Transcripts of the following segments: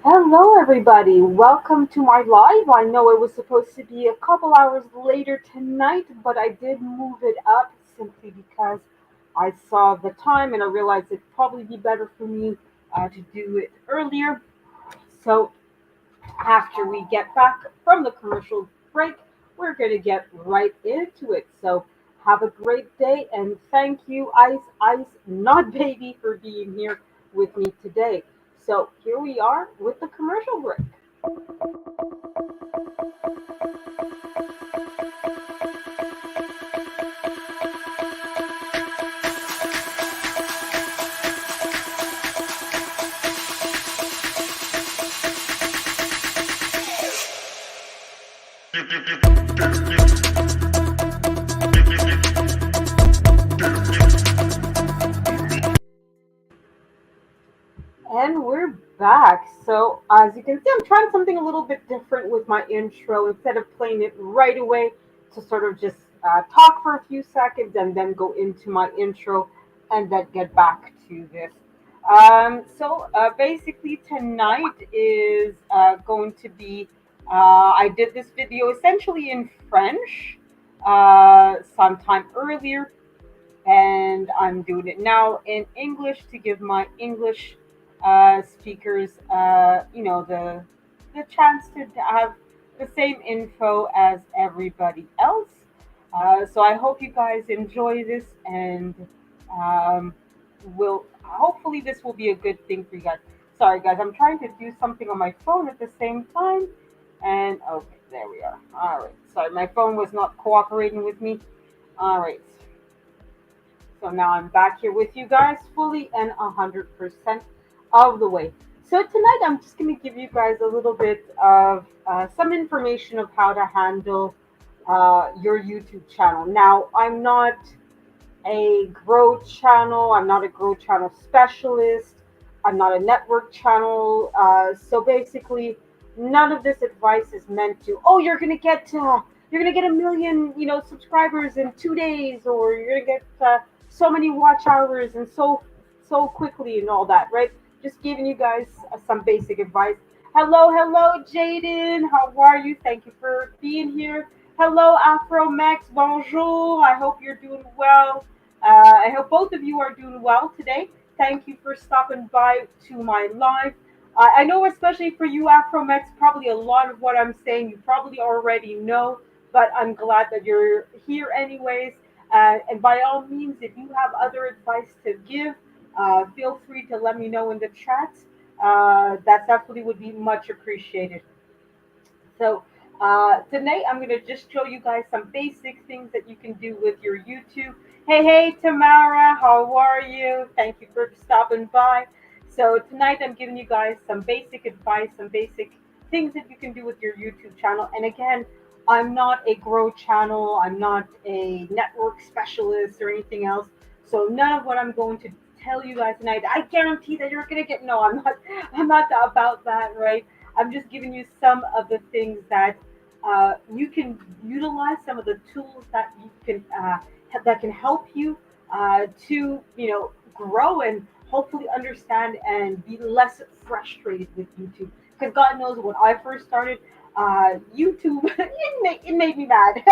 Hello, everybody. Welcome to my live. I know it was supposed to be a couple hours later tonight, but I did move it up simply because I saw the time and I realized it'd probably be better for me to do it earlier. So, after we get back from the commercial break, we're going to get right into it. So, have a great day and thank you, Ice, not Baby, for being here with me today. So, here we are with the commercial break. And we're back. So, as you can see, I'm trying something a little bit different with my intro. Instead of playing it right away, to sort of just talk for a few seconds and then go into my intro and then get back to this. Basically, tonight is going to be. I did this video essentially in French sometime earlier, and I'm doing it now in English to give my English speakers, the chance to have the same info as everybody else. So I hope you guys enjoy this, and um, will hopefully this will be a good thing for you guys. Sorry, guys, I'm trying to do something on my phone at the same time, and okay, there we are. All right, sorry, my phone was not cooperating with me. All right, so now I'm back here with you guys fully and 100% of the way. So tonight I'm just going to give you guys a little bit of some information of how to handle your YouTube channel. Now, I'm not a growth channel. I'm not a growth channel specialist. I'm not a network channel. So basically, none of this advice is meant to. Oh, you're gonna get a million, subscribers in 2 days, or you're gonna get so many watch hours and so quickly and all that, right? Just giving you guys some basic advice. Hello, Jaden. How are you? Thank you for being here. Hello, Afro Max. Bonjour. I hope you're doing well. I hope both of you are doing well today. Thank you for stopping by to my live. I know, especially for you, Afromex, probably a lot of what I'm saying you probably already know, but I'm glad that you're here anyways. And by all means, if you have other advice to give, feel free to let me know in the chat. That definitely would be much appreciated. So tonight I'm going to just show you guys some basic things that you can do with your YouTube. Hey, Tamara, how are you? Thank you for stopping by. So tonight I'm giving you guys some basic advice, some basic things that you can do with your YouTube channel. And again, I'm not a grow channel. I'm not a network specialist or anything else. So none of what I'm going to tell you guys tonight, I guarantee that you're going to get. No, I'm not. I'm not about that, right? I'm just giving you some of the things that you can utilize, some of the tools that you can that can help you to grow and hopefully understand and be less frustrated with YouTube. Because God knows when I first started YouTube, it made me mad.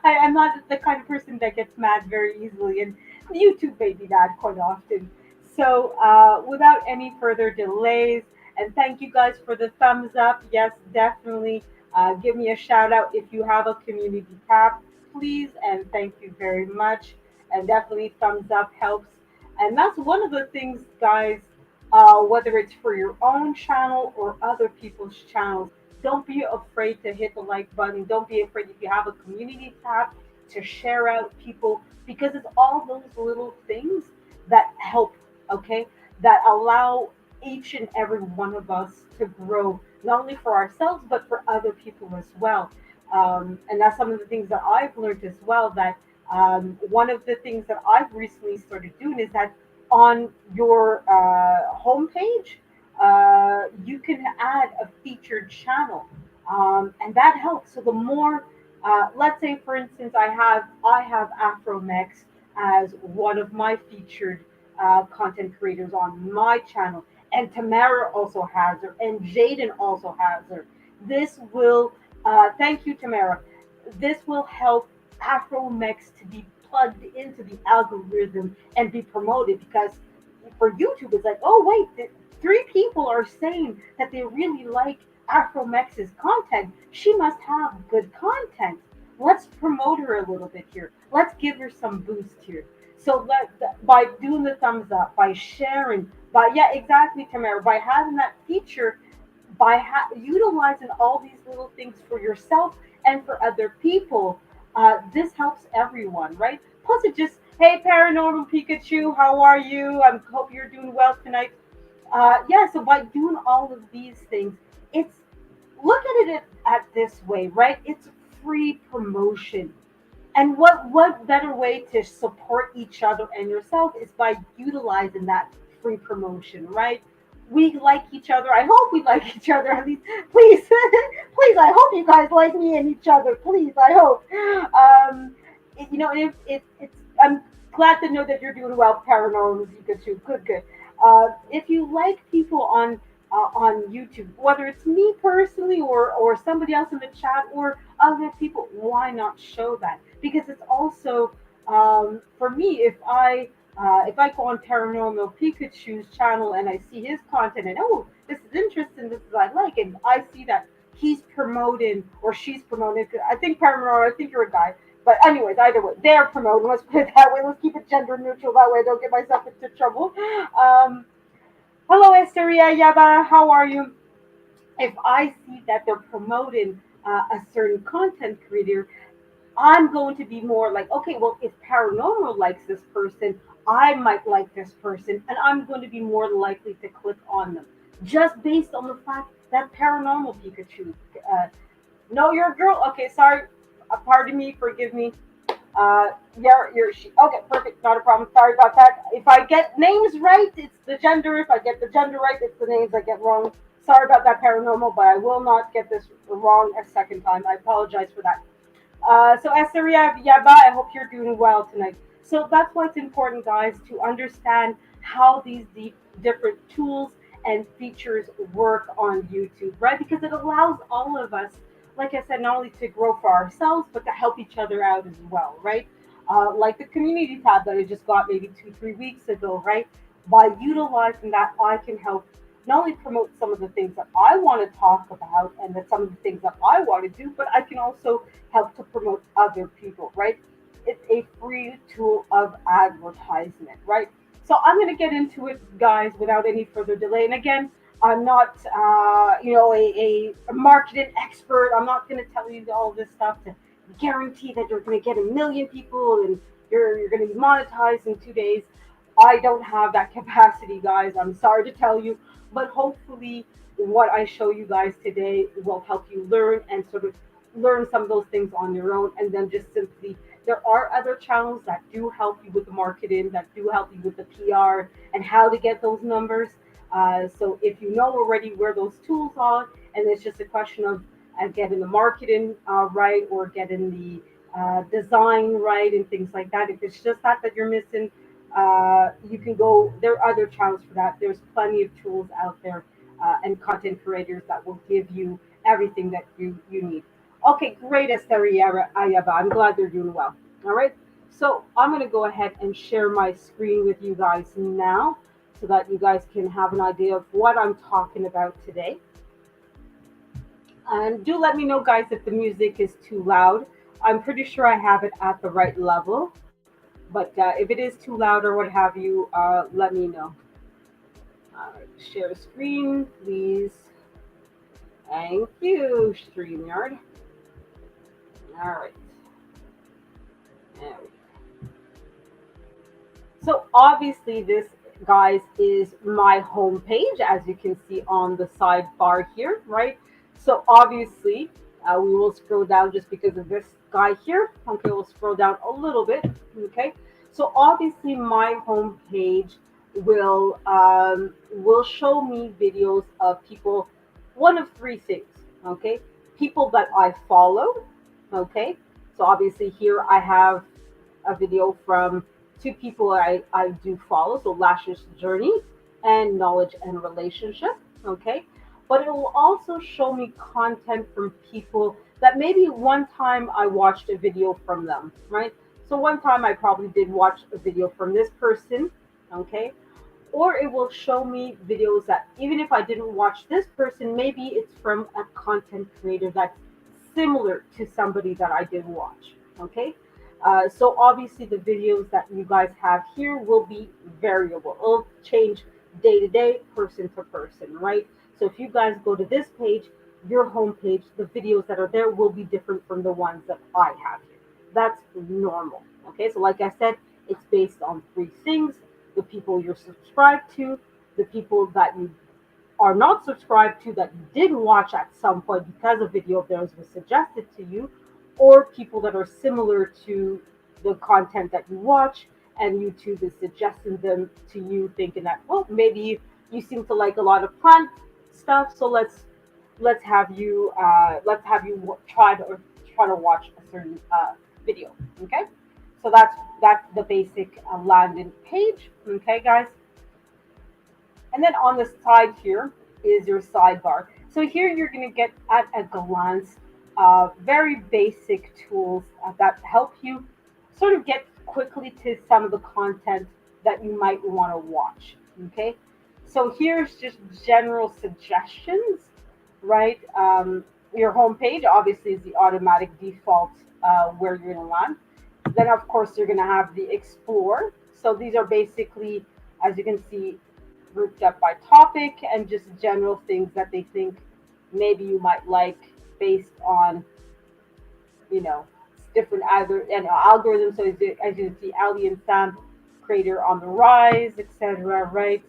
I'm not the kind of person that gets mad very easily, and YouTube made me mad quite often. So, without any further delays, and thank you guys for the thumbs up. Yes, definitely. Give me a shout out if you have a community tab, please. And thank you very much. And definitely thumbs up helps. And that's one of the things, guys, whether it's for your own channel or other people's channels, don't be afraid to hit the like button. Don't be afraid if you have a community tab to share out people because it's all those little things that help, okay? That allow each and every one of us to grow, not only for ourselves, but for other people as well. And that's some of the things that I've learned as well. That one of the things that I've recently started doing is that on your homepage, you can add a featured channel, and that helps. So the more, let's say, for instance, I have Afromex as one of my featured content creators on my channel. and Tamara also has her, and Jaden also has her. This will, thank you, Tamara. This will help Afromex to be plugged into the algorithm and be promoted because for YouTube, it's like, oh, wait, three people are saying that they really like Afromex's content. She must have good content. Let's promote her a little bit here. Let's give her some boost here. So by doing the thumbs up, by sharing, by yeah, exactly, Tamara, by having that feature, by utilizing all these little things for yourself and for other people, this helps everyone, right? Plus, it just, hey, Paranormal Pikachu, how are you? I hope you're doing well tonight. Yeah, so by doing all of these things, it's look at it at this way, right? It's free promotion. And what better way to support each other and yourself is by utilizing that free promotion, right? We like each other. I hope we like each other at least. Please, please. I hope you guys like me and each other. Please, I hope. It's. I'm glad to know that you're doing well, Paranormal Pikachu. Good, good. If you like people on YouTube, whether it's me personally or somebody else in the chat or other people, why not show that? Because it's also for me, if I go on Paranormal Pikachu's channel and I see his content and oh, this is interesting, this is what I like, and I see that he's promoting or she's promoting. I think Paranormal, I think you're a guy. But anyways, either way, they're promoting. Let's put it that way. Let's keep it gender neutral. That way, I don't get myself into trouble. Um, Hello, Esteria Yaba. How are you? If I see that they're promoting a certain content creator, I'm going to be more like, okay, well, if Paranormal likes this person, I might like this person, and I'm going to be more likely to click on them just based on the fact that Paranormal Pikachu. No, you're a girl. Okay, sorry. Pardon me. Forgive me. You're she. Okay, perfect. Not a problem. Sorry about that. If I get names right, it's the gender. If I get the gender right, it's the names I get wrong. Sorry about that, Paranormal, but I will not get this wrong a second time. I apologize for that. So Esteria Yaba, I hope you're doing well tonight. So that's why it's important, guys, to understand how these different tools and features work on YouTube, right? Because it allows all of us, like I said, not only to grow for ourselves, but to help each other out as well, right? Like the community tab that I just got maybe 2, 3 weeks ago, right? By utilizing that, I can help not only promote some of the things that I want to talk about and that some of the things that I want to do, but I can also help to promote other people, right? It's a free tool of advertisement, right? So I'm going to get into it, guys, without any further delay. And again, I'm not, a marketing expert. I'm not going to tell you all this stuff to guarantee that you're going to get 1 million people and you're going to be monetized in 2 days. I don't have that capacity, guys. I'm sorry to tell you, but hopefully, what I show you guys today will help you learn and sort of learn some of those things on your own. And then just simply, there are other channels that do help you with the marketing, that do help you with the PR and how to get those numbers. So if you know already where those tools are, and it's just a question of getting the marketing right or getting the design right and things like that. If it's just that you're missing, you can go. There are other channels for that. There's plenty of tools out there and content creators that will give you everything that you need. Okay, great, Esther Ayaba. I'm glad they're doing well. All right. So I'm going to go ahead and share my screen with you guys now so that you guys can have an idea of what I'm talking about today. And do let me know, guys, if the music is too loud. I'm pretty sure I have it at the right level. But if it is too loud or what have you, let me know. Share screen, please. Thank you, StreamYard. All right. There we go. So obviously this, guys, is my home page, as you can see on the sidebar here, right? So obviously we will scroll down just because of this guy here. Okay, we'll scroll down a little bit. Okay, so obviously my home page will show me videos of people. One of three things. Okay, people that I follow. Okay, so obviously here I have a video from two people I do follow. So Lashes Journey. and knowledge and relationship. Okay. But it will also show me content from people that maybe one time I watched a video from them, right? So one time I probably did watch a video from this person, okay? Or it will show me videos that even if I didn't watch this person, maybe it's from a content creator that's similar to somebody that I did watch. Okay. So obviously the videos that you guys have here will be variable. It'll change day to day, person to person, right? So if you guys go to this page, your home page, the videos that are there will be different from the ones that I have here. That's normal. Okay. So like I said, it's based on three things: the people you're subscribed to, the people that you are not subscribed to that you did watch at some point because a video of theirs was suggested to you, or people that are similar to the content that you watch and YouTube is suggesting them to you, thinking that, well, maybe you seem to like a lot of plant stuff, so let's have you try to watch a certain video. Okay, so that's the basic landing page. Okay, guys. And then on the side here is your sidebar. So here you're going to get at a glance very basic tools that help you sort of get quickly to some of the content that you might want to watch. Okay. So here's just general suggestions, right? Your homepage obviously is the automatic default where you're going to land. Then, of course, you're going to have the explore. So these are basically, as you can see, grouped up by topic and just general things that they think maybe you might like based on, you know, different either algorithms. So as you can see, Ali and Sam, creator on the rise, etc. Right?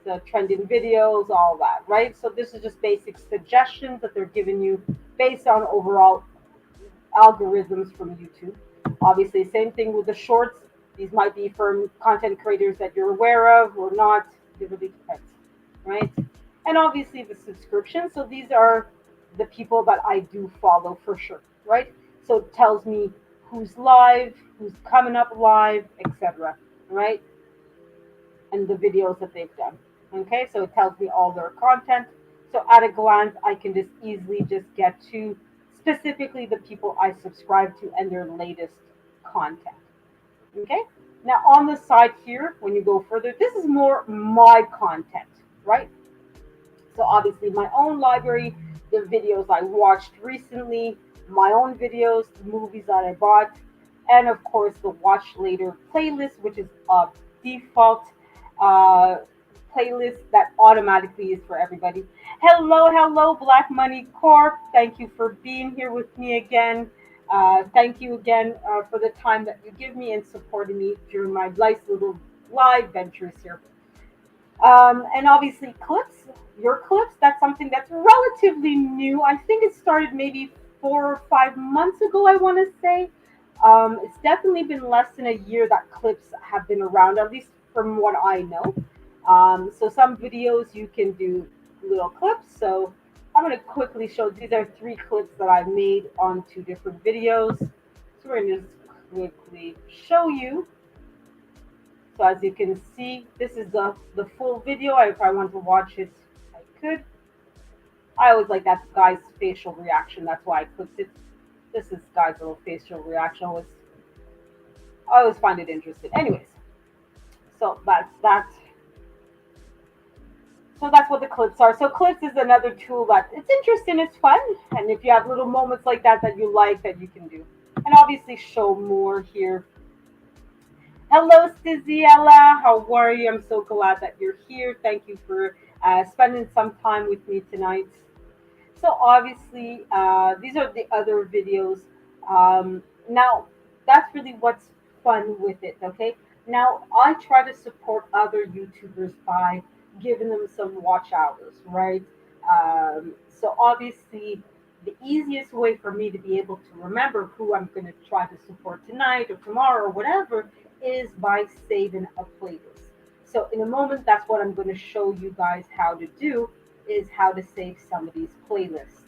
The trending videos, all that, right? So this is just basic suggestions that they're giving you based on overall algorithms from YouTube. Obviously, same thing with the shorts. These might be from content creators that you're aware of or not. It really depends, right? And obviously the subscription. So these are the people that I do follow for sure, right? So it tells me who's live, who's coming up live, etc. Right? And the videos that they've done. Okay, so it tells me all their content. So at a glance, I can just easily just get to specifically the people I subscribe to and their latest content. Okay, now on the side here, when you go further, this is more my content, right? So obviously my own library, the videos I watched recently, my own videos, the movies that I bought, and of course the watch later playlist, which is a default uh, playlist that automatically is for everybody. Hello, hello, Black Money Corp. Thank you for being here with me again. Thank you again for the time that you give me and supporting me during my nice little live ventures here. And obviously, clips, your clips, that's something that's relatively new. I think it started maybe 4 or 5 months ago, I want to say. It's definitely been less than a year that clips have been around, at least from what I know. So some videos you can do little clips. So I'm going to quickly show, these are three clips that I made on two different videos. So we're going to just quickly show you. So as you can see, this is the full video. If I want to watch it, I could. I always like that guy's facial reaction. That's why I clicked it. This is guy's little facial reaction. I always find it interesting. Anyways, so that's that. So that's what the clips are. So clips is another tool that it's interesting, it's fun, and if you have little moments like that that you like, that you can do, and obviously show more here. Hello, Stiziella. How are you? I'm so glad that you're here. Thank you for spending some time with me tonight. So obviously, these are the other videos. Now, that's really what's fun with it. Okay. Now, I try to support other YouTubers by giving them some watch hours, right? So obviously, the easiest way for me to be able to remember who I'm going to try to support tonight or tomorrow or whatever is by saving a playlist. So in a moment, that's what I'm going to show you guys how to do, is how to save somebody's playlist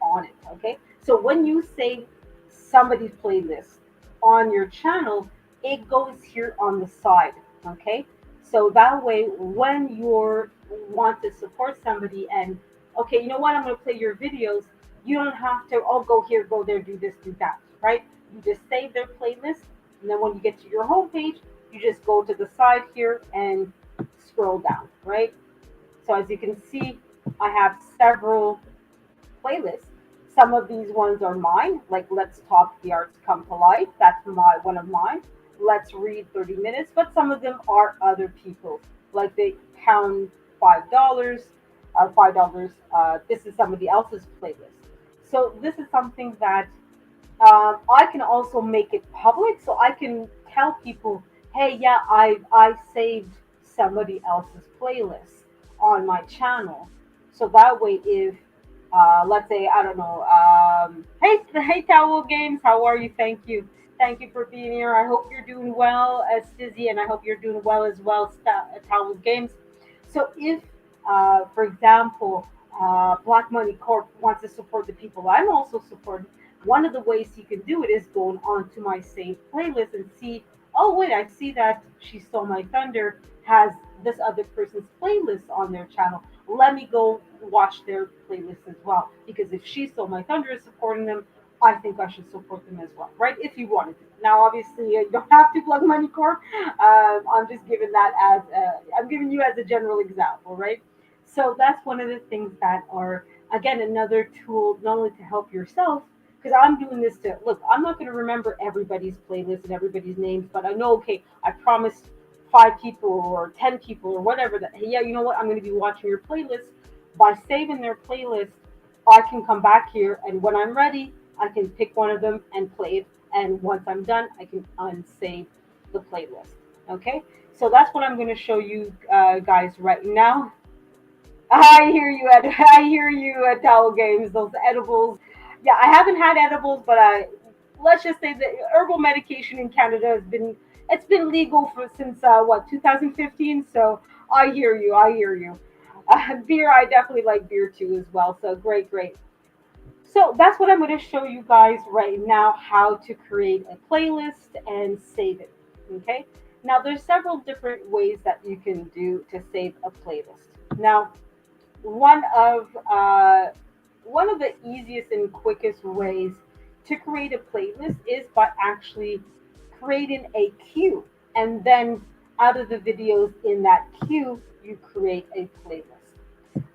on it. Okay. So when you save somebody's playlist on your channel, it goes here on the side. Okay. So that way, when you want to support somebody and, okay, you know what, I'm going to play your videos, you don't have to, oh, go here, go there, do this, do that, right? You just save their playlist. And then when you get to your homepage, you just go to the side here and scroll down, right? So as you can see, I have several playlists. Some of these ones are mine, like Let's Talk the Arts Come to Life. That's my one of mine. Let's Read 30 Minutes. But some of them are other people's, like they pound $5, $5. This is somebody else's playlist. So this is something that I can also make it public, so I can tell people, hey, yeah, I saved somebody else's playlist on my channel. So that way, if let's say I don't know, hey Towel Games, how are you? Thank you for being here. I hope you're doing well, Stizzy, and I hope you're doing well as well, Towel Games. So if, for example, Black Money Corp wants to support the people I'm also supporting, one of the ways you can do it is going onto my saved playlist and see, oh wait, I see that She Stole My Thunder has this other person's playlist on their channel. Let me go watch their playlist as well. Because if She Stole My Thunder is supporting them, I think I should support them as well, right? If you wanted to. Now, obviously, you don't have to plug Money Corp. I'm just giving that as I'm giving you as a general example, right? So that's one of the things that are, again, another tool not only to help yourself, because I'm doing this to look. I'm not going to remember everybody's playlist and everybody's names, but I know, okay, I promised 5 people or 10 people or whatever that, hey, yeah, you know what, I'm going to be watching your playlist. By saving their playlist, I can come back here, and when I'm ready, I can pick one of them and play it. And once I'm done, I can unsave the playlist. Okay, so that's what I'm going to show you guys right now. I hear you at I hear you at Towel Games. Those edibles, yeah, I haven't had edibles, but I let's just say that herbal medication in Canada has been, it's been legal for since what, 2015. So I hear you. I hear you. Beer, I definitely like beer too as well. So great, great. So that's what I'm going to show you guys right now, how to create a playlist and save it. Okay. Now there's several different ways that you can do to save a playlist. Now one of uh, one of the easiest and quickest ways to create a playlist is by actually creating a queue, and then out of the videos in that queue you create a playlist.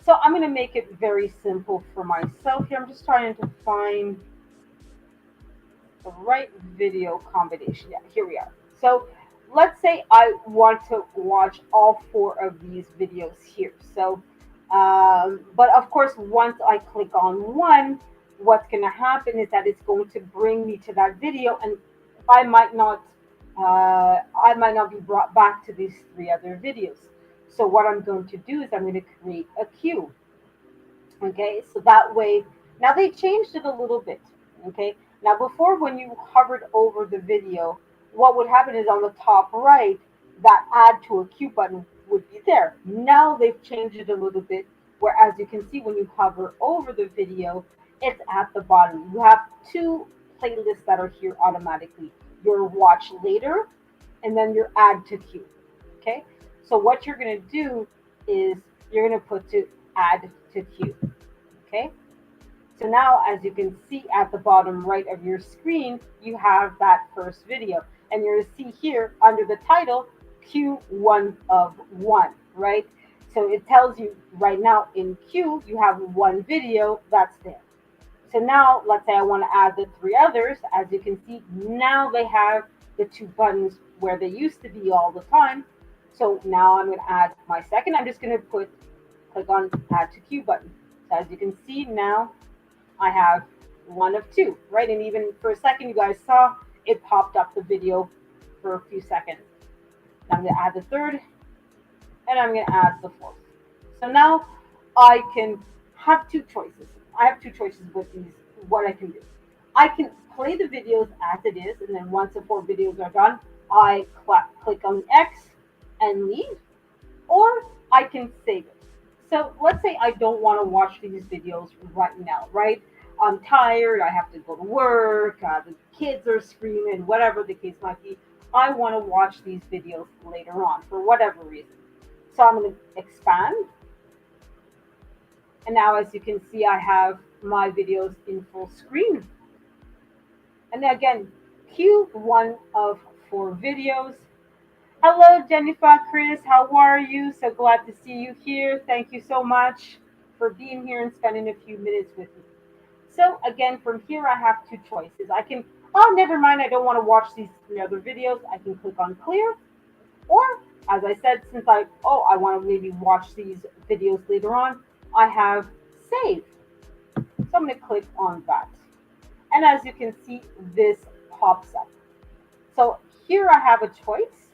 So I'm going to make it very simple for myself here. I'm just trying to find the right video combination. Yeah, here we are. So let's say I want to watch all 4 of these videos here. So, but of course, once I click on one, what's going to happen is that it's going to bring me to that video, and I might not, I might not be brought back to these 3 other videos. So what I'm going to do is I'm going to create a queue. Okay, so that way, now they changed it a little bit. Okay, now before, when you hovered over the video, what would happen is on the top right, that add to a queue button would be there. Now they've changed it a little bit, where as you can see, when you hover over the video, it's at the bottom. You have 2 playlists that are here automatically: your watch later, and then your add to queue. Okay, so what you're going to do is you're going to put to add to queue. Okay, so now as you can see at the bottom right of your screen, you have that first video. And you're going to see here under the title, Q1 of 1, right? So it tells you right now in Q, you have 1 video that's there. So now let's say I want to add the 3 others. As you can see, now they have the 2 buttons where they used to be all the time. So now I'm going to add my second. I'm just going to click on add to queue button. So as you can see now, I have 1 of 2, right? And even for a second, you guys saw it popped up the video for a few seconds. Now I'm going to add the third, and I'm going to add the fourth. So now I can have 2 choices. I have 2 choices with these, what I can do. I can play the videos as it is, and then once the 4 videos are done, I click on X and leave, or I can save it. So let's say I don't want to watch these videos right now, right? I'm tired, I have to go to work, the kids are screaming, whatever the case might be. I want to watch these videos later on for whatever reason. So I'm going to expand. And now as you can see, I have my videos in full screen. And again, cue one of 4 videos. Hello, Jennifer, Chris. How are you? So glad to see you here. Thank you so much for being here and spending a few minutes with me. So again, from here, I have 2 choices. I can, oh, never mind. I don't want to watch these 3 other videos. I can click on clear. Or, as I said, since I want to maybe watch these videos later on, I have save. So I'm going to click on that. And as you can see, this pops up. So here I have a choice.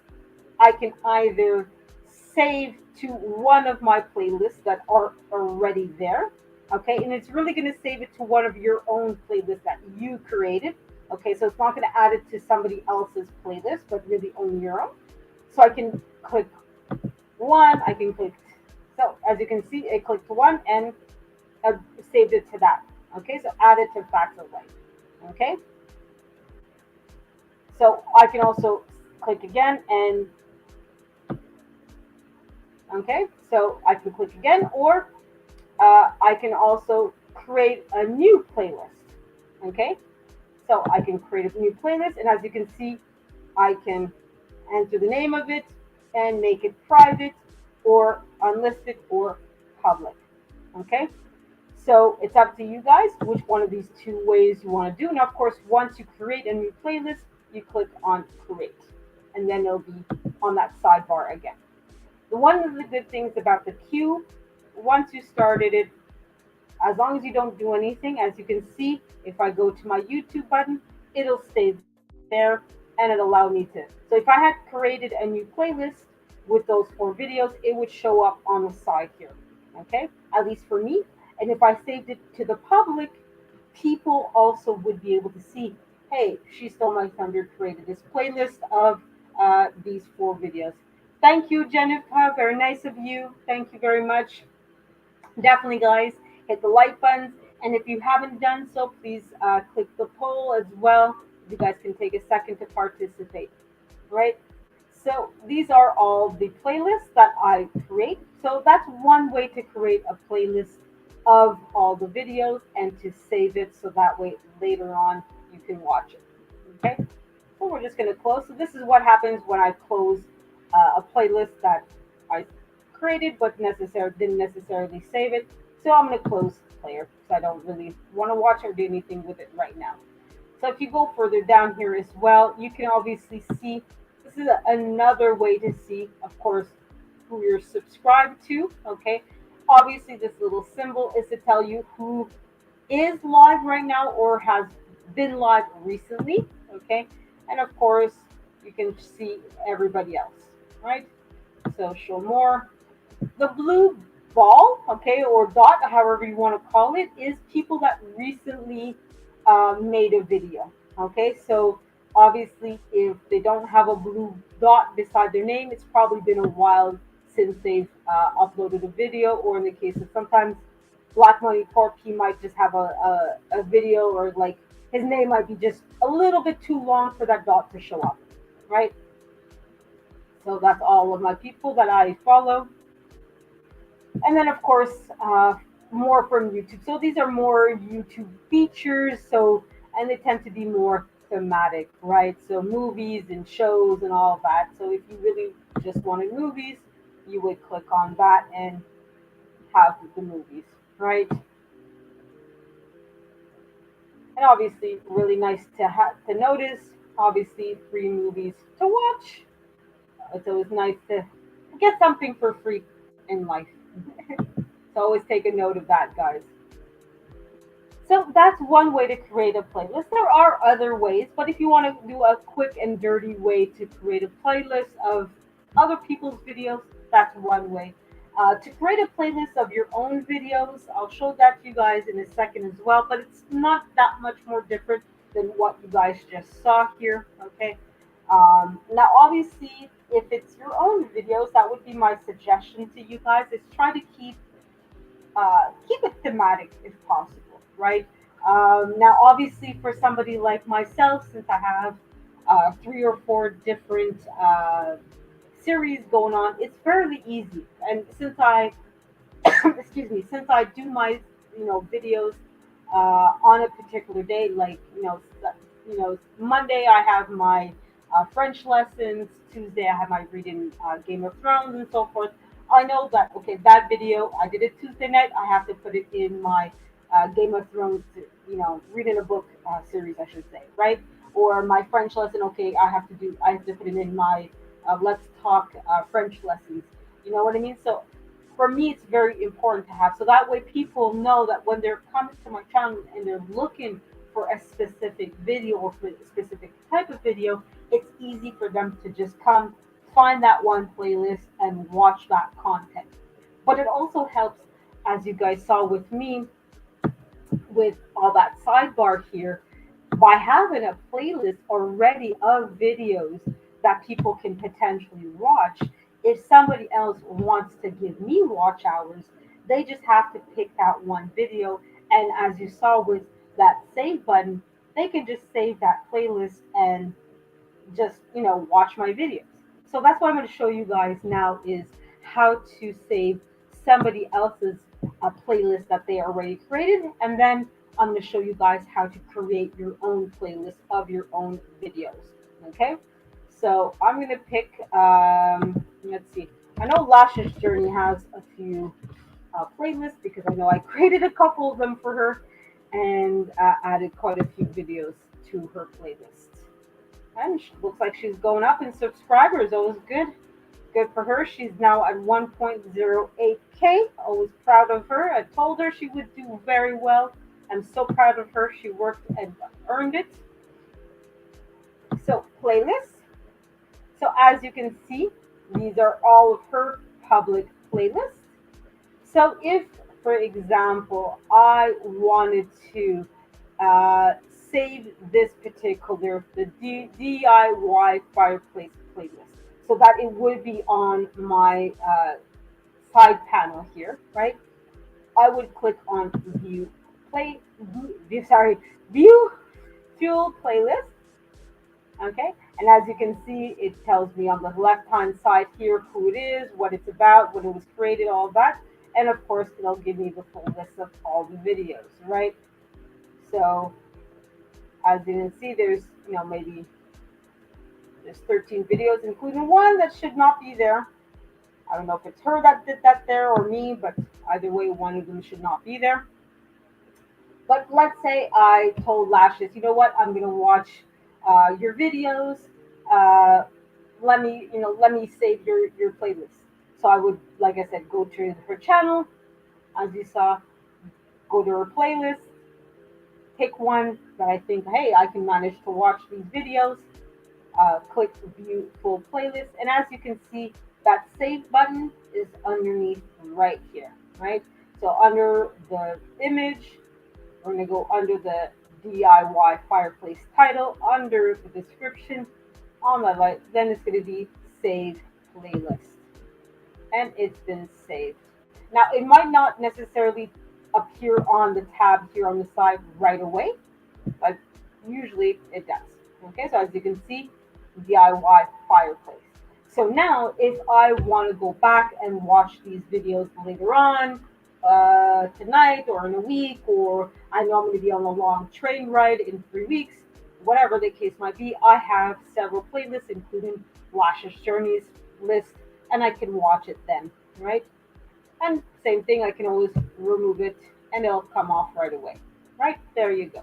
I can either save to one of my playlists that are already there. Okay, and it's really going to save it to one of your own playlists that you created. Okay, so it's not going to add it to somebody else's playlist, but really own your own. So I can click one, I can click, so as you can see, it clicked one and saved it to that. Okay, so add it to Factor Light. Okay, so I can also click again and okay, so I can click again, or I can also create a new playlist. Okay, so I can create a new playlist, and as you can see, I can enter the name of it and make it private or unlisted or public. Okay, so it's up to you guys which one of these 2 ways you want to do. And of course, once you create a new playlist, you click on create, and then it'll be on that sidebar again. One of the good things about the queue, once you started it, as long as you don't do anything, as you can see, if I go to my YouTube button, it'll stay there and it'll allow me to. So if I had created a new playlist with those 4 videos, it would show up on the side here. Okay, at least for me. And if I saved it to the public, people also would be able to see, hey, She Stole My Thunder created this playlist of these 4 videos. Thank you, Jennifer. Very nice of you. Thank you very much. Definitely, guys, hit the like buttons. And if you haven't done so, please click the poll as well. You guys can take a second to participate, right? So these are all the playlists that I create. So that's one way to create a playlist of all the videos and to save it so that way later on you can watch it. Okay, so we're just going to close. So this is what happens when I close a playlist that I created but didn't necessarily save it. So I'm going to close player because I don't really want to watch or do anything with it right now. So if you go further down here as well, you can obviously see this is another way to see, of course, who you're subscribed to. Okay, obviously this little symbol is to tell you who is live right now or has been live recently. Okay, and of course you can see everybody else, right? So show more. The blue ball, okay, or dot, however you want to call it, is people that recently made a video. Okay, so obviously, if they don't have a blue dot beside their name, it's probably been a while since they've uploaded a video, or in the case of sometimes Black Money Corp, he might just have a video, or like his name might be just a little bit too long for that dot to show up, right? So that's all of my people that I follow. And then of course more from YouTube. So these are more YouTube features. So and they tend to be more thematic, right? So movies and shows and all that. So if you really just wanted movies, you would click on that and have the movies, right? And obviously, really nice to notice. Obviously, free movies to watch. It's always nice to get something for free in life. So always take a note of that, guys. So that's one way to create a playlist. There are other ways, but if you want to do a quick and dirty way to create a playlist of other people's videos, that's one way. To create a playlist of your own videos, I'll show that to you guys in a second as well, but it's not that much more different than what you guys just saw here, okay? Now, obviously, if it's your own videos, that would be my suggestion to you guys, is try to keep it thematic if possible, right? Now, obviously, for somebody like myself, since I have three or four different series going on. It's fairly easy, and since I excuse me, since I do my videos on a particular day, like Monday I have my French lessons, Tuesday I have my reading Game of Thrones and so forth. I know that okay, that video I did it Tuesday night. I have to put it in my Game of Thrones, reading a book series, I should say, right? Or my French lesson. Okay, I have to put it in my Let's Talk French lessons. You know what I mean? So for me, it's very important to have. So that way, people know that when they're coming to my channel and they're looking for a specific video or for a specific type of video, it's easy for them to just come find that one playlist and watch that content. But it also helps, as you guys saw with me, with all that sidebar here, by having a playlist already of videos that people can potentially watch. If somebody else wants to give me watch hours, they just have to pick that one video. And as you saw with that save button, they can just save that playlist and just watch my videos. So that's what I'm going to show you guys now is how to save somebody else's playlist that they already created, and then I'm going to show you guys how to create your own playlist of your own videos. Okay, so I'm going to pick let's see, I know Lash's Journey has a few playlists because I know I created a couple of them for her and added quite a few videos to her playlist. And she looks like she's going up in subscribers. Always good. Good for her. She's now at 1.08K. Always proud of her. I told her she would do very well. I'm so proud of her. She worked and earned it. So, playlists. So, as you can see, these are all of her public playlists. So, if, for example, I wanted to uh, save this particular DIY fireplace playlist so that it would be on my side panel here, right? I would click on view fuel playlist. Okay, and as you can see, it tells me on the left hand side here who it is, what it's about, when it was created, all that, and of course it'll give me the full list of all the videos, right? So as you can see, there's maybe there's 13 videos, including one that should not be there. I don't know if it's her that did that there or me, but either way, one of them should not be there. But let's say I told Lashes, you know what, I'm gonna watch your videos. Uh, let me save your playlist. So I would, like I said, go to her channel, as you saw, go to her playlist, pick one that I think, hey, I can manage to watch these videos, click view full playlist. And as you can see, that save button is underneath right here, right? So under the image, we're going to go under the DIY fireplace title, under the description, on the right, then it's going to be save playlist. And it's been saved. Now, it might not necessarily appear on the tab here on the side right away, but usually it does. Okay, so as you can see, DIY fireplace. So now, if I want to go back and watch these videos later on, tonight or in a week, or I know I'm going to be on a long train ride in 3 weeks, whatever the case might be, I have several playlists, including Lash's Journeys list, and I can watch it then, right? And same thing, I can always remove it and it'll come off right away. Right? There you go.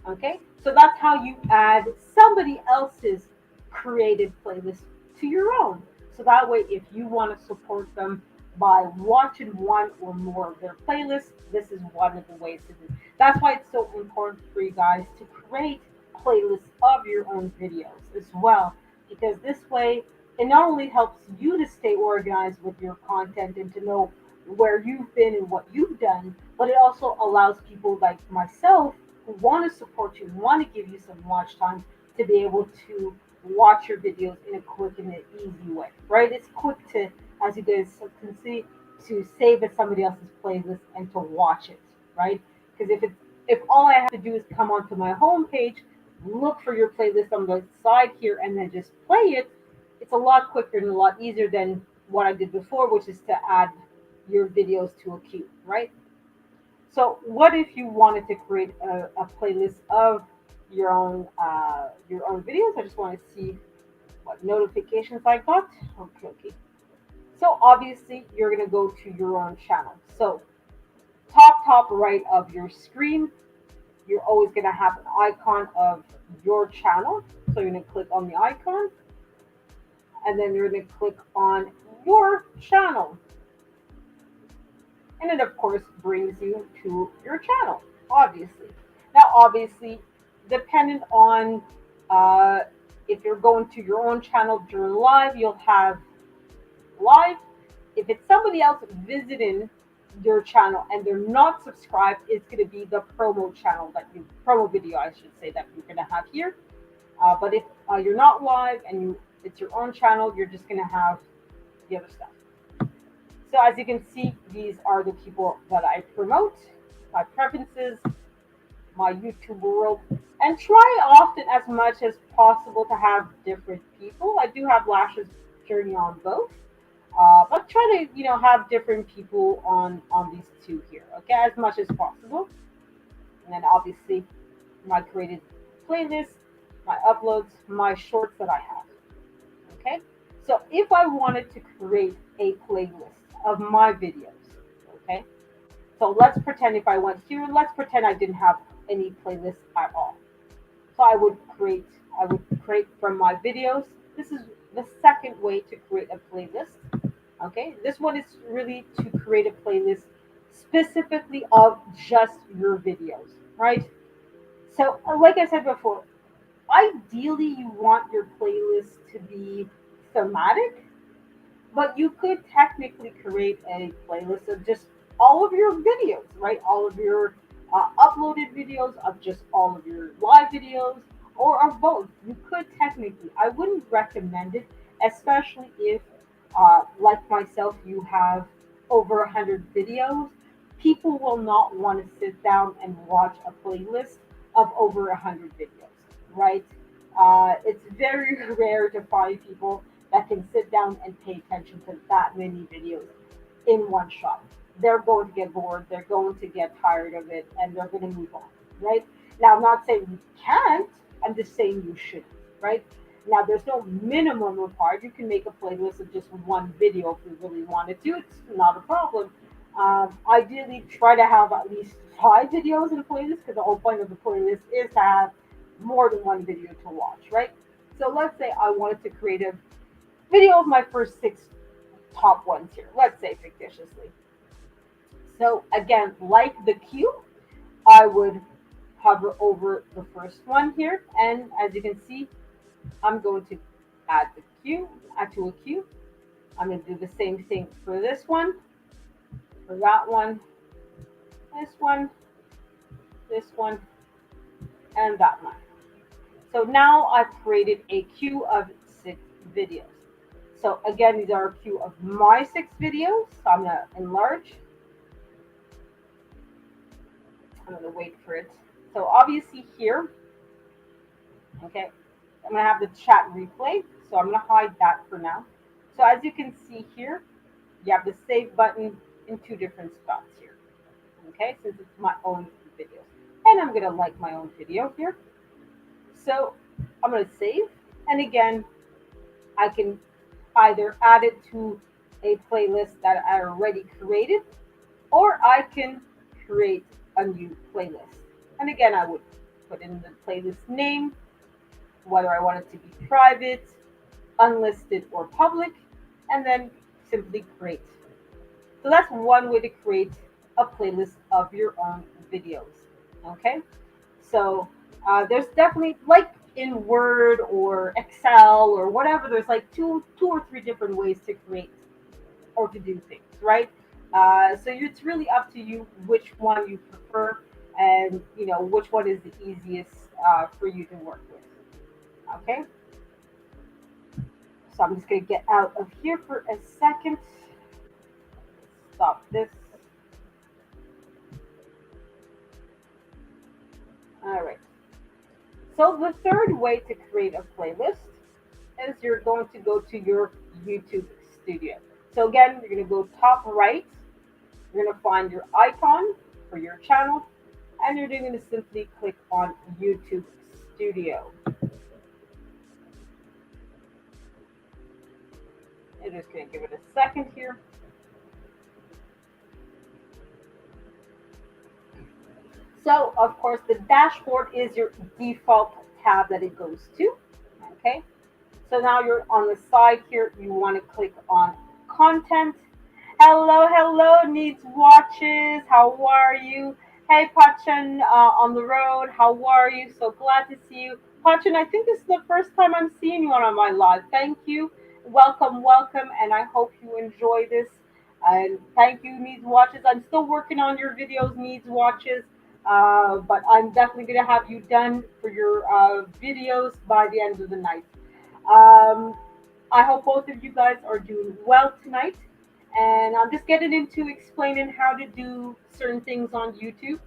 Okay? So that's how you add somebody else's created playlist to your own. So that way, if you want to support them by watching one or more of their playlists, this is one of the ways to do it. That's why it's so important for you guys to create playlists of your own videos as well. Because this way, it not only helps you to stay organized with your content and to know where you've been and what you've done, but it also allows people like myself who want to support you, want to give you some watch time, to be able to watch your videos in a quick and an easy way, right? It's quick to, as you guys can see, to save at somebody else's playlist and to watch it, right? Because if all I have to do is come onto my home page, look for your playlist on the side here and then just play it, it's a lot quicker and a lot easier than what I did before, which is to add your videos to a queue, right? So, what if you wanted to create a playlist of your own videos? I just want to see what notifications I got. Okay, okay. So obviously, you're gonna go to your own channel. So top right of your screen, you're always gonna have an icon of your channel. So you're gonna click on the icon, and then you're gonna click on your channel, and it of course brings you to your channel. Obviously, now obviously, dependent on uh, if you're going to your own channel during live, you'll have live. If it's somebody else visiting your channel and they're not subscribed, it's going to be the promo channel that you promo video, I should say, that you're going to have here. But if you're not live and it's your own channel, you're just going to have the other stuff. So as you can see, these are the people that I promote, my preferences, my YouTube world, and try often as much as possible to have different people. I do have Lashes journey on both, but try to have different people on these two here, okay, as much as possible. And then obviously my created playlist, my uploads, my shorts that I have. Okay, so if I wanted to create a playlist of my videos, okay, so let's pretend if I went here, let's pretend I didn't have any playlists at all. So I would create from my videos. This is the second way to create a playlist. Okay, this one is really to create a playlist specifically of just your videos, right? So, like I said before, ideally you want your playlist to be thematic, but you could technically create a playlist of just all of your videos, right? All of your uploaded videos, of just all of your live videos, or of both. You could technically. I wouldn't recommend it, especially if, like myself, you have over 100 videos. People will not want to sit down and watch a playlist of over 100 videos, right? It's very rare to find people that can sit down and pay attention to that many videos in one shot. They're going to get bored, they're going to get tired of it, and they're going to move on, right? Now, I'm not saying you can't, I'm just saying you shouldn't, right? Now, there's no minimum required. You can make a playlist of just one video if you really wanted to. It's not a problem. Ideally, try to have at least 5 videos in a playlist because the whole point of the playlist is to have more than one video to watch, right? So let's say I wanted to create a video of my first 6 top ones here, let's say fictitiously. So again, like the queue, I would hover over the first one here, and as you can see, I'm going to add to a queue. I'm going to do the same thing for this one, for that one, this one, this one, and that one. So now I've created a queue of 6 videos. So again, these are a queue of my 6 videos. So I'm gonna enlarge. I'm gonna wait for it. So obviously here, okay, I'm gonna have the chat replay. So I'm gonna hide that for now. So as you can see here, you have the save button in 2 different spots here. Okay, since it's my own videos. And I'm gonna like my own video here. So I'm gonna save. And again, I can either add it to a playlist that I already created, or I can create a new playlist. And again, I would put in the playlist name, whether I want it to be private, unlisted, or public, and then simply create. So that's one way to create a playlist of your own videos. Okay, so there's definitely, like in Word or Excel or whatever, there's like two or three different ways to create or to do things, right? So it's really up to you which one you prefer, and which one is the easiest for you to work with. Okay, so I'm just gonna get out of here for a second. Stop this. All right. So the third way to create a playlist is you're going to go to your YouTube studio. So again, you're going to go top right. You're going to find your icon for your channel, and you're going to simply click on YouTube Studio. I'm just going to give it a second here. So, of course, the dashboard is your default tab that it goes to. Okay. So now you're on the side here. You want to click on content. Hello, hello, needs watches. How are you? Hey, Pachan, on the road. How are you? So glad to see you. Pachan, I think this is the first time I'm seeing you on my live. Thank you. Welcome, welcome, and I hope you enjoy this. And thank you, needs watches. I'm still working on your videos, needs watches. But I'm definitely going to have you done for your videos by the end of the night. Um, I hope both of you guys are doing well tonight. And I'm just getting into explaining how to do certain things on YouTube.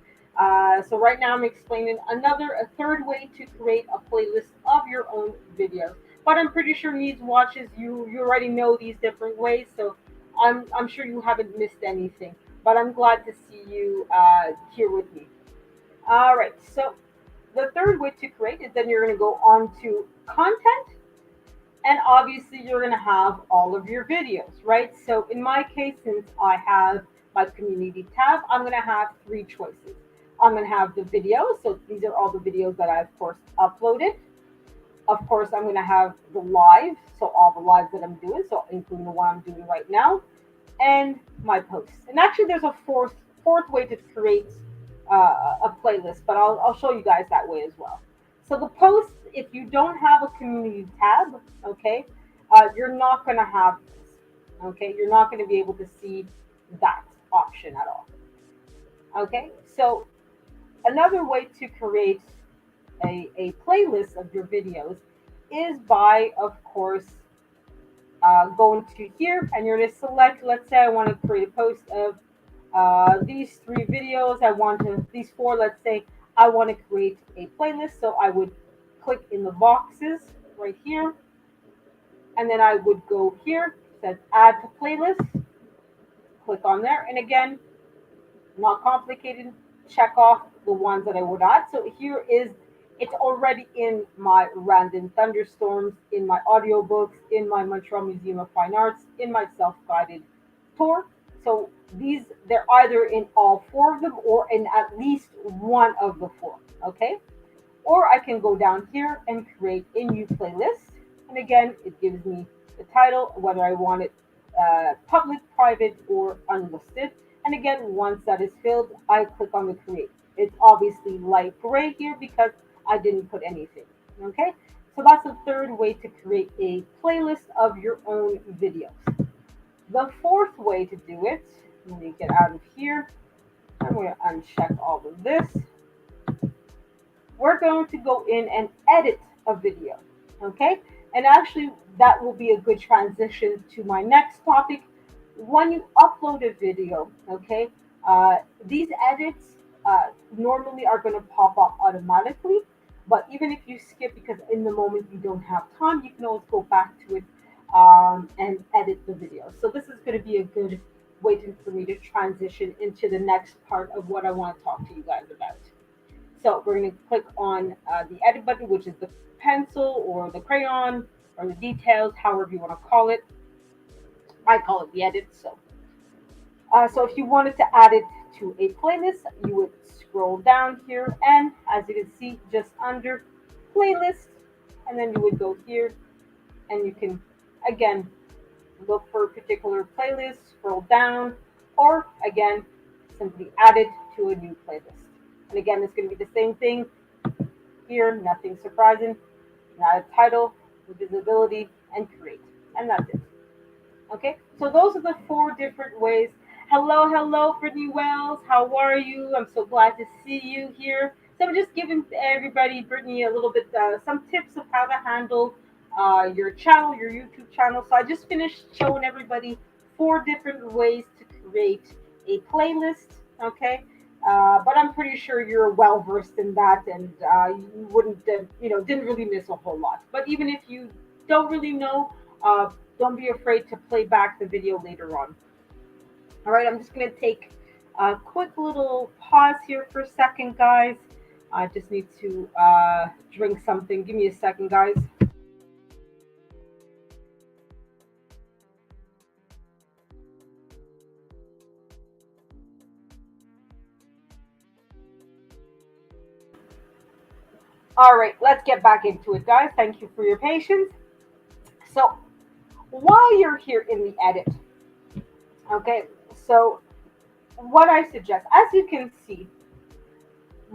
So right now I'm explaining a third way to create a playlist of your own videos. But I'm pretty sure needs watches you already know these different ways, so I'm sure you haven't missed anything. But I'm glad to see you here with me. All right, so the third way to create is then you're going to go on to content, and obviously you're going to have all of your videos, right? So in my case, since I have my community tab, I'm going to have three choices. I'm going to have the videos, so these are all the videos that I, of course, uploaded. Of course, I'm going to have the live, so all the lives that I'm doing, so including the one I'm doing right now, and my posts. And actually, there's a fourth way to create a playlist, but I'll show you guys that way as well. So the posts, if you don't have a community tab, okay, you're not going to have this. Okay, you're not going to be able to see that option at all. Okay, so another way to create a playlist of your videos is by, of course, going to here, and you're going to select, let's say I want to create a post of these three videos. These four, let's say I want to create a playlist. So I would click in the boxes right here, and then I would go here, says add to playlist, click on there. And again, not complicated, check off the ones that I would add. So here is, it's already in my Random Thunderstorms, in my audiobooks, in my Montreal Museum of Fine Arts, in my self-guided tour. So they're either in all four of them or in at least one of the four, okay? Or I can go down here and create a new playlist. And again, it gives me the title, whether I want it public, private, or unlisted. And again, once that is filled, I click on the create. It's obviously light gray here because I didn't put anything. Okay, so that's the third way to create a playlist of your own videos. The fourth way to do it, let me get out of here. I'm going to uncheck all of this. We're going to go in and edit a video. Okay, and actually, that will be a good transition to my next topic. When you upload a video, okay, these edits normally are going to pop up automatically. But even if you skip because in the moment you don't have time, you can always go back to it and edit the video. So this is going to be a good way for me to transition into the next part of what I want to talk to you guys about. So we're going to click on the edit button, which is the pencil or the crayon or the details, however you want to call it. I call it the edit. So if you wanted to add it to a playlist, you would scroll down here, and as you can see, just under playlist, and then you would go here, and you can again look for a particular playlist, scroll down, or again simply add it to a new playlist. And again, it's going to be the same thing here, nothing surprising. Add a title, visibility, and create, and that's it. Okay, so those are the four different ways. Hello, hello, Brittany Wells. How are you? I'm so glad to see you here. So I'm just giving everybody, Brittany, a little bit, some tips of how to handle your channel, your YouTube channel. So I just finished showing everybody four different ways to create a playlist. Okay, But I'm pretty sure you're well versed in that, and you wouldn't, didn't really miss a whole lot. But even if you don't really know, don't be afraid to play back the video later on. All right, I'm just going to take a quick little pause here for a second, guys. I just need to drink something. Give me a second, guys. All right, let's get back into it, guys. Thank you for your patience. So, while you're here in the edit, okay, so what I suggest, as you can see,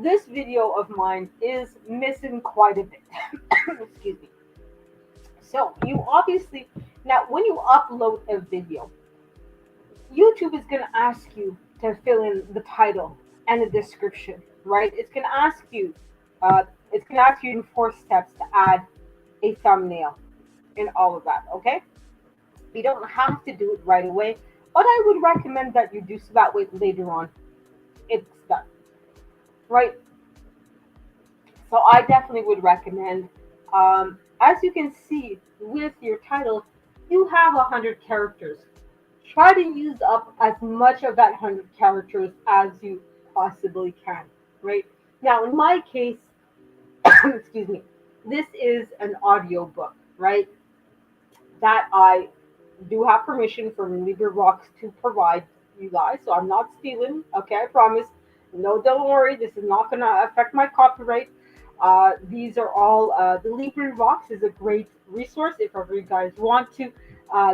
this video of mine is missing quite a bit. Excuse me. So, you obviously, now when you upload a video, YouTube is going to ask you to fill in the title and the description, right? It's going to ask you in 4 steps to add a thumbnail and all of that, okay? You don't have to do it right away, but I would recommend that you do so that way later on it's done, right? So I definitely would recommend. As you can see with your title, you have 100 characters. Try to use up as much of that 100 characters as you possibly can, right? Now, in my case, excuse me, this is an audio book, right? That I do have permission from LibriVox to provide you guys, so I'm not stealing. Okay, I promise. No, don't worry. This is not going to affect my copyright. These are all the LibriVox is a great resource if ever you guys want to.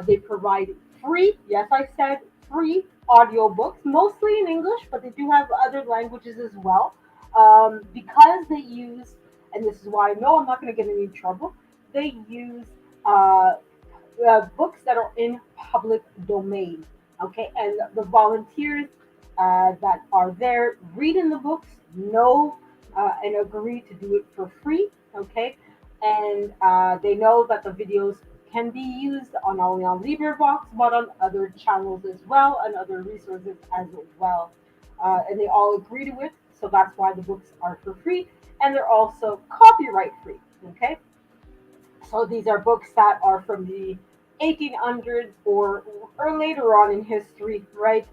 They provide free. Yes, I said free audiobooks, mostly in English, but they do have other languages as well. Because they use, and this is why I know I'm not going to get in any trouble. They use uh, books that are in public domain. Okay, and the volunteers that are there reading the books know and agree to do it for free. Okay, and they know that the videos can be used on not only on LibriVox but on other channels as well and other resources as well. And they all agree to it, so that's why the books are for free, and they're also copyright free. Okay, so these are books that are from the 1800s or later on in history, right?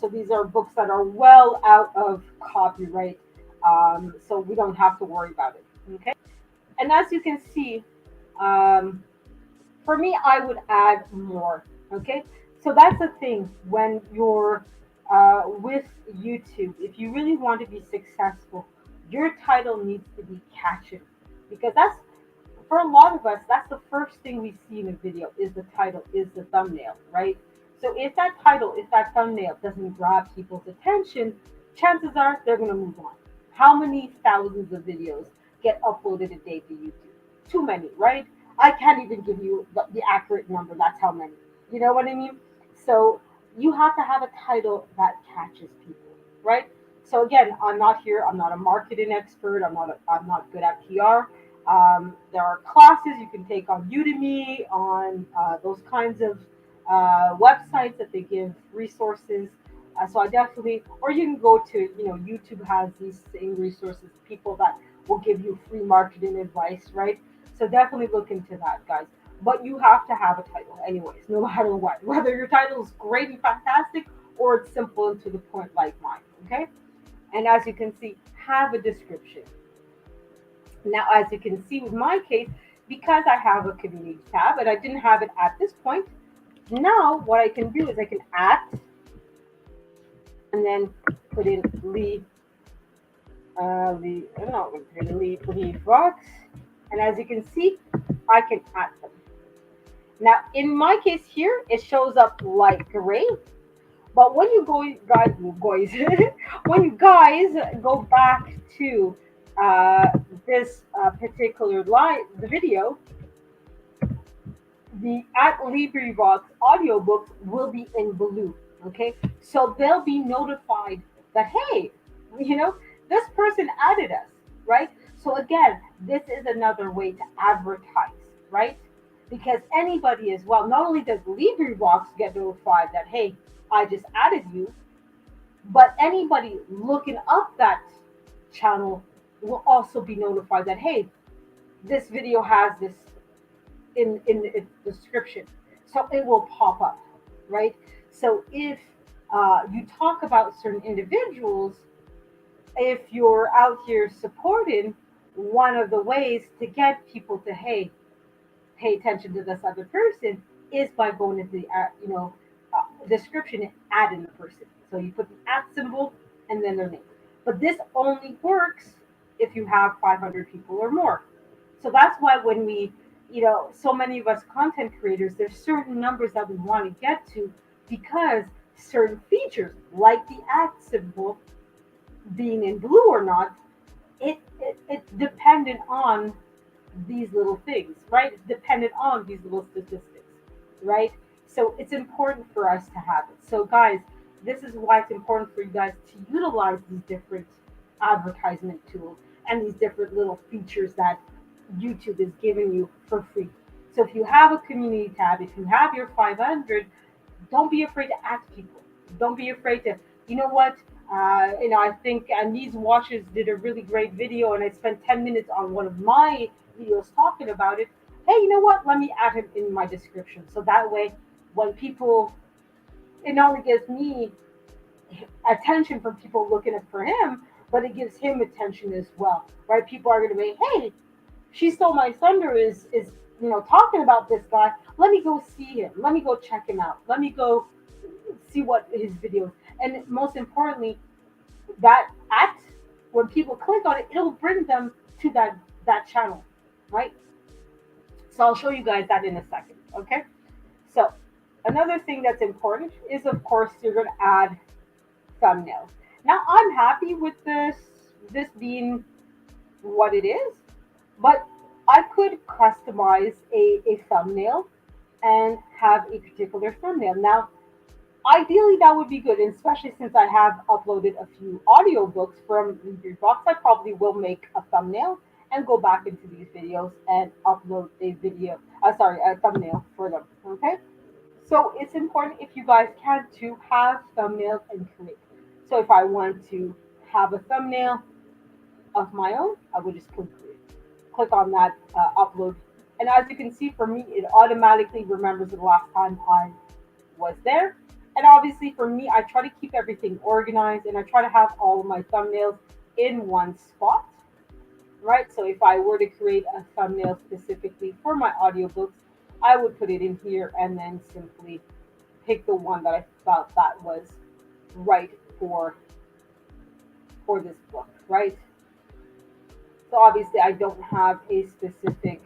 So these are books that are well out of copyright, so we don't have to worry about it. Okay, and as you can see, um, for me, I would add more. Okay, so that's the thing when you're with YouTube. If you really want to be successful, your title needs to be catchy because that's for a lot of us, that's the first thing we see in a video is the title, is the thumbnail, right? So if that title, if that thumbnail doesn't grab people's attention, chances are they're going to move on. How many thousands of videos get uploaded a day to YouTube? Too many, right? I can't even give you the accurate number. That's how many. You know what I mean? So you have to have a title that catches people, right? So again, I'm not here. I'm not a marketing expert. I'm not good at PR. There are classes you can take on Udemy, on those kinds of websites that they give resources. So I definitely, or you can go to, YouTube has these same resources, people that will give you free marketing advice, right? So definitely look into that, guys. But you have to have a title, anyways, no matter what. Whether your title is great and fantastic or it's simple and to the point like mine, okay? And as you can see, have a description. Now, as you can see with my case, because I have a community tab and I didn't have it at this point, now what I can do is I can add and then put in I'm not going to put in lead box. And as you can see, I can add them. Now, in my case here, it shows up light gray. But when you when you guys go back to this particular the video, the at LibriVox audiobooks will be in blue. Okay, so they'll be notified that hey, you know, this person added us, right? So again, this is another way to advertise, right? Because anybody as well, not only does LibriVox get notified that hey, I just added you, But anybody looking up that channel will also be notified that, hey, this video has this in its description. So it will pop up, right? So if you talk about certain individuals, if you're out here supporting, one of the ways to get people to, hey, pay attention to this other person is by going into the description and adding the person. So you put the at symbol and then their name. But this only works if you have 500 people or more. So that's why when we, so many of us content creators, there's certain numbers that we want to get to because certain features, like the at symbol being in blue or not, it's dependent on these little things, right? It's dependent on these little statistics, right? So it's important for us to have it. So, guys, this is why it's important for you guys to utilize these different advertisement tools and these different little features that YouTube is giving you for free. So, if you have a community tab, if you have your 500, don't be afraid to ask people. Don't be afraid to, you know what? I think These Watches did a really great video, and I spent 10 minutes on one of my videos talking about it. Hey, you know what? Let me add him in my description. So that way, when people, it not only gives me attention from people looking up for him, but it gives him attention as well, right? People are going to be, hey, She Stole My Thunder is talking about this guy. Let me go see him. Let me go check him out. Let me go see what his videos. And most importantly, that act when people click on it, it'll bring them to that channel, right? So I'll show you guys that in a second. Okay. So another thing that's important is, of course, you're going to add thumbnails. Now I'm happy with this being what it is, but I could customize a thumbnail and have a particular thumbnail. Now, ideally, that would be good, and especially since I have uploaded a few audiobooks from Box, I probably will make a thumbnail and go back into these videos and upload a thumbnail for them. Okay, so it's important if you guys can to have thumbnails and create. So if I want to have a thumbnail of my own, I would just click on that upload. And as you can see, for me, it automatically remembers the last time I was there. And obviously, for me, I try to keep everything organized and I try to have all of my thumbnails in one spot, right? So if I were to create a thumbnail specifically for my audiobooks, I would put it in here and then simply pick the one that I felt that was right for this book, right? So obviously I don't have a specific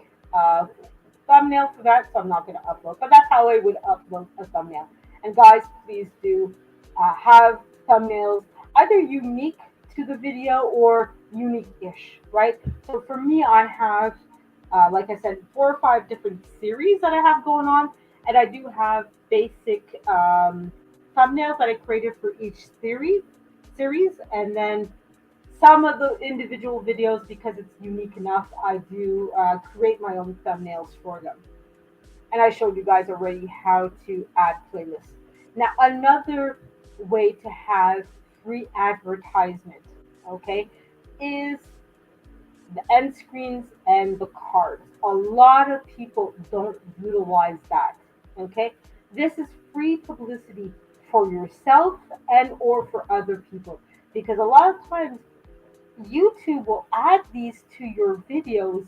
thumbnail for that, so I'm not going to upload. But that's how I would upload a thumbnail. And guys, please do have thumbnails either unique to the video or unique-ish, right? So for me, I have, like I said, 4 or 5 different series that I have going on, and I do have basic thumbnails that I created for each series, and then some of the individual videos, because it's unique enough, I do create my own thumbnails for them. And I showed you guys already how to add playlists. Now, another way to have free advertisement, okay, is the end screens and the cards. A lot of people don't utilize that, okay? This is free publicity for yourself and or for other people, because a lot of times YouTube will add these to your videos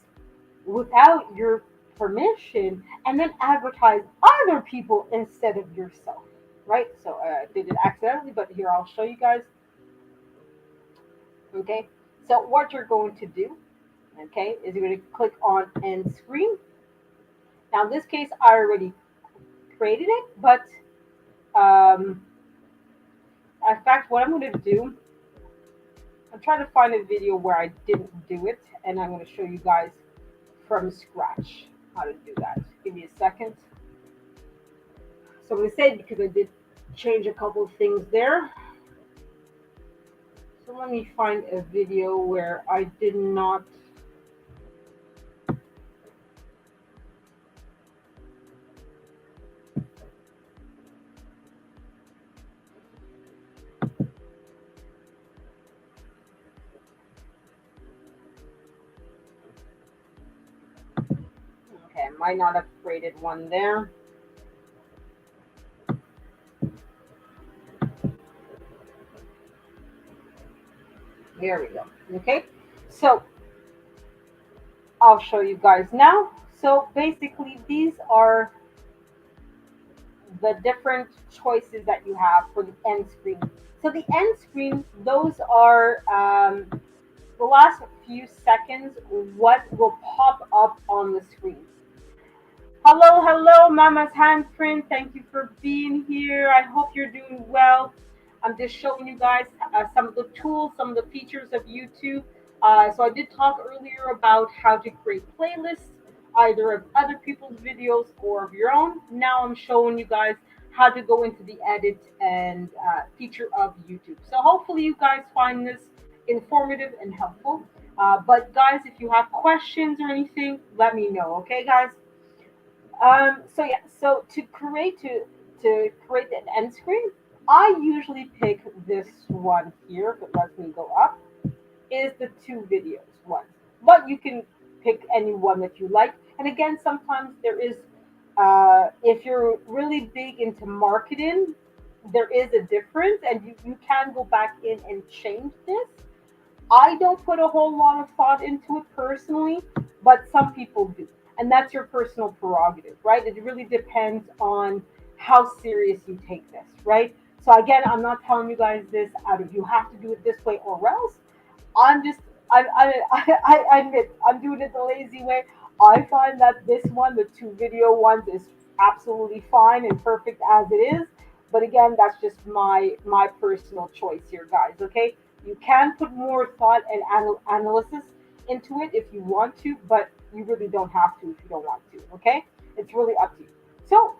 without your permission and then advertise other people instead of yourself, right? So I did it accidentally, but here I'll show you guys. Okay, so what you're going to do, okay, is you're going to click on end screen. Now in this case, I already created it, but in fact, what I'm going to do, I'm trying to find a video where I didn't do it, and I'm going to show you guys from scratch how to do that. Give me a second. So I'm going to say it because I did change a couple of things there. So let me find a video where I did not. might not have created one there. There we go. Okay, so I'll show you guys now. So basically, these are the different choices that you have for the end screen. So the end screen, those are the last few seconds, what will pop up on the screen. Hello, hello, Mama's Handprint. Thank you for being here. I hope you're doing well. I'm just showing you guys some of the tools, some of the features of YouTube. So I did talk earlier about how to create playlists, either of other people's videos or of your own. Now I'm showing you guys how to go into the edit and feature of YouTube. So hopefully you guys find this informative and helpful. But guys, if you have questions or anything, let me know. Okay, guys. So yeah, so to create an end screen, I usually pick this one here. If it lets me go up, is the two videos one. But you can pick any one that you like. And again, sometimes there is, if you're really big into marketing, there is a difference, and you can go back in and change this. I don't put a whole lot of thought into it personally, but some people do. And that's your personal prerogative, right? It really depends on how serious you take this, right? So again, I'm not telling you guys this out of you have to do it this way or else. I'm just I admit I'm doing it the lazy way. I find that this one, the two video ones, is absolutely fine and perfect as it is. But again, that's just my personal choice here, guys. Okay, you can put more thought and analysis into it if you want to, but you really don't have to if you don't want to. Okay, it's really up to you. So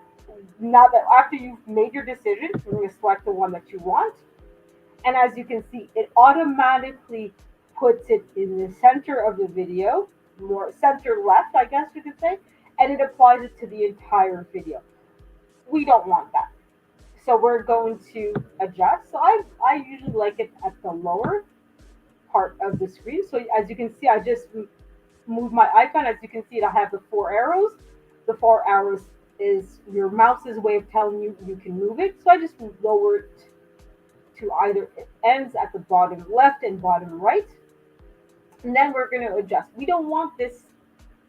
now that after you've made your decision, you're going to select the one that you want, and as you can see, it automatically puts it in the center of the video, more center left, I guess you could say, and it applies it to the entire video. We don't want that. So we're going to adjust. So I usually like it at the lower part of the screen. So as you can see, I just move my icon. As you can see, I have the four arrows. The four arrows is your mouse's way of telling you you can move it. So I just lower it to either ends at the bottom left and bottom right. And then we're going to adjust. We don't want this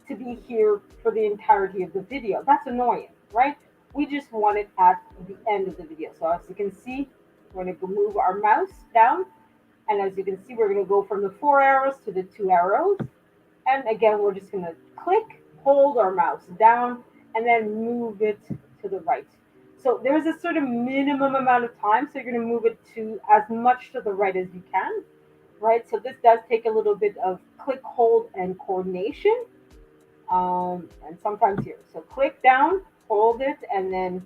to be here for the entirety of the video. That's annoying, right? We just want it at the end of the video. So as you can see, we're going to move our mouse down. And as you can see, we're going to go from the four arrows to the two arrows. And again, we're just going to click, hold our mouse down, and then move it to the right. So there's a sort of minimum amount of time. So you're going to move it to as much to the right as you can, right? So this does take a little bit of click, hold, and coordination. And sometimes here. So click down, hold it, and then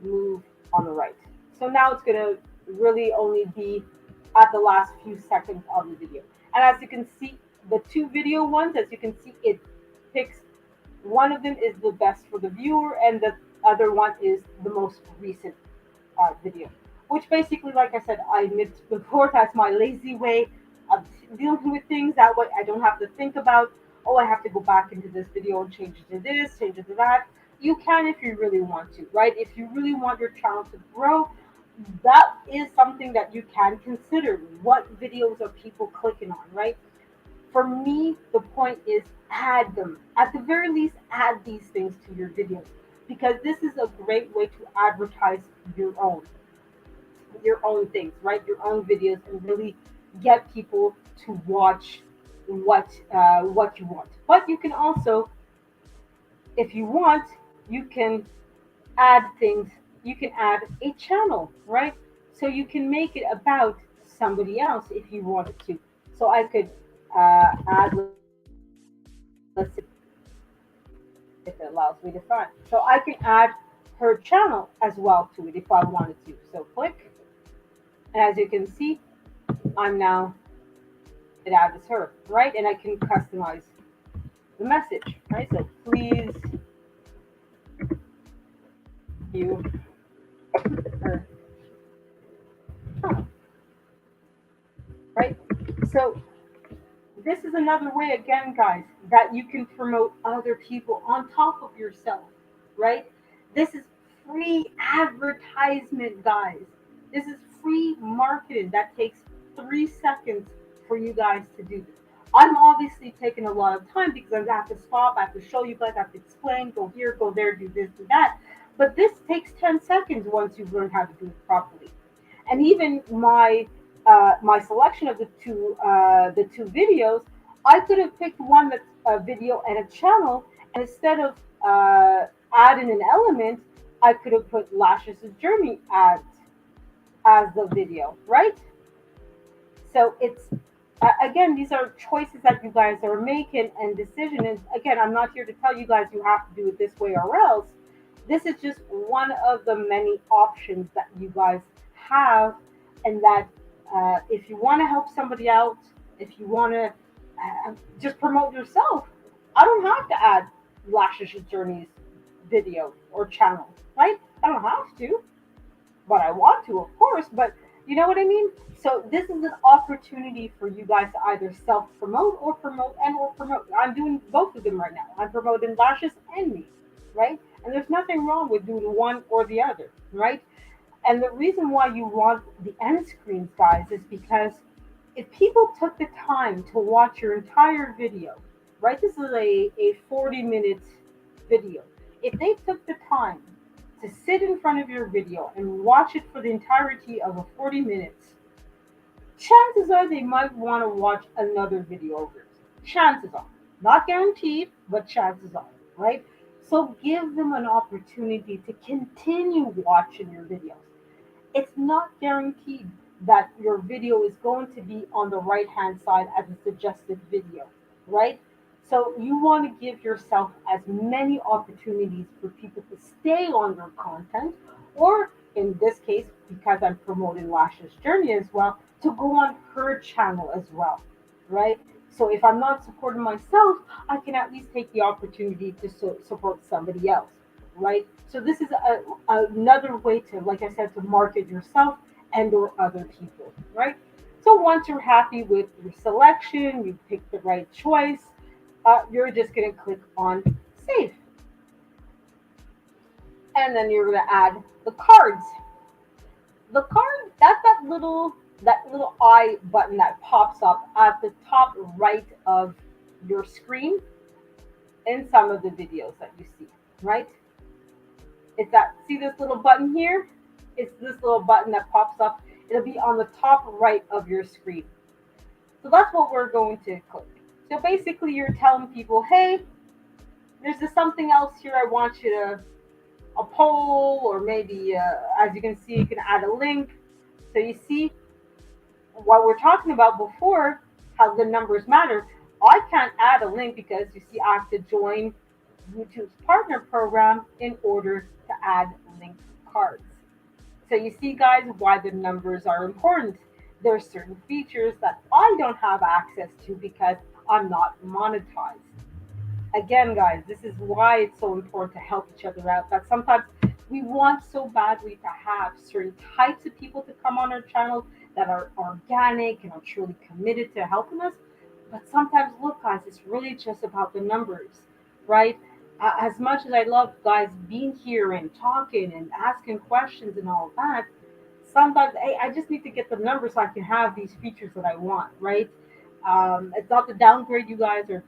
move on the right. So now it's going to really only be at the last few seconds of the video. And as you can see, the two video ones, as you can see, it picks one of them is the best for the viewer, and the other one is the most recent video. Which basically, like I said, I admit before, that's my lazy way of dealing with things. That way, I don't have to think about, oh, I have to go back into this video and change it to this, change it to that. You can if you really want to, right? If you really want your channel to grow, that is something that you can consider. What videos are people clicking on, right? For me, the point is add them. At the very least, add these things to your videos because this is a great way to advertise your own things, right? Your own videos, and really get people to watch what you want. But you can also, if you want, you can add things. You can add a channel, right? So you can make it about somebody else if you wanted to. So I could add, let's see if it allows me to find. So I can add her channel as well to it if I wanted to. So click, and as you can see, I'm now, it adds her, right? And I can customize the message, right? So please view her channel, right? So this is another way, again, guys, that you can promote other people on top of yourself, right? This is free advertisement, guys. This is free marketing that takes 3 seconds for you guys to do this. I'm obviously taking a lot of time because I have to stop, I have to show you guys, I have to explain, go here, go there, do this, do that. But this takes 10 seconds once you've learned how to do it properly. And even my selection of the two videos, I could have picked one that's a video and a channel, and instead of adding an element, I could have put Lashes' journey as the video, right? So it's again, these are choices that you guys are making and decision. And again, I'm not here to tell you guys you have to do it this way or else. This is just one of the many options that you guys have, and that if you want to help somebody out, if you want to just promote yourself, I don't have to add Lashes Journeys video or channel, right? I don't have to, but I want to, of course. But you know what I mean? So this is an opportunity for you guys to either self promote or promote. I'm doing both of them right now. I'm promoting Lashes and me, right? And there's nothing wrong with doing one or the other, right? And the reason why you want the end screens, guys, is because if people took the time to watch your entire video, right? This is a 40-minute video. If they took the time to sit in front of your video and watch it for the entirety of a 40 minutes, chances are they might want to watch another video of yours. Chances are. Not guaranteed, but chances are, right? So give them an opportunity to continue watching your videos. It's not guaranteed that your video is going to be on the right hand side as a suggested video, right? So you want to give yourself as many opportunities for people to stay on your content, or in this case, because I'm promoting Lashes Journey as well, to go on her channel as well, right? So if I'm not supporting myself, I can at least take the opportunity to support somebody else, right? So this is another way to, like I said, to market yourself and or other people, right? So once you're happy with your selection, you pick the right choice, you're just going to click on save. And then you're going to add the cards. The card, that's that little eye button that pops up at the top right of your screen in some of the videos that you see, right? It's that, see this little button here? It's this little button that pops up. It'll be on the top right of your screen. So that's what we're going to click. So basically you're telling people, hey, there's just something else here I want you to, a poll, or maybe, as you can see, you can add a link. So you see what we're talking about before, how the numbers matter. I can't add a link because you see I have to join YouTube's partner program in order to add linked cards. So you see, guys, why the numbers are important. There are certain features that I don't have access to because I'm not monetized. Again, guys, this is why it's so important to help each other out. That sometimes we want so badly to have certain types of people to come on our channel that are organic and are truly committed to helping us. But sometimes, look, guys, it's really just about the numbers, right? As much as I love guys being here and talking and asking questions and all of that, sometimes hey, I just need to get the numbers so I can have these features that I want, right? It's not to downgrade you guys, or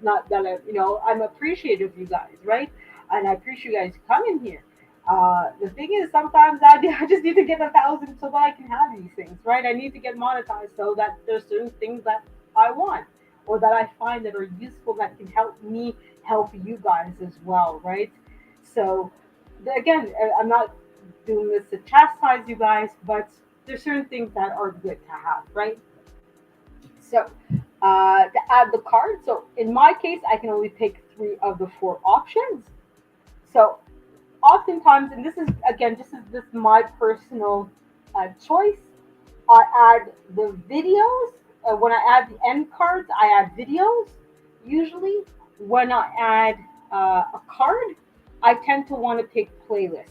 not that I'm appreciative of you guys, right? And I appreciate you guys coming here. The thing is, sometimes I just need to get 1,000 so that I can have these things, right? I need to get monetized so that there's certain things that I want or that I find that are useful that can help me help you guys as well, right? So again, I'm not doing this to chastise you guys, but there's certain things that are good to have, right? So to add the card, so in my case, I can only pick 3 of the 4 options. So oftentimes, and this is again, this is my personal choice. I add the videos. When I add the end cards, I add videos. Usually, when I add a card, I tend to want to pick playlists.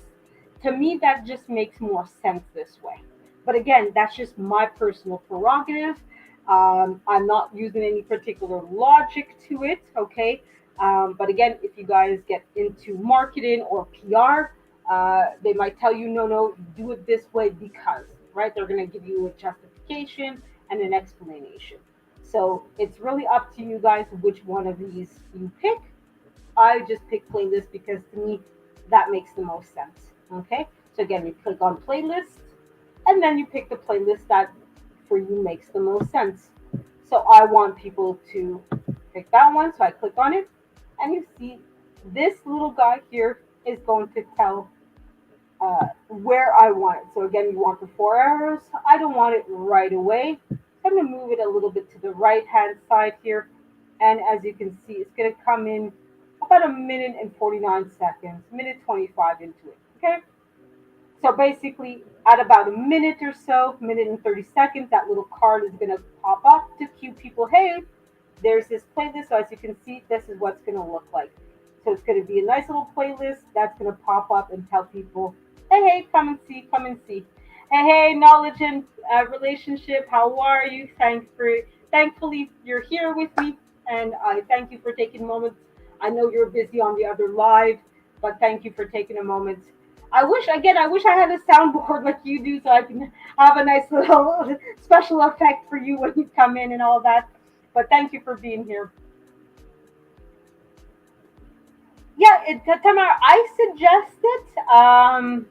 To me, that just makes more sense this way. But again, that's just my personal prerogative. I'm not using any particular logic to it, okay? But again, if you guys get into marketing or PR, they might tell you, no, no, do it this way because, right? They're going to give you a justification and an explanation. So it's really up to you guys which one of these you pick. I just pick playlist because to me that makes the most sense. Okay, so again, you click on playlist, and then you pick the playlist that for you makes the most sense. So I want people to pick that one, so I click on it, and you see this little guy here is going to tell where I want it. So again, you want the 4 arrows. I don't want it right away. I'm going to move it a little bit to the right hand side here. And as you can see, it's going to come in about a minute and 49 seconds, minute 25 into it. Okay. So basically, at about a minute or so, minute and 30 seconds, that little card is going to pop up to cue people, hey, there's this playlist. So as you can see, this is what's going to look like. So it's going to be a nice little playlist that's going to pop up and tell people, hey, hey, come and see, come and see. Hey, hey, knowledge and relationship, how are you? Thankfully, you're here with me, and I thank you for taking moments. I know you're busy on the other live, but thank you for taking a moment. I wish I had a soundboard like you do, so I can have a nice little special effect for you when you come in and all that. But thank you for being here. Yeah, Tamara, I suggest it.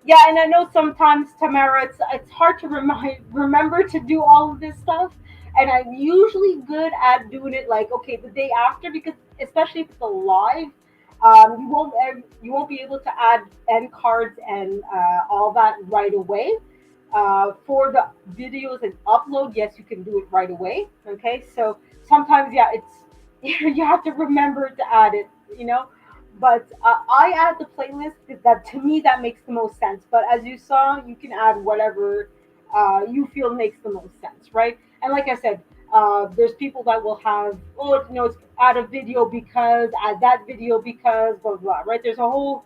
Yeah, and I know sometimes, Tamara, it's hard to remember to do all of this stuff, and I'm usually good at doing it like okay the day after because especially if it's a live, you won't be able to add end cards and all that right away. For the videos and upload, yes, you can do it right away. Okay, so sometimes yeah, it's you have to remember to add it. You know, but I add the playlist because that to me that makes the most sense. But as you saw, you can add whatever you feel makes the most sense, right? And like I said, there's people that will have oh no, it's add a video because add that video because blah blah, right? There's a whole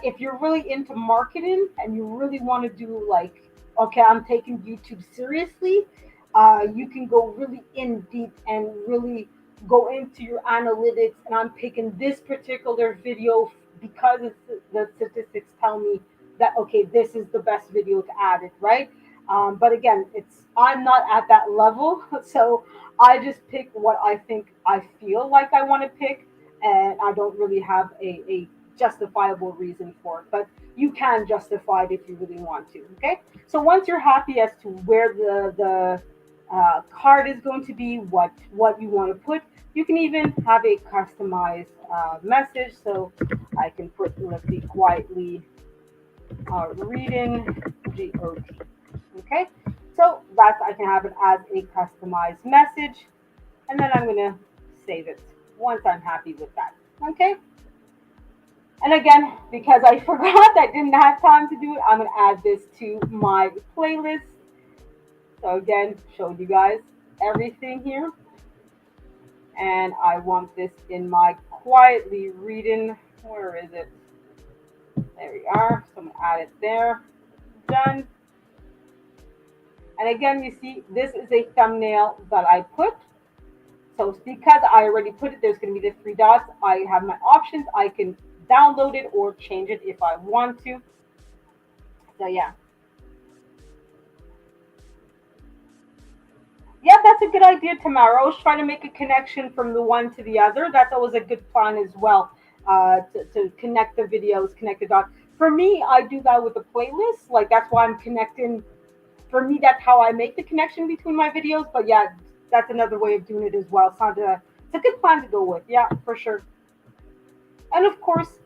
if you're really into marketing and you really want to do like okay, I'm taking YouTube seriously, you can go really in deep and really go into your analytics and I'm picking this particular video because the statistics tell me that okay this is the best video to add it, right? But again, it's I'm not at that level so I just pick what I think I feel like I want to pick and I don't really have a justifiable reason for it but you can justify it if you really want to. Okay, so once you're happy as to where the card is going to be, what you want to put, you can even have a customized message. So I can put let's see quietly reading GOT. Okay, so that's I can have it as a customized message, and then I'm gonna save it once I'm happy with that. Okay. And again, because I forgot I didn't have time to do it, I'm gonna add this to my playlist. So again, showed you guys everything here. And I want this in my quietly reading. Where is it? There we are. So I'm gonna add it there. Done. And again, you see, this is a thumbnail that I put. So because I already put it, there's going to be the three dots. I have my options. I can download it or change it if I want to. So yeah, yeah, that's a good idea, Tamara. I was trying to make a connection from the one to the other. That's always a good plan as well. To connect the videos, connect the dots. For me, I do that with the playlist. Like that's why I'm connecting. For me, that's how I make the connection between my videos. But yeah, that's another way of doing it as well. It's a good plan to go with. Yeah, for sure. And of course,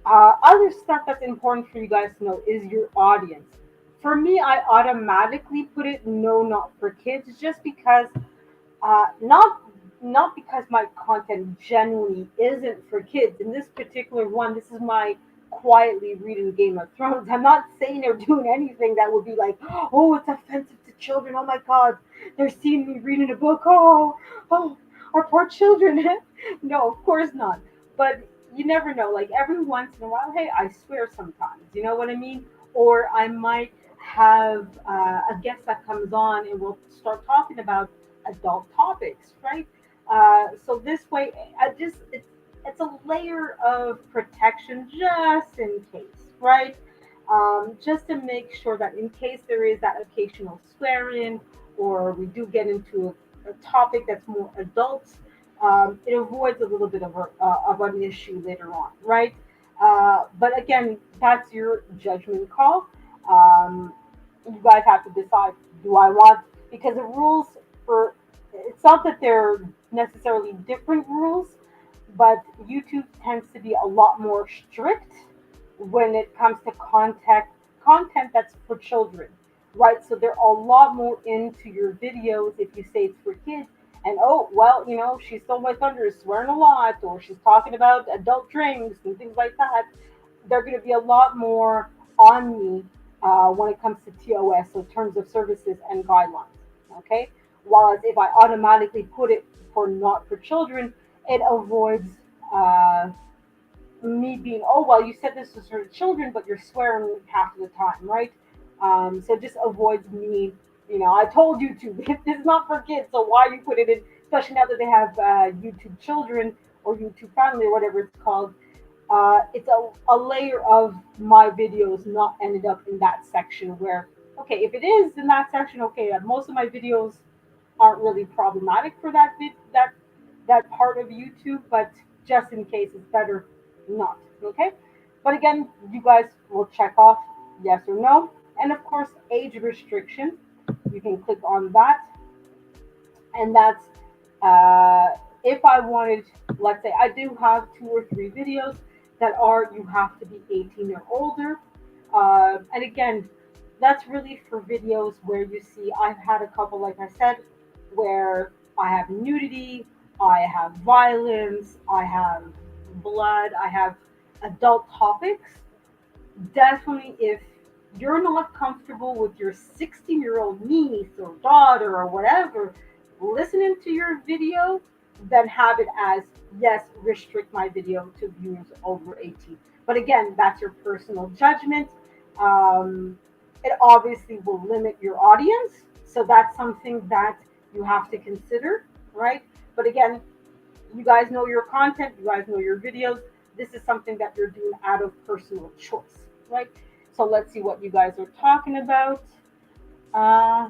other stuff that's important for you guys to know is your audience. For me, I automatically put it no, not for kids, just because not because my content genuinely isn't for kids. In this particular one, this is my quietly reading Game of Thrones. I'm not saying or doing anything that would be like, oh, it's offensive to children. Oh my God, they're seeing me reading a book. Oh, our poor children. No, of course not. But you never know. Like every once in a while, hey, I swear sometimes. You know what I mean? Or I might have a guest that comes on and we'll start talking about adult topics, right? So this way, it's a layer of protection just in case, right? Just to make sure that in case there is that occasional swearing or we do get into a topic that's more adult, it avoids a little bit of an issue later on, right? But again, that's your judgment call. You guys have to decide, do I want, because the rules for, it's not that they're necessarily different rules, but YouTube tends to be a lot more strict when it comes to content that's for children, right? So they're a lot more into your videos if you say it's for kids. And oh well, she stole my thunder, is swearing a lot, or she's talking about adult drinks and things like that. They're going to be a lot more on me when it comes to TOS, so terms of services and guidelines. Okay, while if I automatically put it for not for children, it avoids me being, oh well, you said this was for children, but you're swearing half of the time, right? So it just avoids me. I told YouTube this is not for kids, so why you put it in? Especially now that they have YouTube Children or YouTube Family or whatever it's called. It's a layer of my videos not ended up in that section where, okay, if it is in that section, okay, most of my videos aren't really problematic for that part of YouTube, but just in case, it's better not. Okay, but again, you guys will check off yes or no, and of course, age restriction. You can click on that, and that's if I wanted. Let's say I do have 2 or 3 videos that are you have to be 18 or older, and again, that's really for videos where you see I've had a couple, like I said, where I have nudity, I have violence, I have blood, I have adult topics. Definitely, if you're not comfortable with your 16-year-old niece or daughter or whatever listening to your video, then have it as yes, restrict my video to viewers over 18. But again, that's your personal judgment. Um, it obviously will limit your audience. So that's something that you have to consider, right? But again, you guys know your content, you guys know your videos. This is something that you're doing out of personal choice, right? So let's see what you guys are talking about. Uh,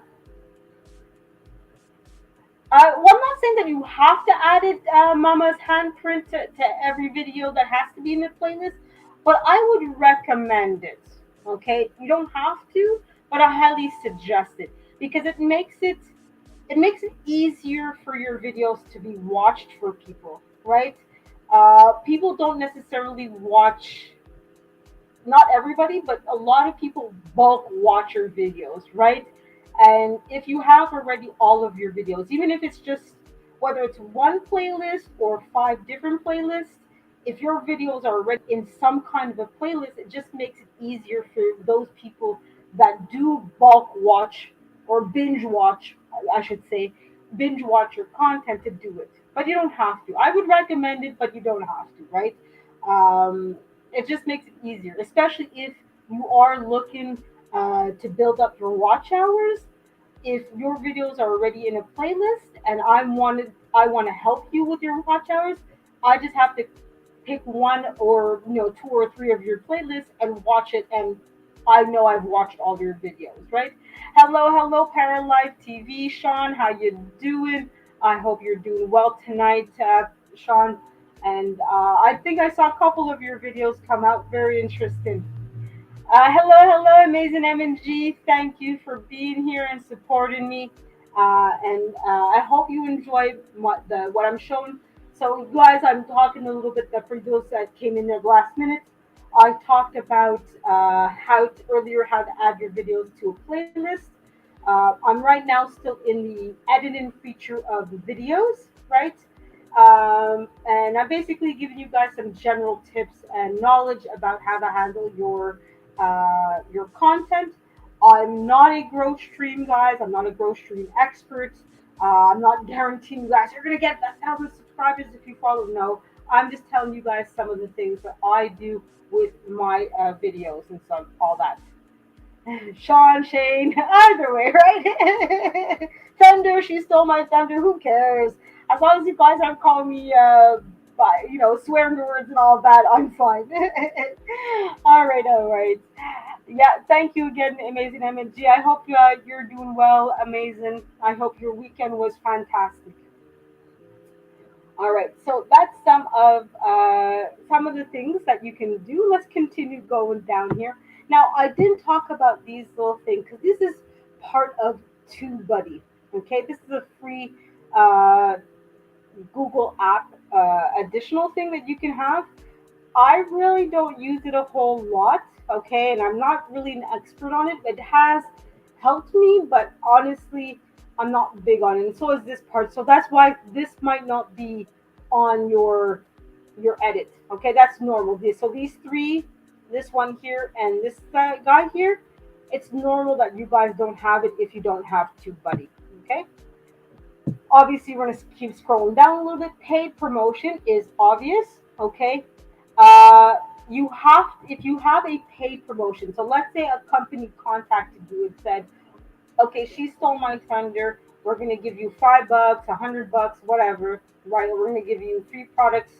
well, I'm not saying that you have to add it, Mama's handprint to every video that has to be in the playlist, but I would recommend it. Okay, you don't have to, but I highly suggest it because it makes it easier for your videos to be watched for people, right? People don't necessarily watch, not everybody, but a lot of people bulk watch your videos, right? And if you have already all of your videos, even if it's just whether it's one playlist or 5 different playlists, if your videos are already in some kind of a playlist, it just makes it easier for those people that do bulk watch or binge watch, I should say, binge watch your content to do it. But you don't have to. I would recommend it, but you don't have to, right? It just makes it easier, especially if you are looking to build up your watch hours. If your videos are already in a playlist and I want to help you with your watch hours, I just have to pick one or 2 or 3 of your playlists and watch it, and I know I've watched all your videos, right? Hello, Paralife TV, Sean. How you doing? I hope you're doing well tonight, Sean. And I think I saw a couple of your videos come out. Very interesting. Hello, amazing MNG. Thank you for being here and supporting me. And I hope you enjoyed what I'm showing. So, guys, I'm talking a little bit for those that came in at last minute. I talked about how to add your videos to a playlist. I'm right now still in the editing feature of the videos, right? And I'm basically giving you guys some general tips and knowledge about how to handle your content. I'm not a growth stream, guys. I'm not a growth stream expert. I'm not guaranteeing you guys you're gonna get 1,000 subscribers if you follow. No, I'm just telling you guys some of the things that I do with my videos and all that. Sean, Shane, either way, right? Thunder, she stole my thunder. Who cares? As long as you guys aren't calling me by swearing words and all that, I'm fine. All right, all right. Yeah, thank you again, amazing MNG. I hope you're doing well, amazing. I hope your weekend was fantastic. All right, so that's some of the things that you can do. Let's continue going down here. Now, I didn't talk about these little things because this is part of TubeBuddy. Okay, this is a free uh, Google app additional thing that you can have. I really don't use it a whole lot, okay, and I'm not really an expert on it. It has helped me, but honestly, I'm not big on it. And so is this part. So that's why this might not be on your edit. Okay, that's normal. So these three, this one here, and this guy here, it's normal that you guys don't have it if you don't have TubeBuddy. Okay. Obviously, we're going to keep scrolling down a little bit. Paid promotion is obvious. Okay. Uh, you have, if you have a paid promotion, so let's say a company contacted you and said, okay, she stole my thunder. We're going to give you $5, $100, whatever, right? We're going to give you free products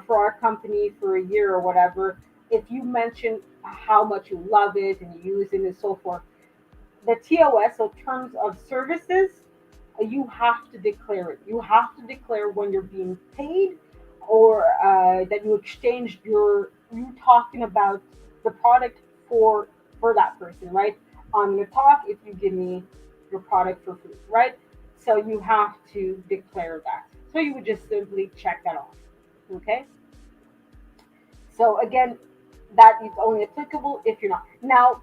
for our company for a year or whatever. If you mention how much you love it and you use it and so forth, the TOS, so terms of services, you have to declare it. You have to declare when you're being paid or that you exchanged you talking about the product for that person, right? I'm gonna talk if you give me your product for free, right? So you have to declare that. So you would just simply check that off. Okay. So again, that is only applicable if you're not. Now,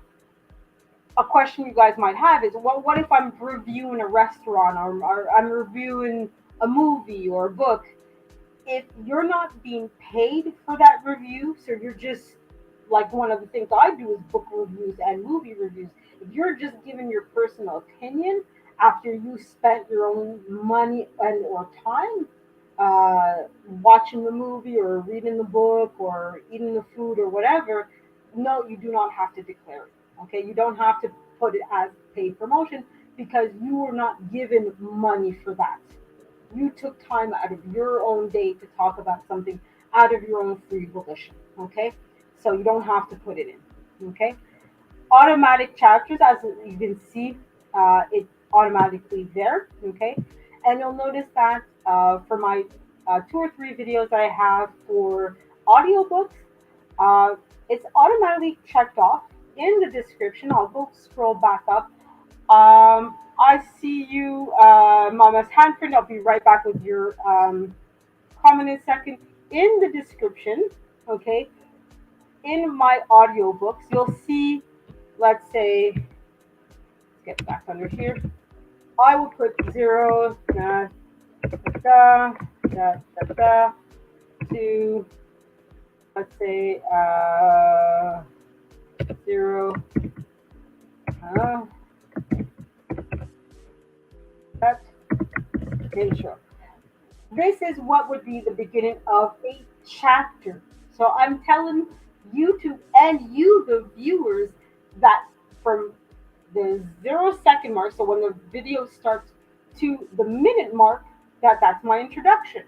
a question you guys might have is, well, what if I'm reviewing a restaurant or I'm reviewing a movie or a book? If you're not being paid for that review, so you're just like one of the things I do is book reviews and movie reviews. If you're just giving your personal opinion after you spent your own money and or time watching the movie or reading the book or eating the food or whatever, no, you do not have to declare it. Okay, you don't have to put it as paid promotion because you were not given money for that. You took time out of your own day to talk about something out of your own free volition. Okay, so you don't have to put it in. Okay, automatic chapters, as you can see, it's automatically there. Okay, and you'll notice that for my 2 or 3 videos that I have for audiobooks, uh, it's automatically checked off in the description. I'll go scroll back up. I see you, Mama's handprint. I'll be right back with your comment in a second. In the description, okay, in my audiobooks, you'll see, let's say, let's get back under here. I will put zero, da, da, da, da, to, let's say, zero, uh, that intro. This is what would be the beginning of a chapter. So I'm telling YouTube and you, the viewers, that from the 0 second mark, so when the video starts to the minute mark, that's my introduction.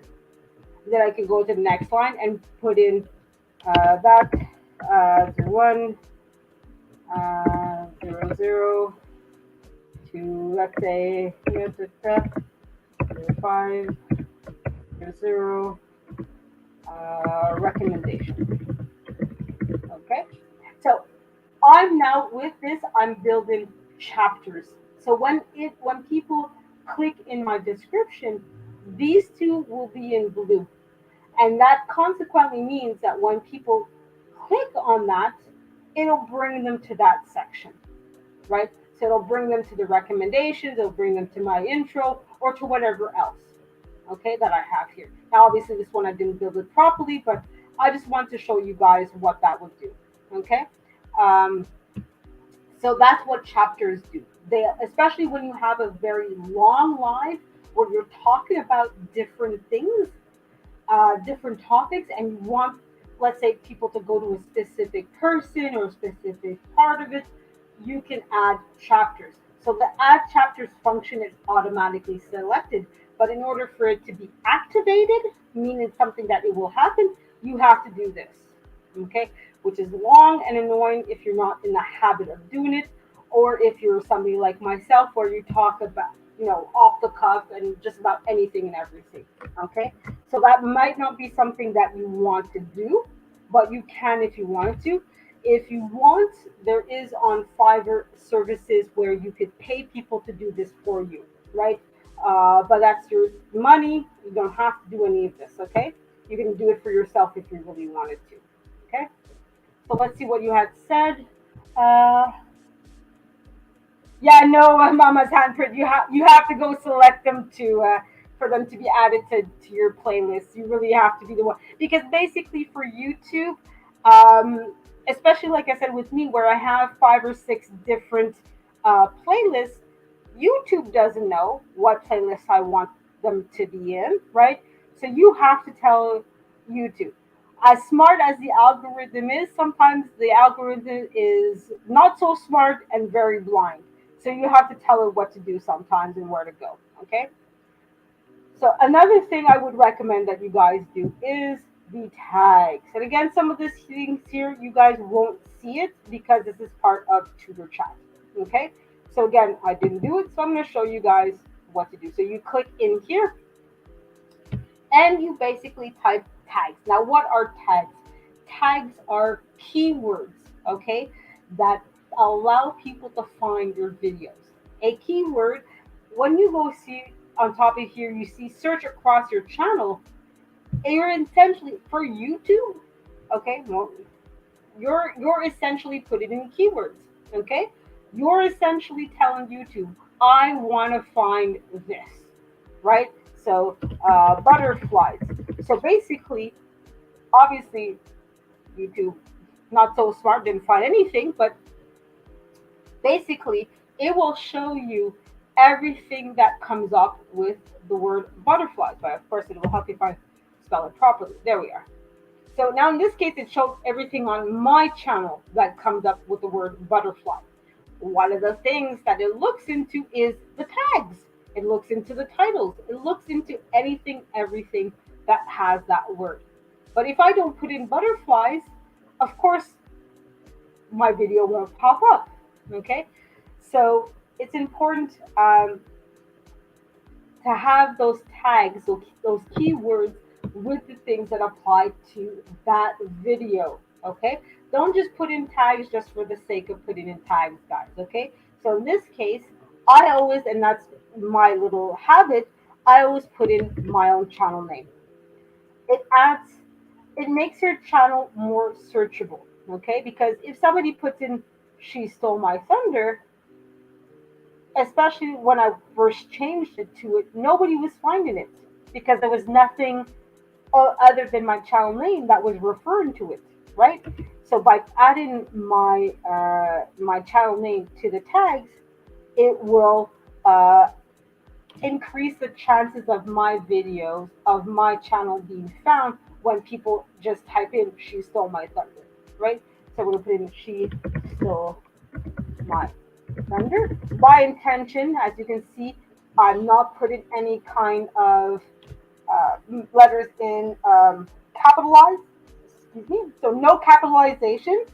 Then I can go to the next line and put in that 1 0 to, let's say, 5 0 recommendation. Okay, so I'm now with this. I'm building chapters. So when people click in my description, these two will be in blue, and that consequently means that when people click on that, it'll bring them to that section, right? So it'll bring them to the recommendations, it'll bring them to my intro, or to whatever else, okay, that I have here. Now, obviously, this one I didn't build it properly, but I just want to show you guys what that would do, okay? Um, so that's what chapters do. They, especially when you have a very long live where you're talking about different things, different topics, and you want, let's say, people to go to a specific person or a specific part of it, you can add chapters. So the add chapters function is automatically selected, but in order for it to be activated, meaning something that it will happen, you have to do this. Okay, which is long and annoying if you're not in the habit of doing it, or if you're somebody like myself where you talk about, off the cuff and just about anything and everything. Okay, so that might not be something that you want to do, but you can if you wanted to. If you want, there is on Fiverr services where you could pay people to do this for you, right? But that's your money. You don't have to do any of this, okay? You can do it for yourself if you really wanted to, okay? So let's see what you had said. Uh, yeah, no, Mama's handprint. You have to go select them to for them to be added to your playlist. You really have to be the one because basically for YouTube, especially like I said with me, where I have 5 or 6 different playlists, YouTube doesn't know what playlist I want them to be in, right? So you have to tell YouTube. As smart as the algorithm is, sometimes the algorithm is not so smart and very blind. So you have to tell it what to do sometimes and where to go. Okay. So another thing I would recommend that you guys do is the tags. And again, some of these things here you guys won't see it because this is part of Tutor Chat. Okay. So again, I didn't do it, so I'm going to show you guys what to do. So you click in here and you basically type tags. Now, what are tags? Tags are keywords, okay, that allow people to find your videos. A keyword, when you go see on top of here, you see search across your channel, and you're essentially for YouTube, okay, well, you're essentially putting in keywords, okay? You're essentially telling YouTube, I want to find this, right? So butterflies. So basically, obviously, YouTube not so smart didn't find anything, but basically, it will show you everything that comes up with the word butterflies. But of course, it will help you if I spell it properly. There we are. So now in this case, it shows everything on my channel that comes up with the word butterfly. One of the things that it looks into is the tags. It looks into the titles. It looks into anything, everything that has that word. But if I don't put in butterflies, of course, my video won't pop up. Okay? So it's important to have those tags, those keywords with the things that apply to that video. Okay, don't just put in tags just for the sake of putting in tags, guys. Okay, so in this case, I always, and that's my little habit, I always put in my own channel name. It adds, it makes your channel more searchable. Okay, because if somebody puts in "She Stole My Thunder," especially when I first changed it to it, nobody was finding it because there was nothing other than my channel name that was referring to it, right? So by adding my channel name to the tags, it will increase the chances of my videos of my channel being found when people just type in "She Stole My Thunder," right? So we're gonna put in "She Stole My Thunder." By intention, as you can see, I'm not putting any kind of letters in capitalized. Excuse me. So no capitalization.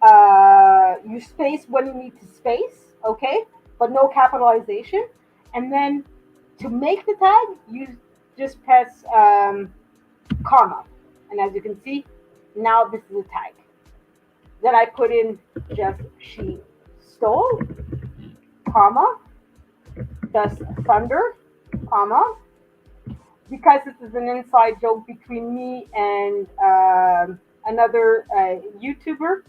You space when you need to space, okay, but no capitalization. And then to make the tag, you just press comma, and as you can see, now this is a tag. Then I put in just "She Stole," comma, "Does Thunder," comma, because this is an inside joke between me and another YouTuber.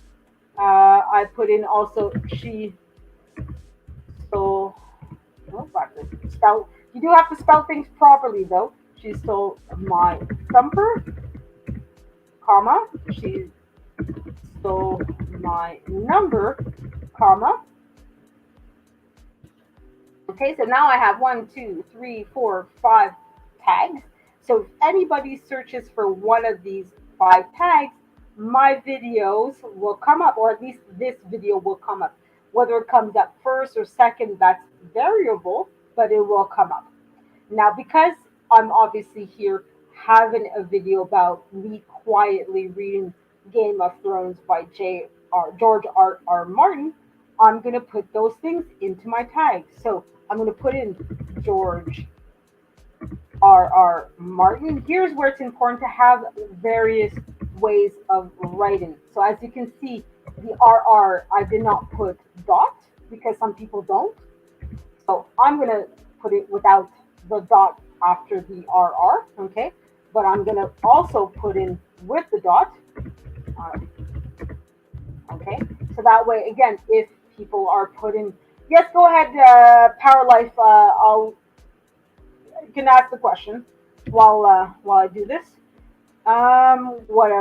I put in also "She stole." Oh, spell. You do have to spell things properly, though. "She stole my thumper," comma. "She stole my number," comma. Okay, so now I have 1, 2, 3, 4, 5 tags. So if anybody searches for one of these 5 tags, my videos will come up, or at least this video will come up. Whether it comes up first or second, that's variable, but it will come up. Now, because I'm obviously here having a video about me quietly reading Game of Thrones by George R. Martin, I'm going to put those things into my tag. So I'm going to put in George R. Martin. Here's where it's important to have various ways of writing. So as you can see, the I did not put dot because some people don't. So I'm gonna put it without the dot after the okay? But I'm gonna also put in with the dot, uh, okay? So that way, again, if people are putting, yes, go ahead, Power Life. You can ask the question while I do this. What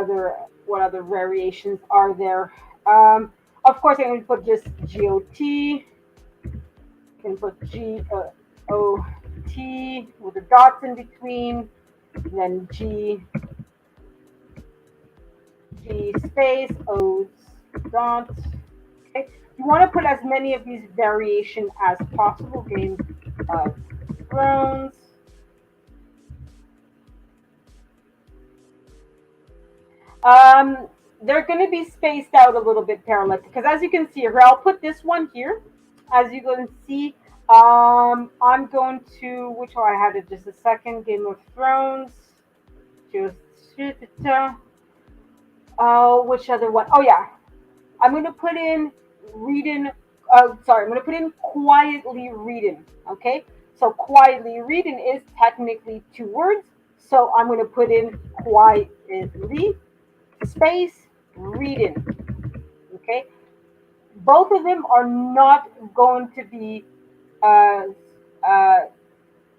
other variations are there? Of course, I can put just GOT. Can put GOT with the dots in between, and then G space O dots. Okay, you want to put as many of these variation as possible. Game of Thrones. Um, they're going to be spaced out a little bit parallel because as you can see here, I'll put this one here. As you can see, I'm going to which one I had it just a second. Game of Thrones. Just which other one? Oh yeah, I'm going to put in reading. Sorry, I'm going to put in quietly reading. Okay, so quietly reading is technically two words. So I'm going to put in quietly space reading. Okay, both of them are not going to be uh, uh,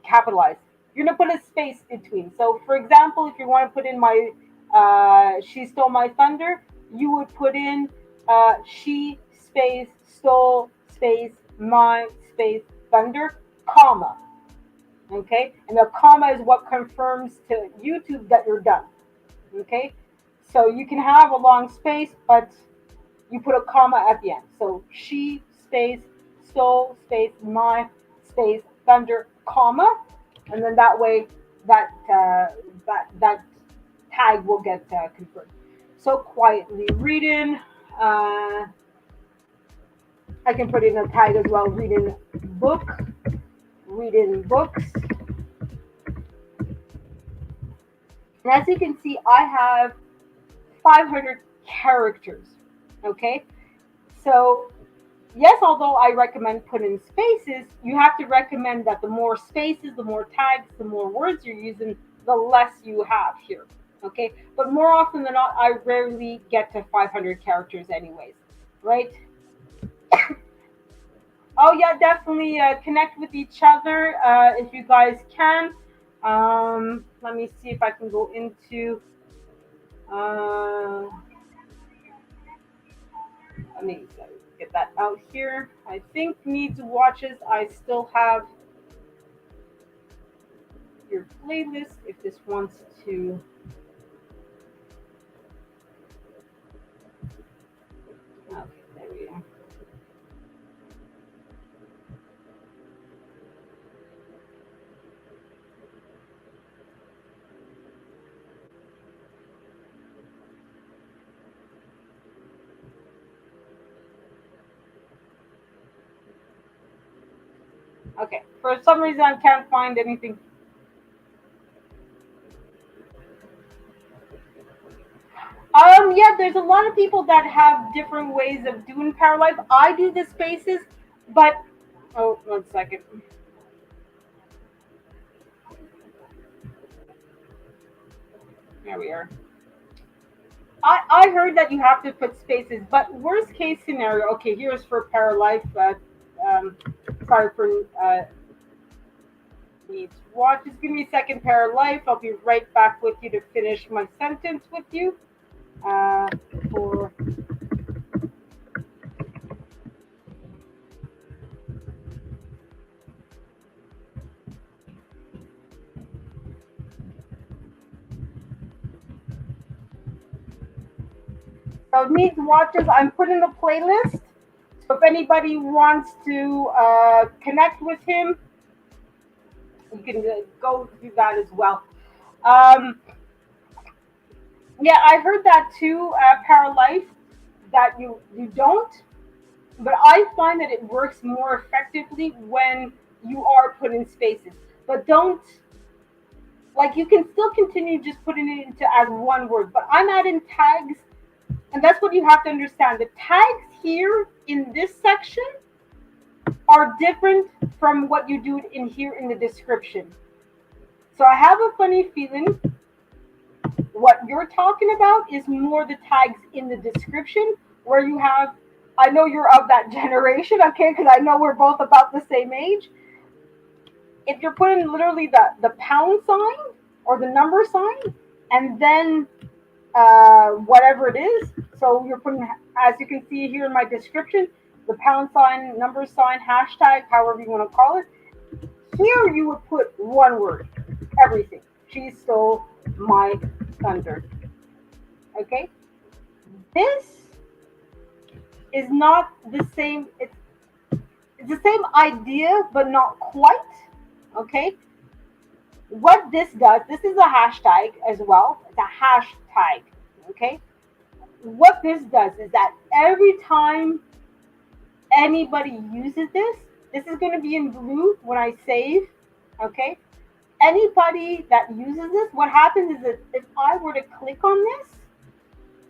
capitalized. You're gonna put a space between. So, for example, if you want to put in my "She Stole My Thunder," you would put in "She space stole space my space thunder," comma. Okay, and the comma is what confirms to YouTube that you're done. Okay, so you can have a long space, but you put a comma at the end. So she space stole space my space thunder comma, and then that way that tag will get confirmed. So quietly reading. Uh, I can put in a tag as well. Reading books. And as you can see, I have 500 characters. Okay, so yes, although I recommend putting spaces, you have to recommend that the more spaces, the more tags, the more words you're using, the less you have here. Okay, but more often than not, I rarely get to 500 characters, anyways, right? Oh yeah, definitely connect with each other if you guys can. Let me see if I can go into. Uh, Let me get that out here. I think needs watches. I still have your playlist if this wants to. Okay, there we go. Okay, for some reason I can't find anything. Yeah, there's a lot of people that have different ways of doing Paralife. I do the spaces, but oh, 1 second. There we are. I heard that you have to put spaces, but worst case scenario. Okay, here's for Paralife. Um, sorry for needs watch. Just give me a second, Paralife. I'll be right back with you to finish my sentence with you. Uh, for so needs watches. I'm putting the playlist. So if anybody wants to connect with him, you can go do that as well. Um, yeah, I heard that too, Paralife, that you don't, but I find that it works more effectively when you are put in spaces. But don't, like, you can still continue just putting it into as one word. But I'm adding tags, and that's what you have to understand. The tags here in this section are different from what you do in here in the description. So I have a funny feeling what you're talking about is more the tags in the description where you have, I know you're of that generation, okay, because I know we're both about the same age. If you're putting literally the pound sign or the number sign and then whatever it is, so you're putting, as you can see here in my description, the pound sign, number sign, hashtag, however you want to call it. Here you would put one word, everything. She stole my thunder. Okay? This is not the same, it's the same idea, but not quite. Okay? What this is a hashtag as well. It's a hashtag. Okay? What this does is that every time anybody uses this is going to be in blue when I save. Okay? Anybody that uses this, what happens is that if I were to click on this,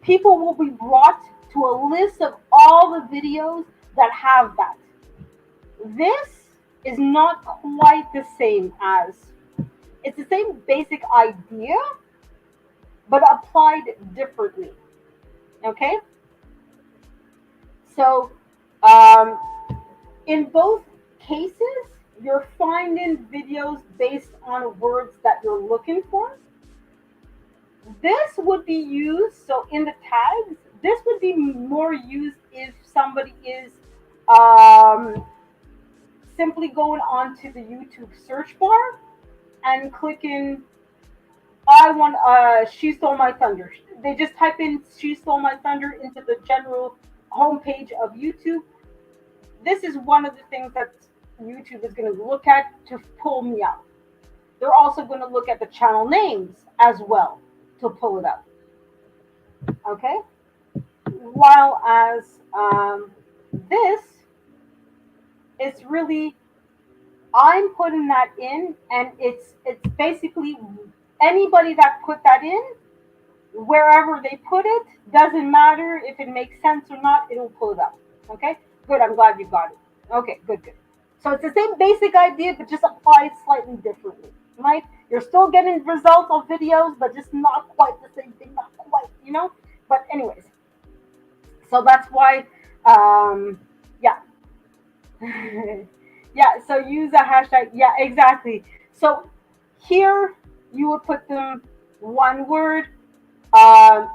people will be brought to a list of all the videos that have that. This is not quite the same as, it's the same basic idea, but applied differently. Okay? So, um, in both cases, you're finding videos based on words that you're looking for. This would be used, so in the tags, this would be more used if somebody is um, simply going onto the YouTube search bar and clicking, I want, She Stole My Thunder. They just type in She Stole My Thunder into the general homepage of YouTube. This is one of the things that YouTube is going to look at to pull me up. They're also going to look at the channel names as well to pull it up. Okay? While as this, it's really, I'm putting that in, and it's basically anybody that put that in, wherever they put it, doesn't matter if it makes sense or not, it'll pull it up. Okay? Good, I'm glad you got it. Okay, good, good. So it's the same basic idea, but just applied slightly differently, right? You're still getting results of videos, but just not quite the same thing, not quite, you know? But anyways, so that's why, yeah. Yeah, so use a hashtag. Yeah, exactly. So here you would put them one word. Um,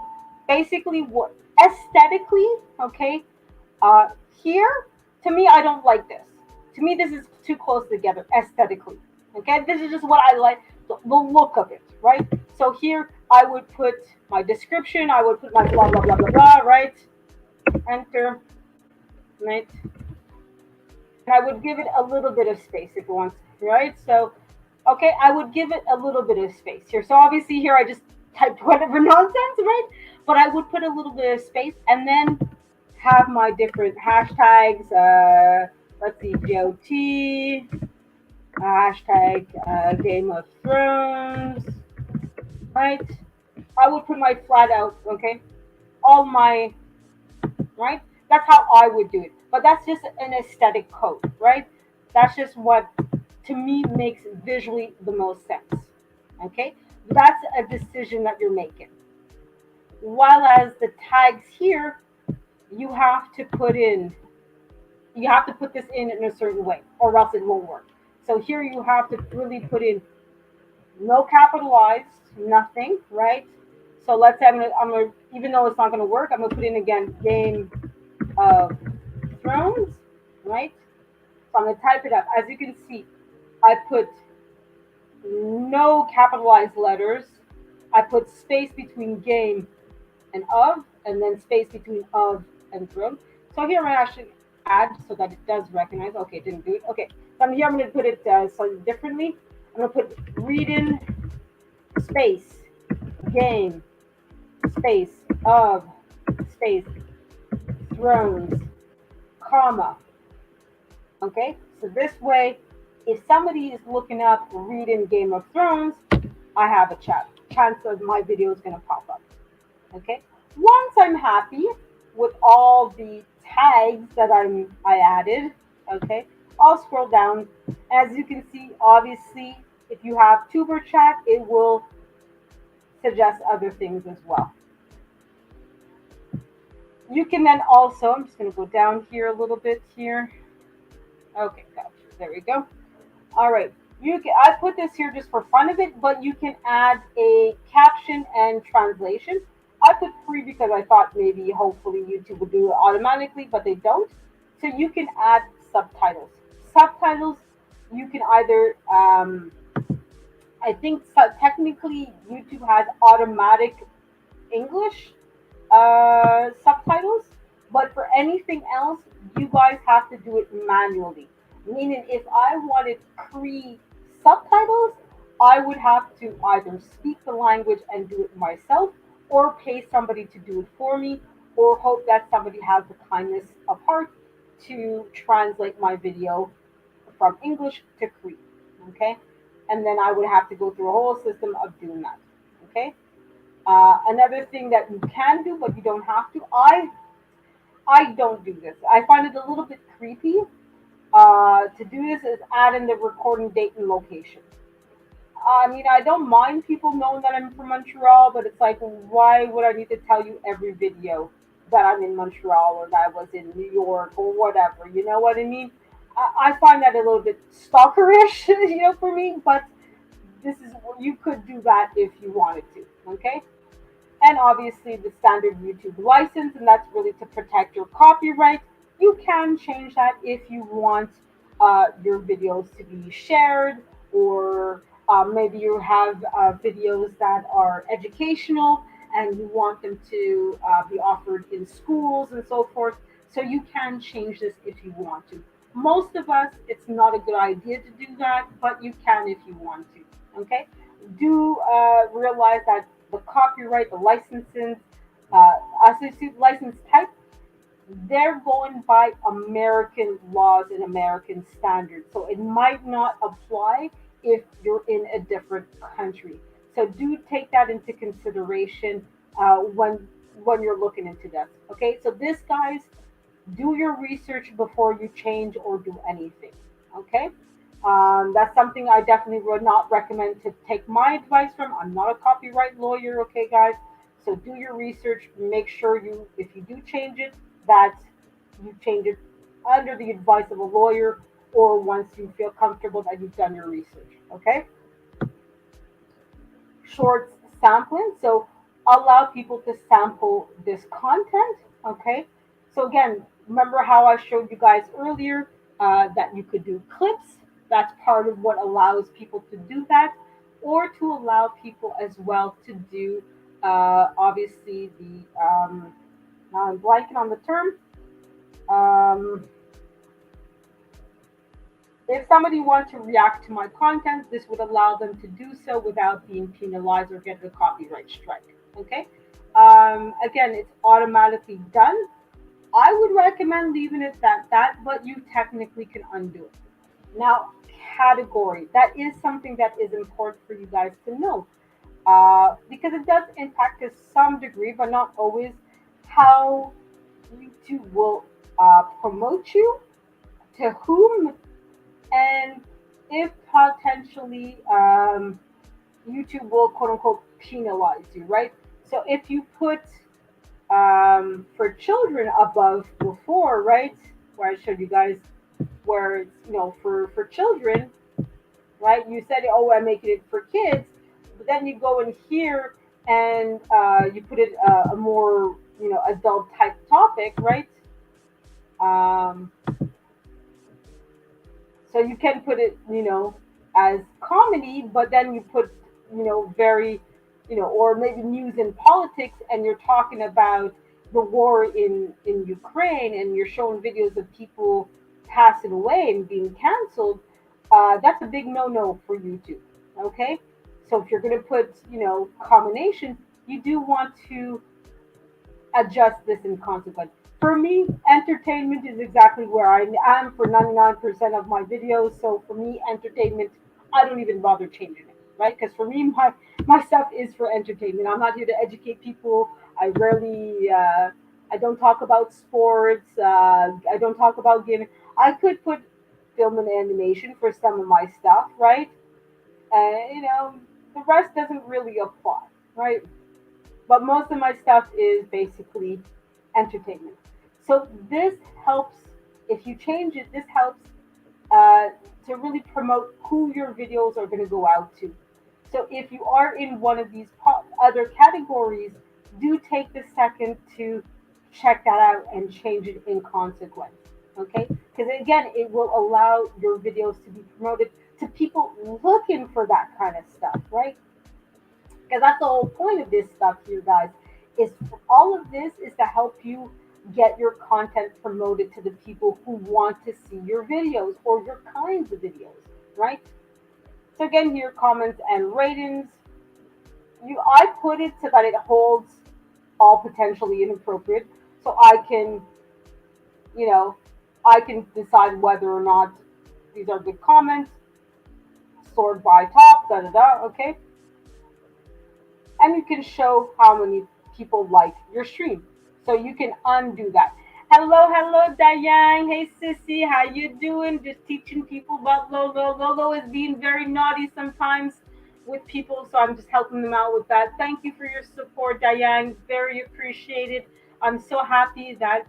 Basically, what aesthetically, okay? Uh, Here, to me, I don't like this. To me, this is too close together aesthetically. Okay, this is just what I like, the look of it, right? So here, I would put my description. I would put my blah blah blah blah blah, right? Enter, right? And I would give it a little bit of space if it wants, right? So, okay, I would give it a little bit of space here. So obviously here I just typed whatever nonsense, right? But I would put a little bit of space and then have my different hashtags. Let's see, GOT, hashtag Game of Thrones, right? I would put my flat out, okay? All my, right? That's how I would do it. But that's just an aesthetic code, right? That's just what to me makes visually the most sense. Okay? That's a decision that you're making. While as the tags here, you have to put in, you have to put this in a certain way, or else it won't work. So here you have to really put in no capitalized, nothing, right? So let's say I'm gonna, even though it's not gonna work, I'm gonna put in again Game of Thrones, right? So I'm gonna type it up. As you can see, I put no capitalized letters. I put space between game and of, and then space between of and throne. So here I'm actually, add so that it does recognize. Okay, it didn't do it. Okay, so I'm here. I'm going to put it slightly differently. I'm going to put reading space game space of space thrones comma. Okay, so this way, if somebody is looking up reading Game of Thrones, I have a chance of my video is going to pop up. Okay, once I'm happy with all the tags that I added, okay, I'll scroll down. As you can see, obviously, if you have tuber chat, it will suggest other things as well. You can then also, I'm just going to go down here a little bit here. Okay, gotcha. There we go. All right. I put this here just for fun of it, but you can add a caption and translation. I put free because I thought maybe hopefully YouTube would do it automatically, but they don't. So you can add subtitles. Subtitles, you can either I think technically YouTube has automatic English subtitles, but for anything else, you guys have to do it manually. Meaning, if I wanted Cree subtitles, I would have to either speak the language and do it myself, or pay somebody to do it for me, or hope that somebody has the kindness of heart to translate my video from English to Cree. Okay, and then I would have to go through a whole system of doing that. Okay. Another thing that you can do, but you don't have to. I don't do this. I find it a little bit creepy. To do this is add in the recording date and location. I mean, I don't mind people knowing that I'm from Montreal, but it's like, why would I need to tell you every video that I'm in Montreal or that I was in New York or whatever? You know what I mean? I find that a little bit stalkerish, for me. But this is you could do that if you wanted to. Okay. And obviously the standard YouTube license, and that's really to protect your copyright. You can change that if you want your videos to be shared, or maybe you have videos that are educational and you want them to be offered in schools and so forth. So you can change this if you want to. Most of us, it's not a good idea to do that, but you can if you want to. Okay, do realize that the copyright, the licensing, associate license type, they're going by American laws and American standards. So it might not apply if you're in a different country. So do take that into consideration when you're looking into this. Okay, so this, guys, do your research before you change or do anything. Okay. That's something I definitely would not recommend to take my advice from. I'm not a copyright lawyer, okay, guys? So do your research. Make sure if you do change it, that you change it under the advice of a lawyer, or once you feel comfortable that you've done your research, okay? Shorts sampling. So allow people to sample this content. Okay. So again, remember how I showed you guys earlier that you could do clips. That's part of what allows people to do that, or to allow people as well to do obviously the now I'm blanking on the term. Um, If somebody wants to react to my content, this would allow them to do so without being penalized or get a copyright strike. Okay. Again, it's automatically done. I would recommend leaving it at that, but you technically can undo it. Now, category. That is something that is important for you guys to know, because it does impact to some degree, but not always, how YouTube will promote you, to whom, and if potentially YouTube will quote unquote penalize you, right? So if you put for children above before, right, where I showed you guys where it's for children, right? You said, oh, I'm making it for kids, but then you go in here and you put it a more adult type topic, right? Um, So you can put it, as comedy, but then you put, very, or maybe news and politics, and you're talking about, the war in Ukraine and you're showing videos of people passing away and being canceled, that's a big no-no for YouTube. Okay, so if you're going to put, combinations, you do want to adjust this in consequence. For me, entertainment is exactly where I am for 99% of my videos. So for me, entertainment, I don't even bother changing it, right? Because for me, my stuff is for entertainment. I'm not here to educate people. I don't talk about sports. I don't talk about gaming. I could put film and animation for some of my stuff, right? The rest doesn't really apply, right? But most of my stuff is basically entertainment. So this helps, if you change it, this helps uh, to really promote who your videos are going to go out to. So if you are in one of these other categories, do take the second to check that out and change it in consequence. Okay? Because again, it will allow your videos to be promoted to people looking for that kind of stuff, right? Because that's the whole point of this stuff here, guys. Is all of this is to help you get your content promoted to the people who want to see your videos or your kinds of videos, right? So again, here comments and ratings. I put it so that it holds all potentially inappropriate, so you know, I can decide whether or not these are good comments. Sort by top, da da da. Okay, and you can show how many people like your stream. So you can undo that. Hello, Diane. Hey, sissy, how you doing? Just teaching people about Lolo. Lolo is being very naughty sometimes with people, so I'm just helping them out with that. Thank you for your support, Diane. Very appreciated. I'm so happy that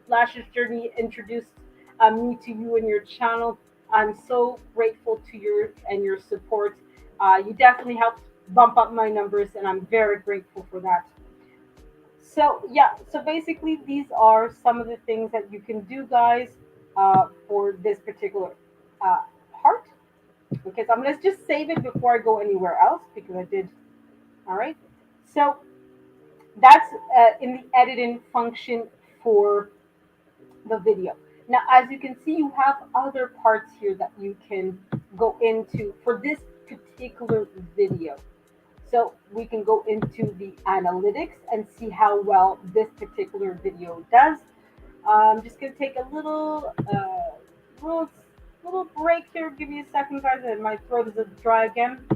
Lash's Journey introduced me to you and your channel. I'm so grateful to your support. You definitely helped bump up my numbers, and I'm very grateful for that. So yeah, so basically these are some of the things that you can do, guys, for this particular uh, part. Okay, so I'm gonna just save it before I go anywhere else because I did. All right, so that's in the editing function for the video. Now, as you can see, you have other parts here that you can go into for this particular video. So we can go into the analytics and see how well this particular video does. I'm just gonna take a little, little break here. Give me a second, guys, and my throat is dry again.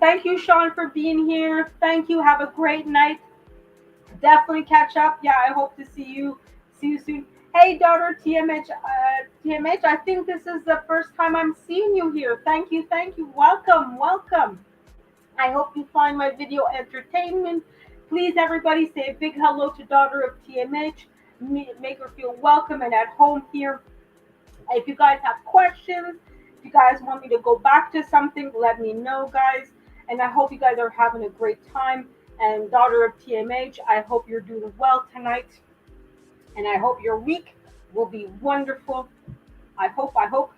Thank you, Sean, for being here. Thank you. Have a great night. Definitely catch up. Yeah, I hope to see you soon. Hey, daughter TMH, TMH. I think this is the first time I'm seeing you here. Thank you. Welcome. I hope you find my video entertainment. Please, everybody, say a big hello to daughter of TMH. Make her feel welcome and at home here. If you guys have questions, if you guys want me to go back to something, let me know, guys. And I hope you guys are having a great time. And daughter of TMH, I hope you're doing well tonight. And I hope your week will be wonderful. I hope.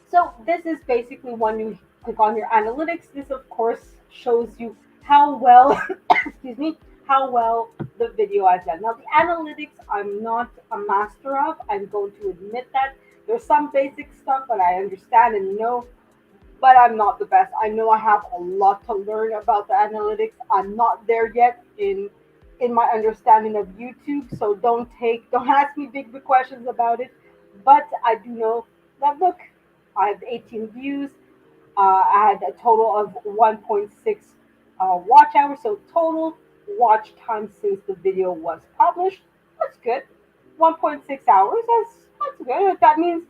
So this is basically when you click on your analytics. This, of course, shows you how well, excuse me, how well the video has done. Now, the analytics, I'm not a master of. I'm going to admit that. There's some basic stuff that I understand and know, but I'm not the best. I know I have a lot to learn about the analytics. I'm not there yet in my understanding of YouTube, so don't ask me big questions about it. But I do know that look, I have 18 views. I had a total of 1.6 watch hours, so total watch time since the video was published. That's good. 1.6 hours. That's good. That means,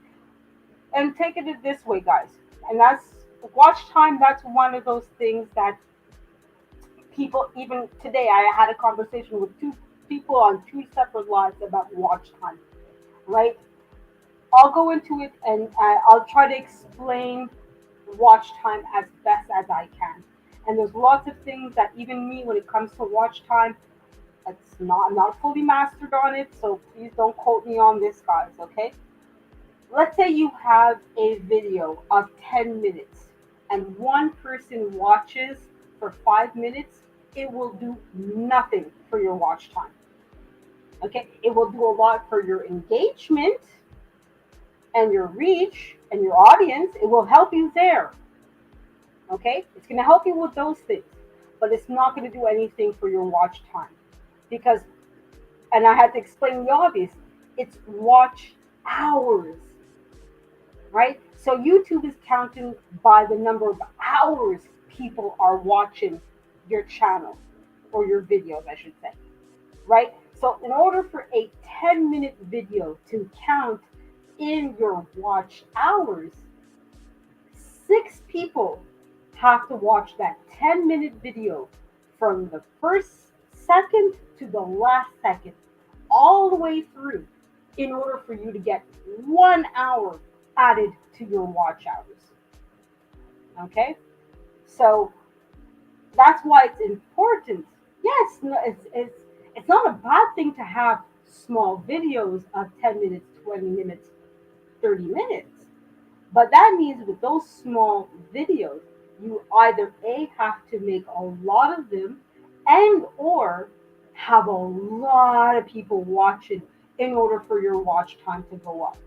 and take it this way, guys. And that's watch time. That's one of those things that people, even today, I had a conversation with two people on two separate lives about watch time. Right? I'll go into it and I'll try to explain watch time as best as I can. And there's lots of things that even me, when it comes to watch time, I'm not fully mastered on it. So please don't quote me on this, guys. Okay? Let's say you have a video of 10 minutes and one person watches for 5 minutes, it will do nothing for your watch time. Okay, it will do a lot for your engagement and your reach and your audience. It will help you there. Okay, it's going to help you with those things, but it's not going to do anything for your watch time because, and I had to explain the obvious, it's watch hours, right? So YouTube is counting by the number of hours people are watching your channel or your videos, I should say, right? So in order for a 10-minute video to count in your watch hours, 6 people have to watch that 10-minute video from the first second to the last second, all the way through, in order for you to get 1 hour added to your watch hours. Okay? So that's why it's important. Yes, no, it's not a bad thing to have small videos of 10 minutes, 20 minutes, 30 minutes. But that means with those small videos, you either A, have to make a lot of them, and or have a lot of people watching in order for your watch time to go up.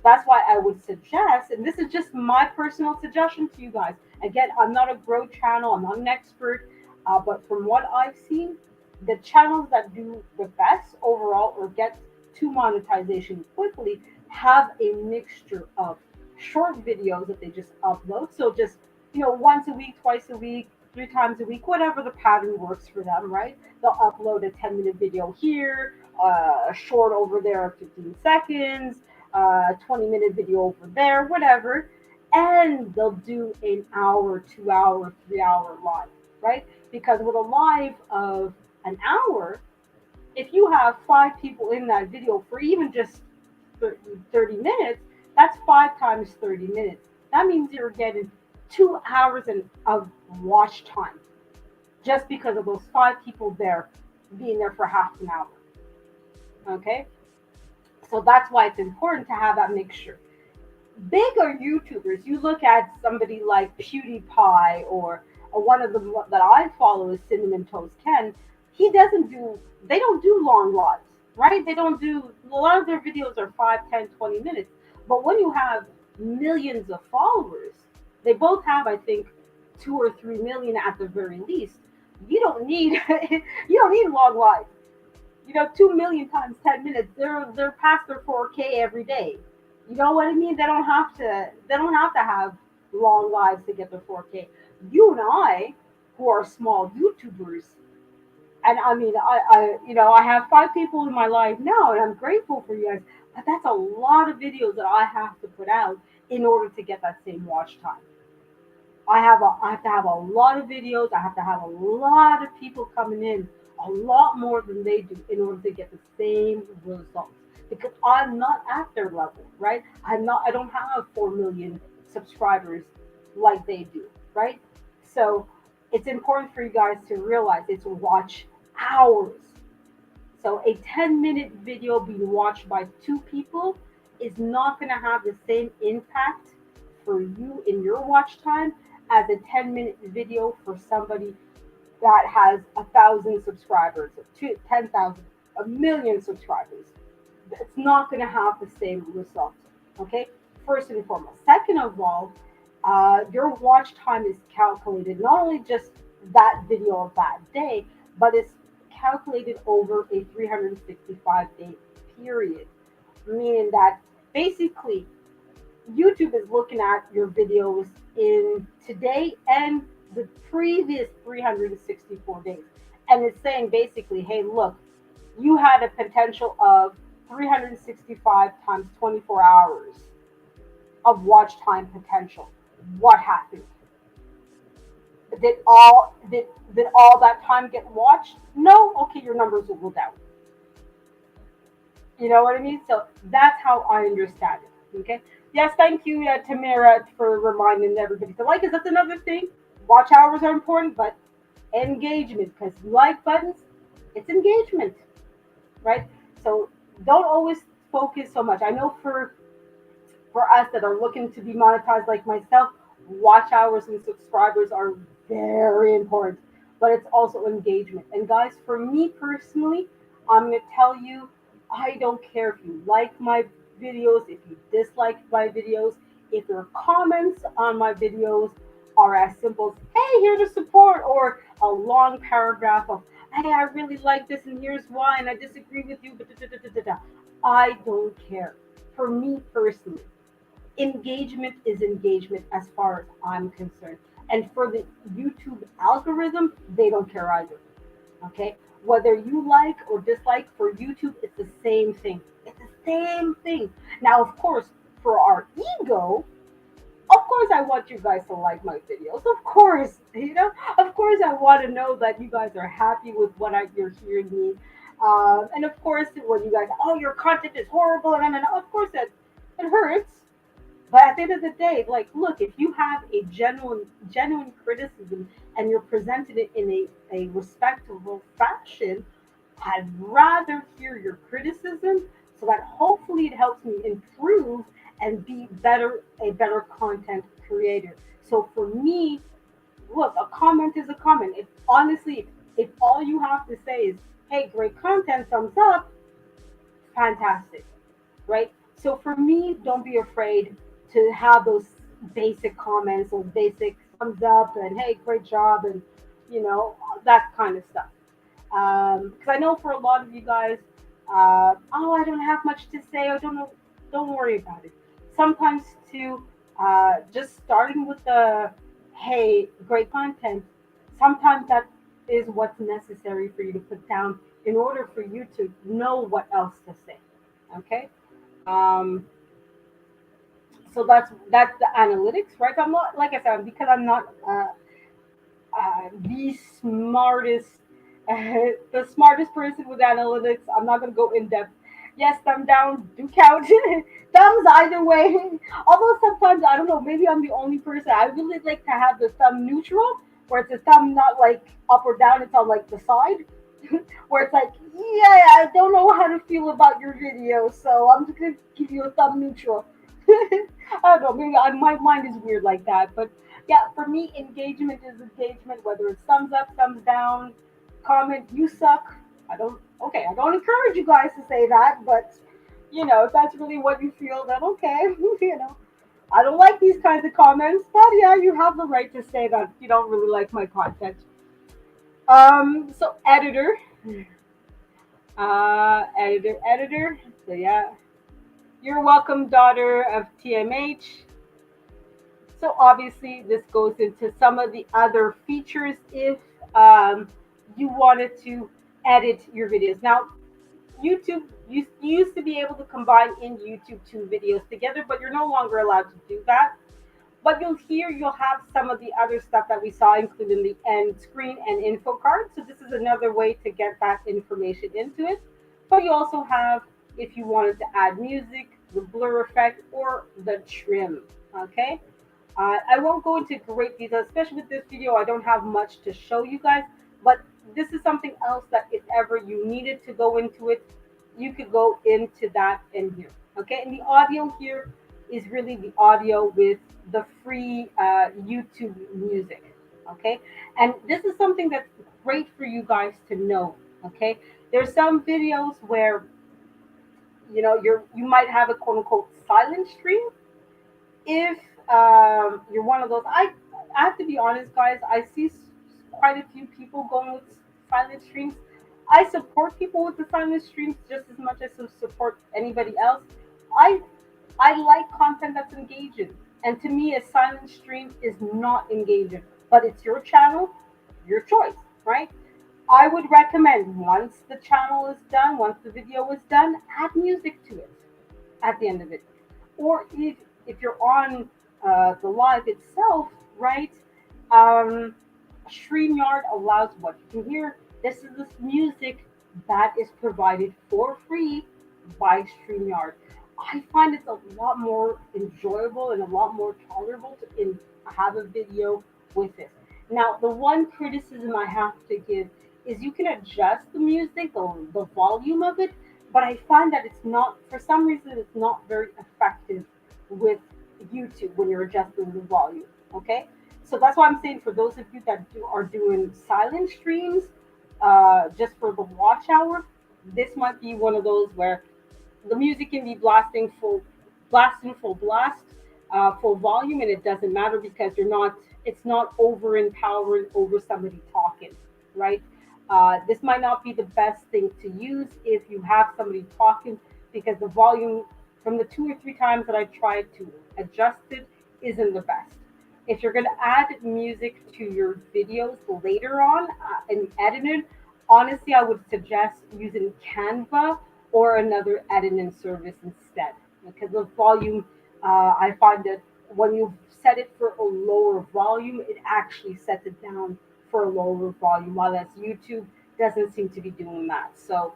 That's why I would suggest, and this is just my personal suggestion to you guys. Again, I'm not a growth channel, I'm not an expert, but from what I've seen, the channels that do the best overall or get to monetization quickly have a mixture of short videos that they just upload. So just, once a week, twice a week, 3 times a week, whatever the pattern works for them, right? They'll upload a 10-minute video here, a short over there of 15 seconds, 20-minute video over there, whatever, and they'll do an hour, 2 hour, 3 hour live, right? Because with a live of an hour, if you have 5 people in that video for even just 30 minutes, that's 5 times 30 minutes. That means you're getting 2 hours of watch time just because of those 5 people there being there for half an hour. Okay? So that's why it's important to have that mixture. Bigger YouTubers, you look at somebody like PewDiePie or one of them that I follow is Cinnamon Toast Ken. They don't do long lives, right? They don't do, a lot of their videos are 5, 10, 20 minutes. But when you have millions of followers, they both have, I think, 2 or 3 million at the very least. You don't need you don't need long lives. 2 million times 10 minutes, they're past their 4K every day. You know what I mean? They don't have to have long lives to get their 4K. You and I, who are small YouTubers, and I mean, I have 5 people in my life now, and I'm grateful for you guys. But that's a lot of videos that I have to put out in order to get that same watch time. I have to have a lot of videos. I have to have a lot of people coming in, a lot more than they do in order to get the same results. Because I'm not at their level, right? I don't have 4 million subscribers like they do, right? So it's important for you guys to realize it's watch hours. So a 10-minute video being watched by 2 people is not going to have the same impact for you in your watch time as a 10-minute video for somebody that has 1,000 subscribers, 10,000, 1 million subscribers. It's not going to have the same result. Okay, first and foremost. Second of all, your watch time is calculated not only just that video of that day, but it's calculated over a 365-day period, meaning that basically YouTube is looking at your videos in today and the previous 364 days. And it's saying basically, hey, look, you had a potential of 365 times 24 hours of watch time potential. What happened? Did all that time get watched? No. Okay, your numbers will go down. You know what I mean? So that's how I understand it. Okay. Yes, thank you, Tamara, for reminding everybody to like. Because that's another thing. Watch hours are important, but engagement, because like buttons, it's engagement, right? So don't always focus so much. I know for for us that are looking to be monetized like myself, watch hours and subscribers are very important, but it's also engagement. And guys, for me personally, I'm going to tell you, I don't care if you like my videos, if you dislike my videos, if your comments on my videos are as simple as, hey, here to support, or a long paragraph of, hey, I really like this and here's why, and I disagree with you, but da, da, da, da, da. I don't care. For me personally, engagement is engagement as far as I'm concerned. And for the YouTube algorithm, they don't care either. Okay? Whether you like or dislike, for YouTube, it's the same thing. It's the same thing. Now, of course, for our ego, of course I want you guys to like my videos. Of course, of course I want to know that you guys are happy with you're hearing me. And of course, when you guys, oh, your content is horrible, and of course it hurts. But at the end of the day, like, look, if you have a genuine criticism and you're presenting it in a respectable fashion, I'd rather hear your criticism so that hopefully it helps me improve and be a better content creator. So for me, look, a comment is a comment. If honestly, if all you have to say is, hey, great content, thumbs up, fantastic, right? So for me, don't be afraid to have those basic comments or basic thumbs up and hey, great job, and you know that kind of stuff. Because I know for a lot of you guys, oh, I don't have much to say. I don't know. Don't worry about it. Sometimes too, just starting with the hey, great content. Sometimes that is what's necessary for you to put down in order for you to know what else to say. Okay. Um, so that's the analytics, right? I'm not, like I said, because I'm not the smartest, the smartest person with analytics. I'm not going to go in depth. Yes, thumb down, do count. Thumbs either way. Although sometimes, I don't know, maybe I'm the only person. I really like to have the thumb neutral, where it's a thumb not like up or down, it's on like the side. Where it's like, yeah, I don't know how to feel about your video, so I'm just going to give you a thumb neutral. I don't know, maybe my mind is weird like that, but yeah, for me, engagement is engagement, whether it's thumbs up, thumbs down, comment, you suck. Okay, I don't encourage you guys to say that, but if that's really what you feel, then okay, I don't like these kinds of comments, but yeah, you have the right to say that you don't really like my content. So editor, editor. So yeah, you're welcome, daughter of TMH. So obviously, this goes into some of the other features if um, you wanted to edit your videos. Now, YouTube you used to be able to combine in YouTube two videos together, but you're no longer allowed to do that. But you'll have some of the other stuff that we saw, including the end screen and info card. So this is another way to get that information into it. But you also have, if you wanted to add music, the blur effect, or the trim. Okay. I won't go into great detail, especially with this video. I don't have much to show you guys, but this is something else that if ever you needed to go into it, you could go into that in here. Okay, and the audio here is really the audio with the free YouTube music. Okay, and this is something that's great for you guys to know. Okay, there's some videos where you might have a quote unquote silent stream if you're one of those. I have to be honest, guys. I see quite a few people going with silent streams. I support people with the silent streams just as much as I support anybody else. I I like content that's engaging, and to me, a silent stream is not engaging. But it's your channel, your choice, right? I would recommend once the channel is done, once the video is done, add music to it at the end of it. Or if you're on the live itself, right? Um, StreamYard allows what you can hear. This is this music that is provided for free by StreamYard. I find it's a lot more enjoyable and a lot more tolerable have a video with it. Now, the one criticism I have to give is you can adjust the music, the volume of it, but I find that it's not, for some reason, it's not very effective with YouTube when you're adjusting the volume. Okay, so that's why I'm saying for those of you that are doing silent streams, just for the watch hour, this might be one of those where the music can be blasting full blast, full volume, and it doesn't matter because you're not. It's not over empowering over somebody talking, right? This might not be the best thing to use if you have somebody talking because the volume from the 2 or 3 times that I tried to adjust it isn't the best. If you're going to add music to your videos later on and edit it, honestly, I would suggest using Canva or another editing service instead. Because the volume, I find that when you set it for a lower volume, it actually sets it down for a lower volume, while as YouTube doesn't seem to be doing that. So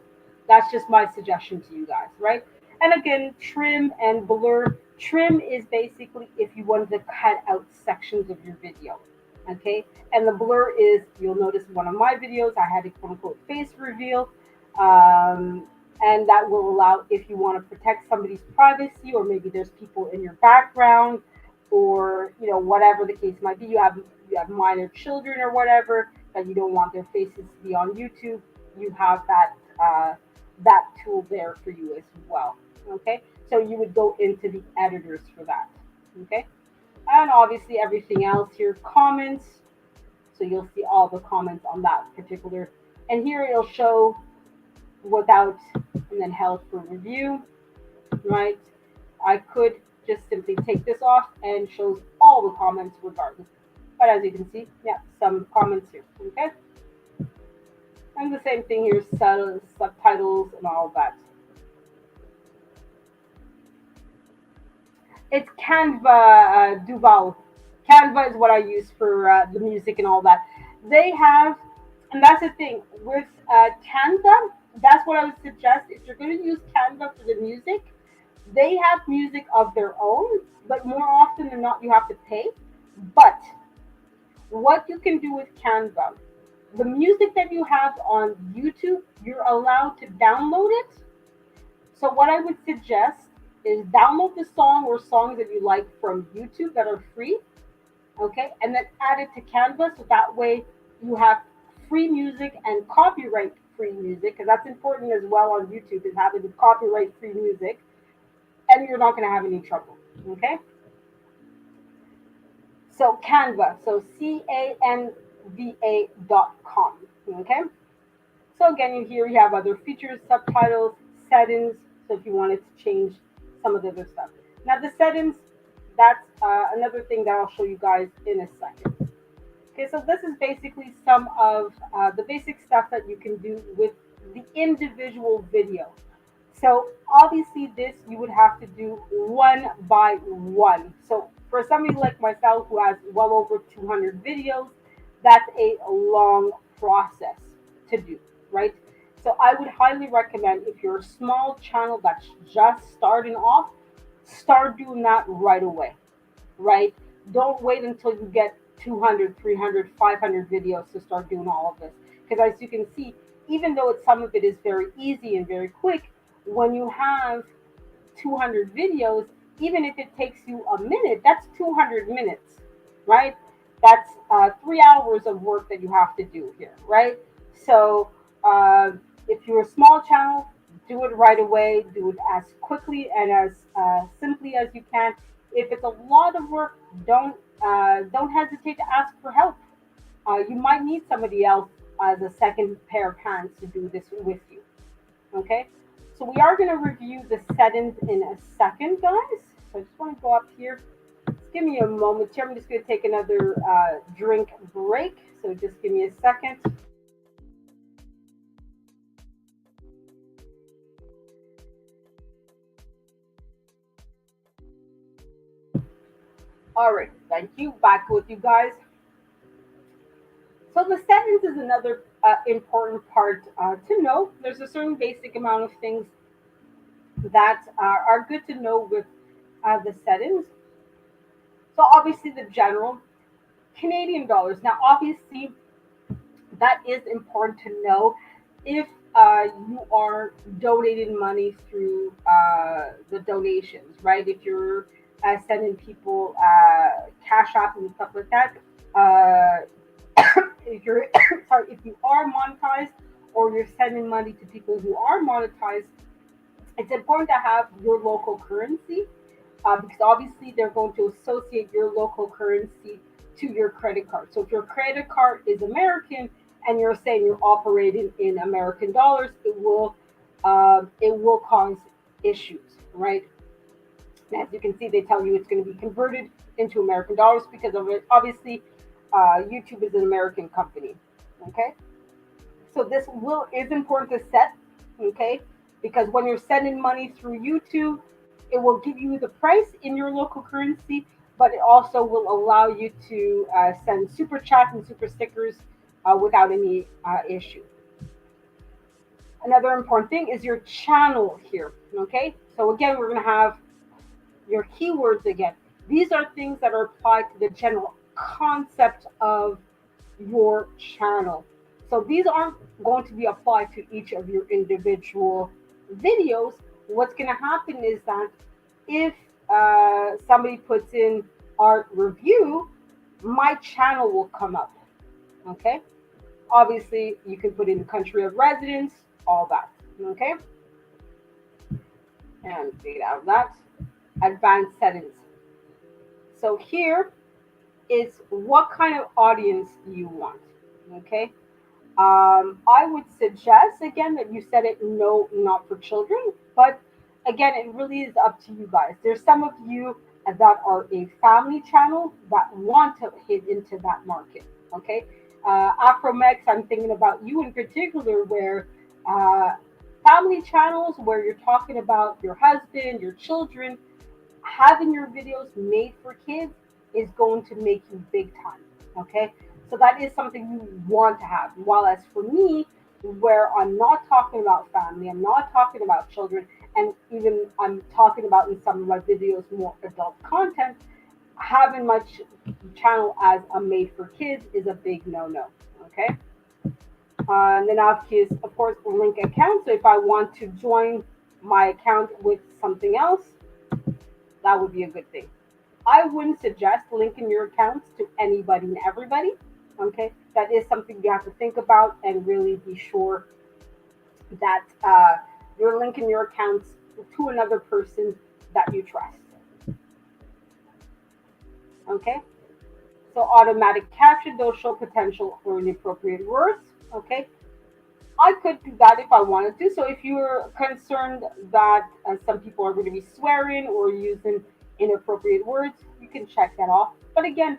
that's just my suggestion to you guys, right? And again, trim and blur. Trim is basically if you wanted to cut out sections of your video. Okay. And the blur is, you'll notice one of my videos, I had a quote unquote face reveal. Um, and that will allow if you want to protect somebody's privacy, or maybe there's people in your background, or whatever the case might be, you have minor children or whatever that you don't want their faces to be on YouTube. You have that tool there for you as well. Okay, so you would go into the editors for that. Okay, and obviously everything else here, comments. So you'll see all the comments on that particular, and here it'll show without and then held for review, right? I could just simply take this off and shows all the comments regardless. But as you can see, yeah, some comments here. Okay, and the same thing here, subtitles and all of that. It's Canva, Duval. Canva is what I use for the music and all that. They have, and that's the thing with Canva. That's what I would suggest if you're going to use Canva for the music. They have music of their own, but more often than not, you have to pay. But what you can do with Canva, the music that you have on YouTube, you're allowed to download it. So what I would suggest is download the song or songs that you like from YouTube that are free, okay, and then add it to Canva so that way you have free music and copyright free music, because that's important as well on YouTube is having the copyright free music, and you're not going to have any trouble, okay? So Canva, so canva.com, okay? So again, here you have other features, subtitles, settings. So if you wanted to change some of the other stuff. Now the settings, that's another thing that I'll show you guys in a second. Okay, so this is basically some of the basic stuff that you can do with the individual video. So obviously this you would have to do one by one. So for somebody like myself who has well over 200 videos, that's a long process to do, right? So I would highly recommend if you're a small channel that's just starting off, start doing that right away, right? Don't wait until you get 200, 300, 500 videos to start doing all of this. Because as you can see, even though some of it is very easy and very quick, when you have 200 videos, even if it takes you a minute, that's 200 minutes, right? That's 3 hours of work that you have to do here, right? So if you're a small channel, do it right away, do it as quickly and as simply as you can. If it's a lot of work, don't hesitate to ask for help. You might need somebody else as a second pair of hands to do this with you. Okay, so we are going to review the settings in a second, guys. So I just want to go up here. Just give me a moment here. I'm just going to take another drink break. So just give me a second. All right, thank you. Back with you guys. So the settings is another important part to know. There's a certain basic amount of things that are good to know with the settings. So obviously the general Canadian dollars. Now obviously that is important to know if you are donating money through the donations, right? If you're sending people cash app and stuff like that. Uh, if you're sorry, if you are monetized or you're sending money to people who are monetized, it's important to have your local currency because obviously they're going to associate your local currency to your credit card. So if your credit card is American and you're saying you're operating in American dollars, it will cause issues, right? And as you can see, they tell you it's going to be converted into American dollars because of it. Obviously, YouTube is an American company. Okay, so this will is important to set. Okay, because when you're sending money through YouTube, it will give you the price in your local currency, but it also will allow you to send super chats and super stickers without any issue. Another important thing is your channel here. Okay, so again, we're going to have your keywords again. These are things that are applied to the general concept of your channel. So these aren't going to be applied to each of your individual videos. What's going to happen is that if somebody puts in art review, my channel will come up. Okay. Obviously, you can put in the country of residence, all that. Okay. And get out of that. Advanced settings. So here is what kind of audience you want. Okay. I would suggest again that you set it no, not for children, but again, it really is up to you guys. There's some of you that are a family channel that want to hit into that market. Okay. Afromex, I'm thinking about you in particular, where uh, family channels where you're talking about your husband, your children, having your videos made for kids is going to make you big time. Okay, so that is something you want to have. While as for me, where I'm not talking about family, I'm not talking about children, and even I'm talking about in some of my videos more adult content, having my channel as a made for kids is a big no. Okay, and then I have to, of course, link account. So if I want to join my account with something else, that would be a good thing. I wouldn't suggest linking your accounts to anybody and everybody. Okay, that is something you have to think about and really be sure that you're linking your accounts to another person that you trust. Okay, so automatic caption, those show potential for inappropriate words. Okay, I could do that if I wanted to. So if you're concerned that some people are going to be swearing or using inappropriate words, you can check that off. But again,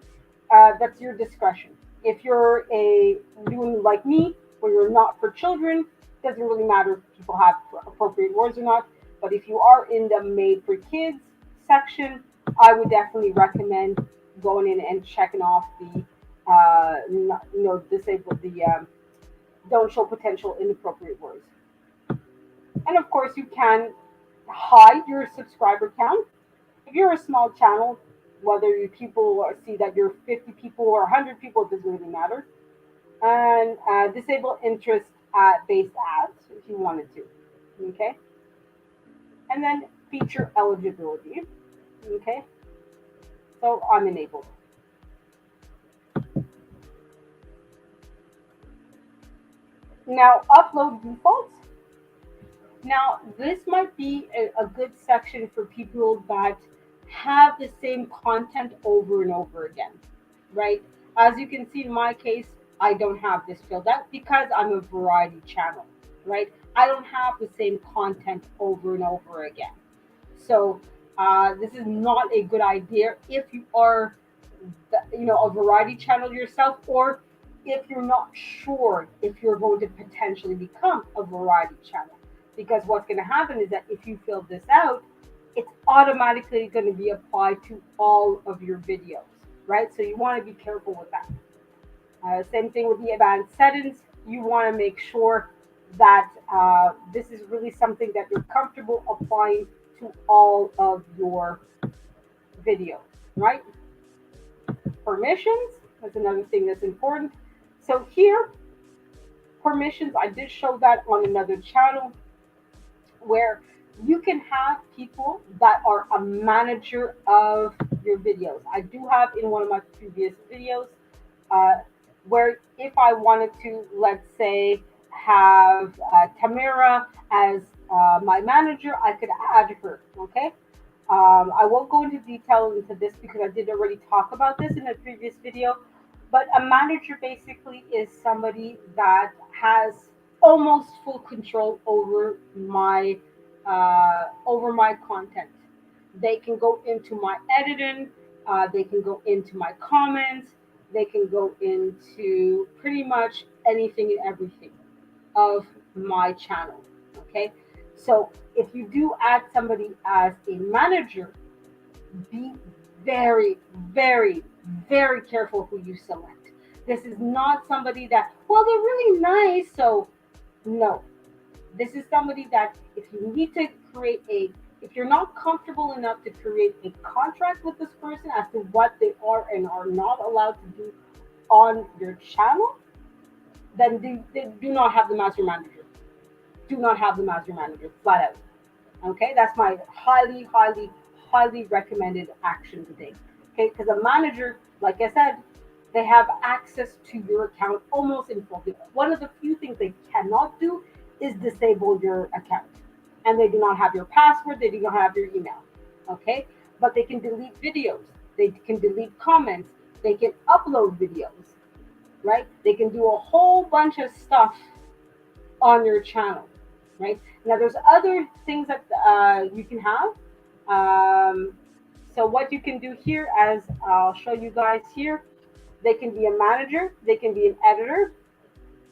that's your discretion. If you're a doing like me, where you're not for children, doesn't really matter if people have appropriate words or not. But if you are in the made for kids section, I would definitely recommend going in and checking off the disable the don't show potential inappropriate words. And of course, you can hide your subscriber count. If you're a small channel, whether you people see that you're 50 people or 100 people, it doesn't really matter. And disable interest based ads if you wanted to. Okay. And then feature eligibility. Okay. So I'm enabled. Now, upload defaults. Now, this might be a good section for people that have the same content over and over again, right? As you can see in my case, I don't have this filled out because I'm a variety channel, right? I don't have the same content over and over again. So this is not a good idea if you are, a variety channel yourself, or if you're not sure if you're going to potentially become a variety channel. Because what's going to happen is that if you fill this out, it's automatically going to be applied to all of your videos, right? So you want to be careful with that. Same thing with the advanced settings. You want to make sure that this is really something that you're comfortable applying to all of your videos, right? Permissions is another thing that's important. So here, permissions, I did show that on another channel where You can have people that are a manager of your videos. I do have in one of my previous videos uh, where if I wanted to, let's say, have Tamara as my manager, I could add her. Okay. I won't go into detail into this because I did already talk about this in a previous video. But a manager basically is somebody that has almost full control over my content. They can go into my editing, they can go into my comments, they can go into pretty much anything and everything of my channel. Okay, so if you do add somebody as a manager, be very, very, very careful who you select. This is not somebody that, well, they're really nice, so no. This is somebody that if you need to create if you're not comfortable enough to create a contract with this person as to what they are and are not allowed to do on your channel, then they do not have them as your manager. Do not have them as your manager, flat out. Okay, that's my highly, highly, highly recommended action today. Okay, because a manager, like I said, they have access to your account almost in full. One of the few things they cannot do is disable your account, and they do not have your password. They do not have your email. Okay, but they can delete videos. They can delete comments. They can upload videos. Right? They can do a whole bunch of stuff on your channel, right? Now, there's other things that you can have. Um, so, what you can do here, as I'll show you guys here, they can be a manager, they can be an editor,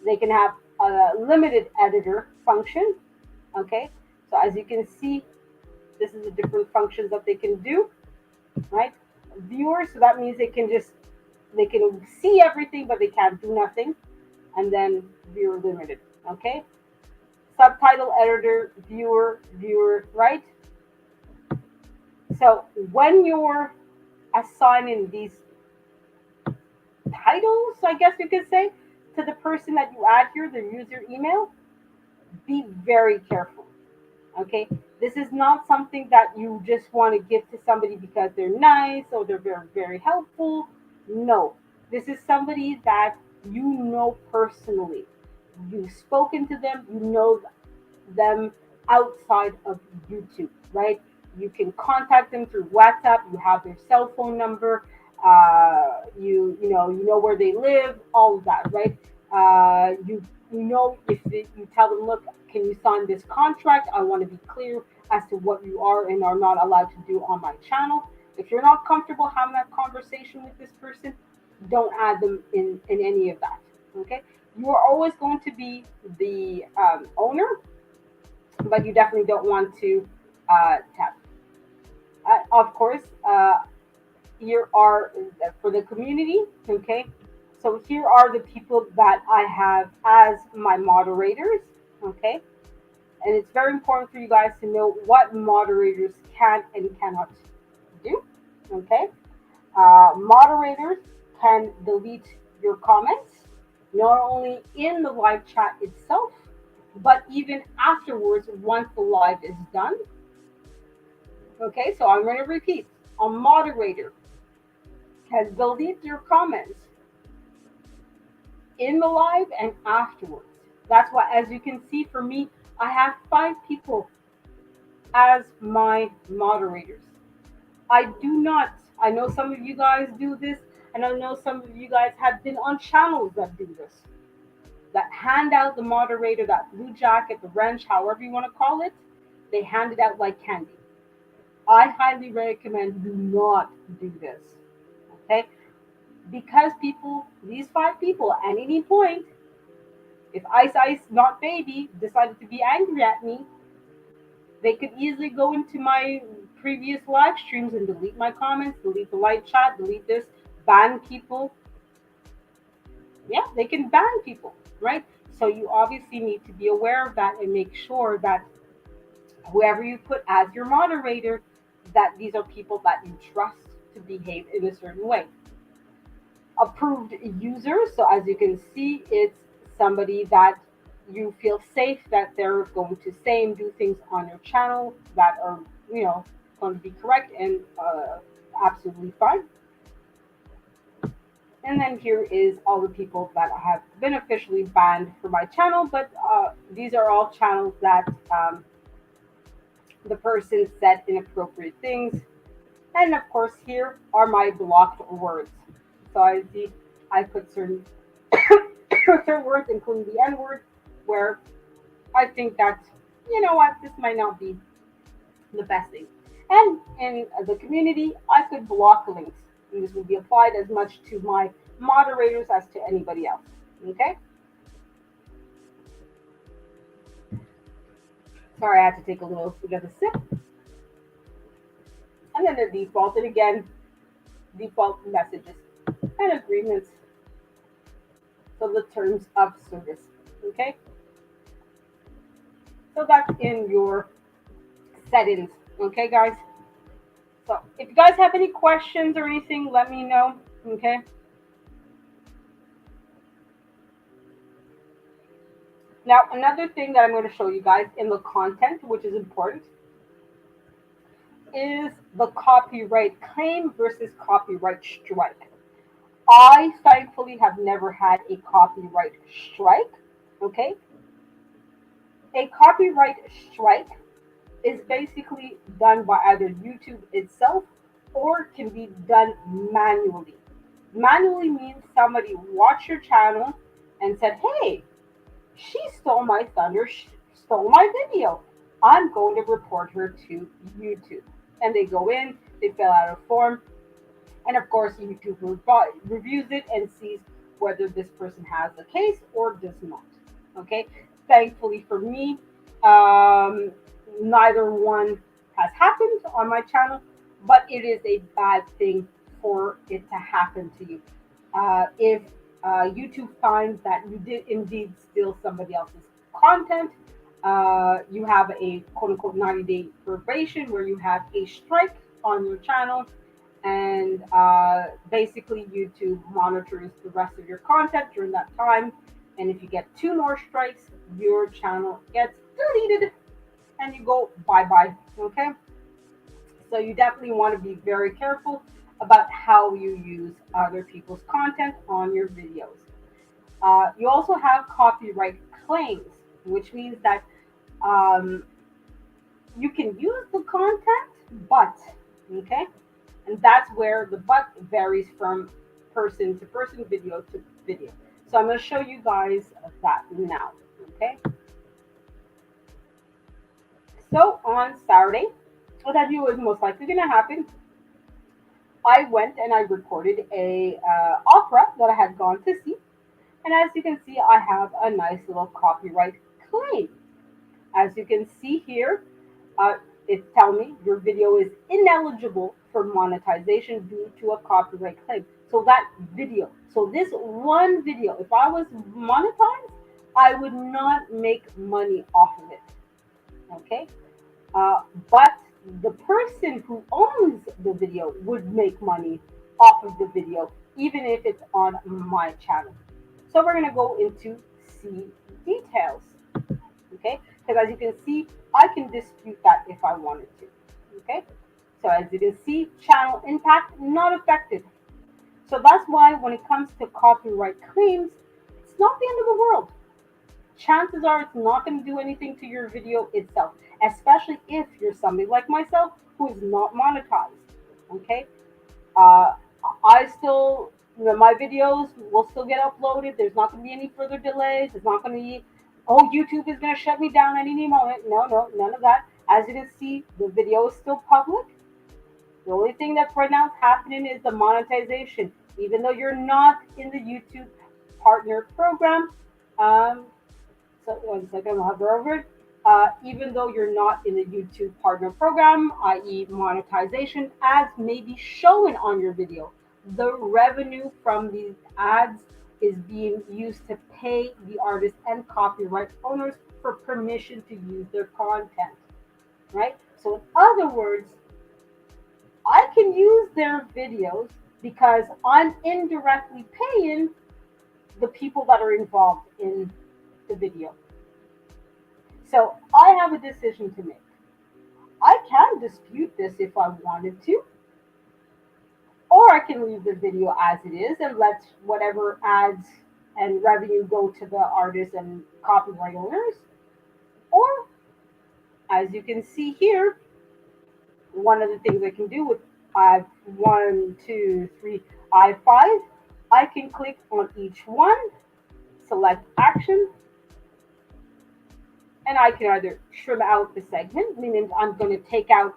they can have a limited editor function. Okay, so as you can see, this is the different functions that they can do, right? Viewer, so that means they can see everything, but they can't do nothing. And then viewer limited. Okay, subtitle editor, viewer, right? So when you're assigning these titles, I guess you could say, to the person that you add here, the user email, be very careful. Okay, this is not something that you just want to give to somebody because they're nice or they're very, very helpful. No, this is somebody that you know personally. You've spoken to them, you know them outside of YouTube, right? You can contact them through WhatsApp. You have their cell phone number. You know where they live, all of that, right? You know if you tell them, look, can you sign this contract? I want to be clear as to what you are and are not allowed to do on my channel. If you're not comfortable having that conversation with this person, don't add them in any of that. Okay, you are always going to be the owner, but you definitely don't want to tap. Of course, here are for the community. Okay, so here are the people that I have as my moderators. Okay, and it's very important for you guys to know what moderators can and cannot do. Okay, moderators can delete your comments not only in the live chat itself, but even afterwards once the live is done. Okay, so I'm going to repeat. A moderator can delete your comments in the live and afterwards. That's why, as you can see, for me, I have 5 people as my moderators. I do not, I know some of you guys do this, and I know some of you guys have been on channels that do this, that hand out the moderator, that blue jacket, the wrench, however you want to call it, they hand it out like candy. I highly recommend do not do this. Okay? Because people, these 5 people, at any point, if Ice Ice Not Baby decided to be angry at me, they could easily go into my previous live streams and delete my comments, delete the live chat, delete this, ban people. Yeah, they can ban people, right? So you obviously need to be aware of that and make sure that whoever you put as your moderator, that these are people that you trust to behave in a certain way. Approved user, so as you can see, it's somebody that you feel safe that they're going to say and do things on your channel that are, you know, going to be correct and absolutely fine. And then here is all the people that have been officially banned from my channel, but these are all channels that the person said inappropriate things. And of course, here are my blocked words. So I put certain certain words, including the N word, where I think that, you know what, this might not be the best thing. And in the community, I could block links, and this would be applied as much to my moderators as to anybody else. Okay? Sorry, I had to take a little bit of a sip. And then the default, and again, default messages and agreements. So the terms of service. Okay? So that's in your settings. Okay, guys? So if you guys have any questions or anything, let me know. Okay? Now, another thing that I'm going to show you guys in the content, which is important, is the copyright claim versus copyright strike. I thankfully have never had a copyright strike. Okay? A copyright strike is basically done by either YouTube itself or can be done manually. Manually means somebody watched your channel and said, hey, she stole my thunder, stole my video. I'm going to report her to YouTube. And they go in, they fill out a form, and of course, YouTube reviews it and sees whether this person has a case or does not. Okay, thankfully for me, neither one has happened on my channel, but it is a bad thing for it to happen to you. If YouTube finds that you did indeed steal somebody else's content, you have a quote unquote 90-day probation where you have a strike on your channel, and basically YouTube monitors the rest of your content during that time. And if you get two more strikes, your channel gets deleted and you go bye bye. Okay, so you definitely want to be very careful about how you use other people's content on your videos. You also have copyright claims, which means that um, you can use the content, but, okay, and that's where the but varies from person to person, video to video. So I'm going to show you guys that now. Okay. So on Saturday, what I knew was most likely going to happen, I went and I recorded a opera that I had gone to see. And as you can see, I have a nice little copyright claim. As you can see here, uh, it's telling me your video is ineligible for monetization due to a copyright claim. So that video, so this one video, if I was monetized, I would not make money off of it. Okay, but the person who owns the video would make money off of the video, even if it's on my channel. So we're gonna go into see details. Okay, because as you can see, I can dispute that if I wanted to. Okay, so as you can see, channel impact not affected. So that's why when it comes to copyright claims, it's not the end of the world. Chances are it's not going to do anything to your video itself, especially if you're somebody like myself who is not monetized. Okay, uh, I still, you know, my videos will still get uploaded. There's not going to be any further delays. It's not going to be, oh, YouTube is going to shut me down at any moment. No, no, none of that. As you can see, the video is still public. The only thing that right now is happening is the monetization. Even though you're not in the YouTube partner program, so 1 second, I'll hover over it. Even though you're not in the YouTube partner program, i.e. monetization, ads may be shown on your video. The revenue from these ads is being used to pay the artists and copyright owners for permission to use their content, right? So in other words, I can use their videos because I'm indirectly paying the people that are involved in the video. So I have a decision to make. I can dispute this if I wanted to, or I can leave the video as it is and let whatever ads and revenue go to the artists and copyright owners. Or, as you can see here, one of the things I can do with I have one, two, three, I have five. I can click on each one, select action, and I can either trim out the segment, meaning I'm going to take out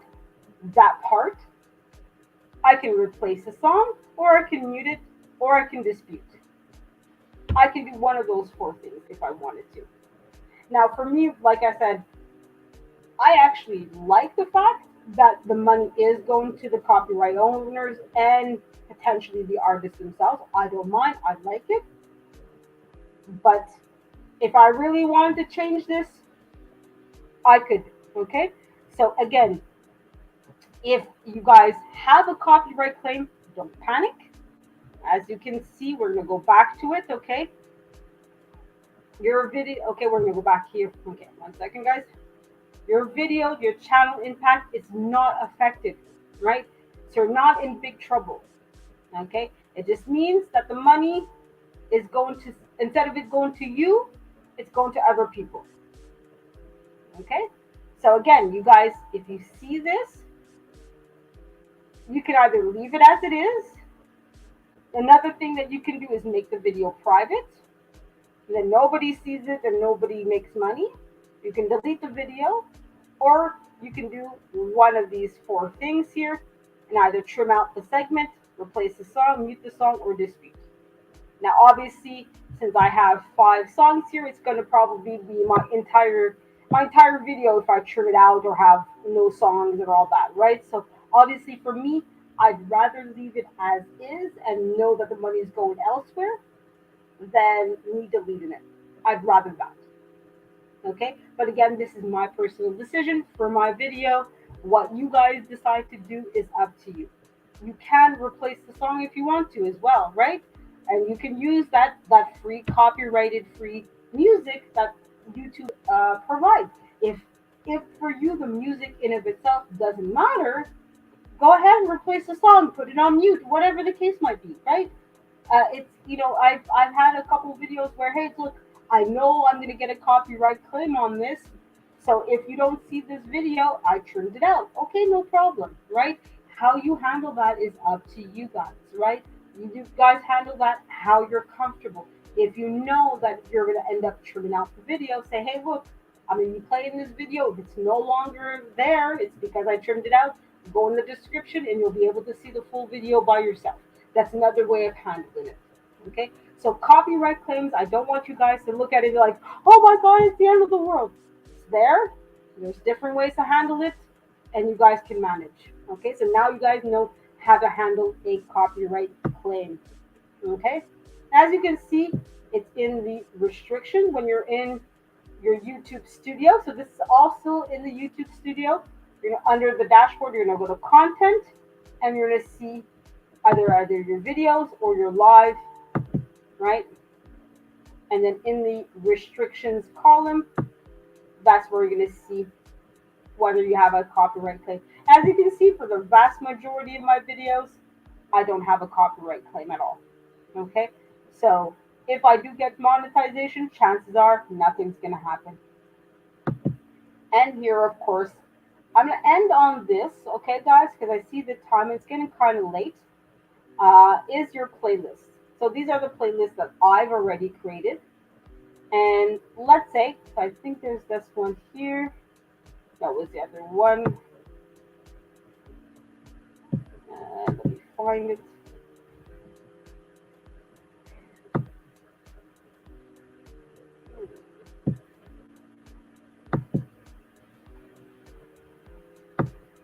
that part. I can replace a song, or I can mute it, or I can dispute. I can do one of those four things if I wanted to. Now, for me, like I said, I actually like the fact that the money is going to the copyright owners and potentially the artists themselves. I don't mind. I like it. But if I really wanted to change this, I could. Okay. So again, if you guys have a copyright claim, don't panic. As you can see, we're gonna go back to it. Okay. Your video. Okay, we're gonna go back here. Okay, 1 second, guys. Your video, your channel impact is not affected, right? So you're not in big trouble. Okay. It just means that the money is going to, instead of it going to you, it's going to other people. Okay. So again, you guys, if you see this, you can either leave it as it is. Another thing that you can do is make the video private. And then nobody sees it and nobody makes money. You can delete the video, or you can do one of these four things here and either trim out the segment, replace the song, mute the song, or dispute. Now, obviously, since I have 5 songs here, it's going to probably be my entire video if I trim it out or have no songs and all that, right? So obviously, for me, I'd rather leave it as is and know that the money is going elsewhere than me deleting it. I'd rather that. Okay, but again, this is my personal decision for my video. What you guys decide to do is up to you. You can replace the song if you want to as well, right? And you can use that free copyrighted free music that YouTube provides. If for you the music in of itself doesn't matter, go ahead and replace the song, put it on mute, whatever the case might be, right? It's I've had a couple of videos where, hey, look, I know I'm gonna get a copyright claim on this, so if you don't see this video, I trimmed it out. Okay, no problem, right? How you handle that is up to you guys, right? You guys handle that how you're comfortable. If you know that you're gonna end up trimming out the video, say, hey, look, I'm gonna be playing this video. If it's no longer there, it's because I trimmed it out. Go in the description and you'll be able to see the full video by yourself. That's another way of handling it. Okay? So copyright claims, I don't want you guys to look at it like, oh my god, it's the end of the world. It's there. There's different ways to handle it, and you guys can manage. Okay? So now you guys know how to handle a copyright claim. Okay? As you can see, it's in the restriction when you're in your YouTube studio. So this is also in the YouTube studio. You're under the dashboard, you're gonna go to content, and you're gonna see either your videos or your live, right? And then in the restrictions column, that's where you're going to see whether you have a copyright claim. As you can see, for the vast majority of my videos, I don't have a copyright claim at all. Okay, so if I do get monetization, chances are nothing's going to happen. And here, of course, I'm going to end on this, okay, guys, because I see the time, it's getting kind of late. Is your playlist. So these are the playlists that I've already created. And let's say, I think there's this one here. That was the other one. Let me find it.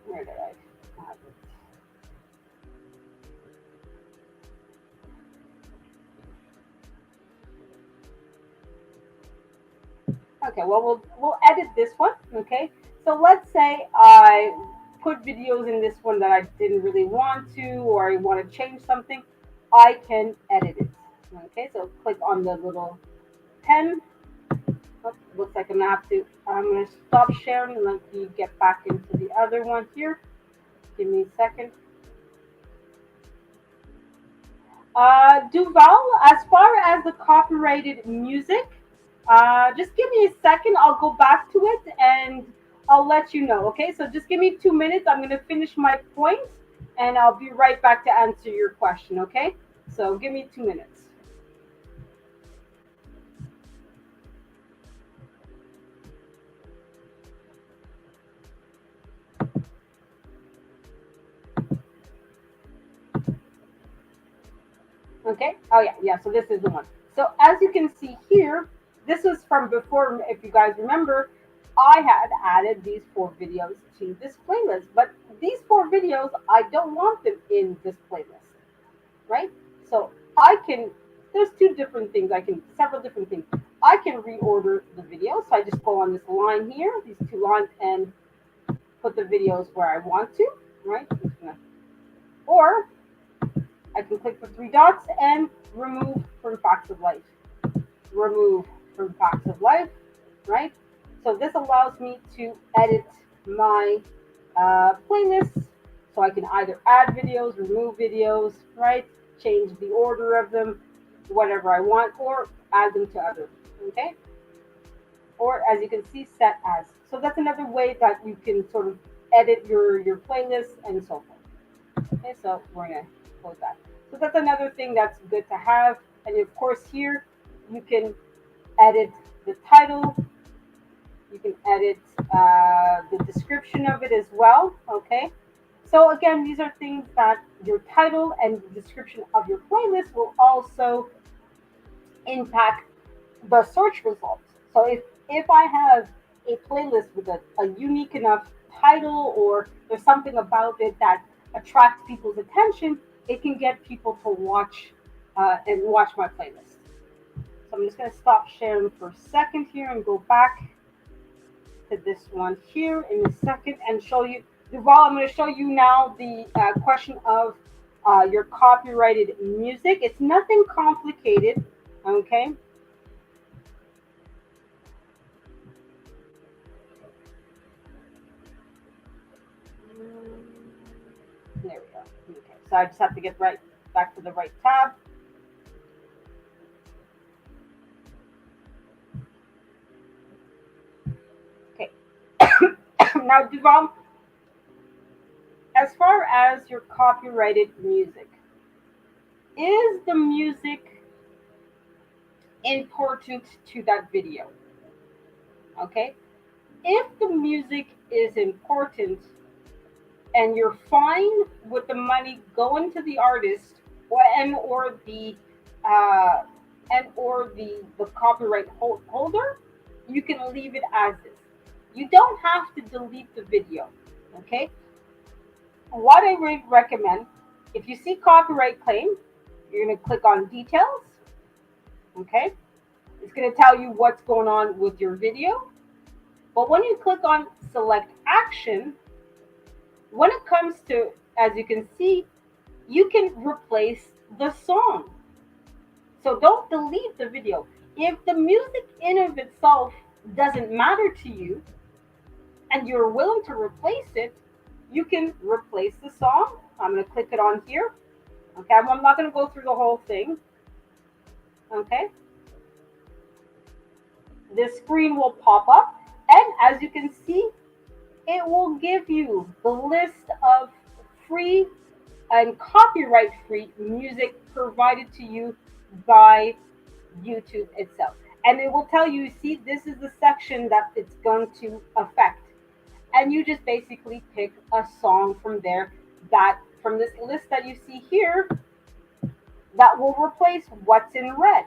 Where did I have it? Okay, well, we'll edit this one, okay? So let's say I put videos in this one that I didn't really want to, or I want to change something, I can edit it. Okay, so click on the little pen. Oh, looks like I'm gonna stop sharing and let me get back into the other one here. Give me a second. Duval, as far as the copyrighted music, just give me a second. I'll go back to it and I'll let you know. Okay, so just give me 2 minutes. I'm going to finish my point and I'll be right back to answer your question. Okay, so give me 2 minutes. Okay, oh yeah, yeah, so this is the one. So as you can see here, this was from before, if you guys remember, I had added these 4 videos to this playlist, but these 4 videos, I don't want them in this playlist, right? So I can, there's several different things. I can reorder the videos. So I just go on this line here, these 2 lines, and put the videos where I want to, right? Or I can click the 3 dots and remove from Facts of Life. Remove from Facts of Life, right? So this allows me to edit my playlists. So I can either add videos, remove videos, right? Change the order of them, whatever I want, or add them to others, okay? Or as you can see, set as. So that's another way that you can sort of edit your playlist and so forth. Okay, so we're gonna close that. So that's another thing that's good to have. And of course here, you can edit the title, you can edit the description of it as well, okay? So again, these are things that your title and the description of your playlist will also impact the search results. So if I have a playlist with a unique enough title or there's something about it that attracts people's attention, it can get people to watch my playlist. So I'm just going to stop sharing for a second here and go back to this one here in a second and show you. Duval, I'm going to show you now the question of your copyrighted music. It's nothing complicated, okay? There we go. Okay, so I just have to get right back to the right tab. Okay. Now, Duval, as far as your copyrighted music, is the music important to that video? Okay. If the music is important and you're fine with the money going to the artist uh, and or the copyright holder, you can leave it as is. You don't have to delete the video. Okay. What I would recommend, if you see copyright claim, you're going to click on details. Okay. It's going to tell you what's going on with your video. But when you click on select action, when it comes to, as you can see, you can replace the song. So don't delete the video. If the music in of itself doesn't matter to you and you're willing to replace it, you can replace the song. I'm going to click it on here. Okay, I'm not going to go through the whole thing. Okay. This screen will pop up, and as you can see, it will give you the list of free and copyright free music provided to you by YouTube itself. And it will tell you, see, this is the section that it's going to affect. And you just basically pick a song from there that, from this list that you see here, that will replace what's in red.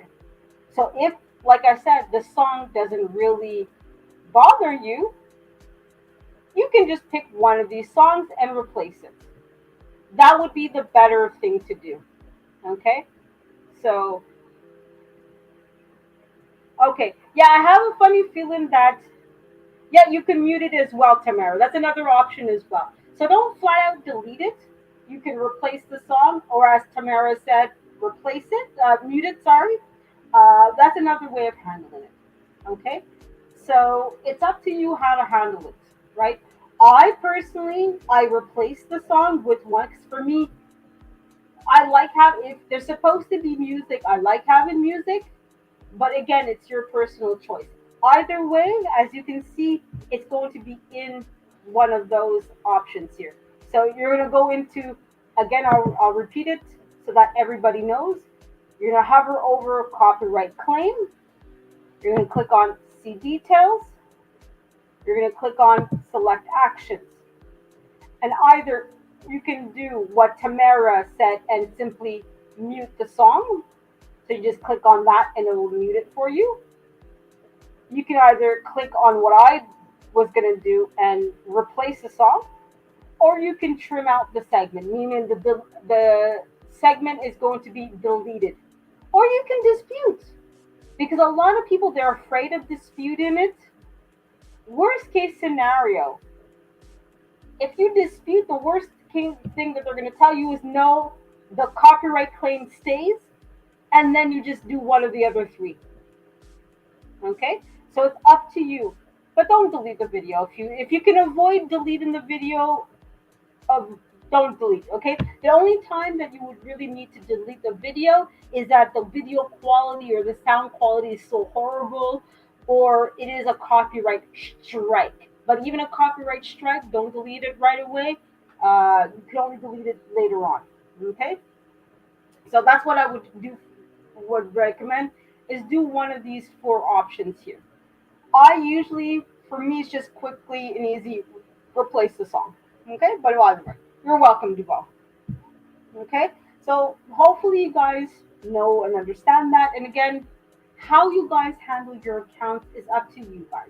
So if, like I said, the song doesn't really bother you, you can just pick one of these songs and replace it. That would be the better thing to do. Okay? So, okay. Yeah, I have a funny feeling that, yeah, you can mute it as well, Tamara. That's another option as well. So don't flat out delete it. You can replace the song, or as Tamara said, mute it, sorry. That's another way of handling it. Okay? So it's up to you how to handle it, right? I personally, I replace the song with one 'cause for me, I like how if there's supposed to be music, I like having music, but again, it's your personal choice. Either way, as you can see, it's going to be in one of those options here. So you're going to go into, again, I'll repeat it so that everybody knows. You're going to hover over copyright claim. You're going to click on see details. You're going to click on select actions. And either you can do what Tamara said and simply mute the song. So you just click on that and it will mute it for you. You can either click on what I was going to do and replace the song, or you can trim out the segment, meaning the segment is going to be deleted. Or you can dispute, because a lot of people, they're afraid of disputing it. Worst case scenario, if you dispute, the worst thing that they're going to tell you is no, the copyright claim stays, and then you just do one of the other three. Okay, so it's up to you, but don't delete the video. If you can avoid deleting the video, of don't delete. Okay, the only time that you would really need to delete the video is that the video quality or the sound quality is so horrible, or it is a copyright strike. But even a copyright strike, don't delete it right away. You can only delete it later on. Okay, so that's what I would recommend is do one of these four options here. I usually, for me, it's just quickly and easy replace the song. Okay, but either way, you're welcome to go. Okay, so hopefully you guys know and understand that. And again, how you guys handle your accounts is up to you guys.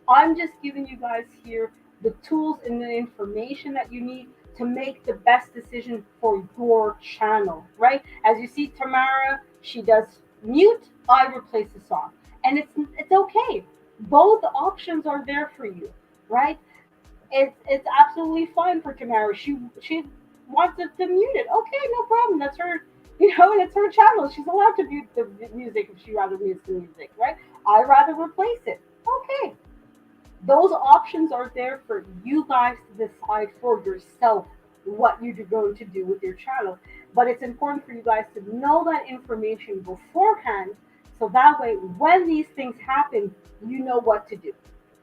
I'm just giving you guys here the tools and the information that you need to make the best decision for your channel, right? As you see, Tamara, she does mute, I replace the song. And it's okay. Both options are there for you, right? It's absolutely fine for Tamara. She wants it to mute it. Okay, no problem. That's her, it's her channel. She's allowed to mute the music if she rather mutes the music, right? I rather replace it. Okay, those options are there for you guys to decide for yourself what you're going to do with your channel. But it's important for you guys to know that information beforehand, so that way when these things happen, you know what to do.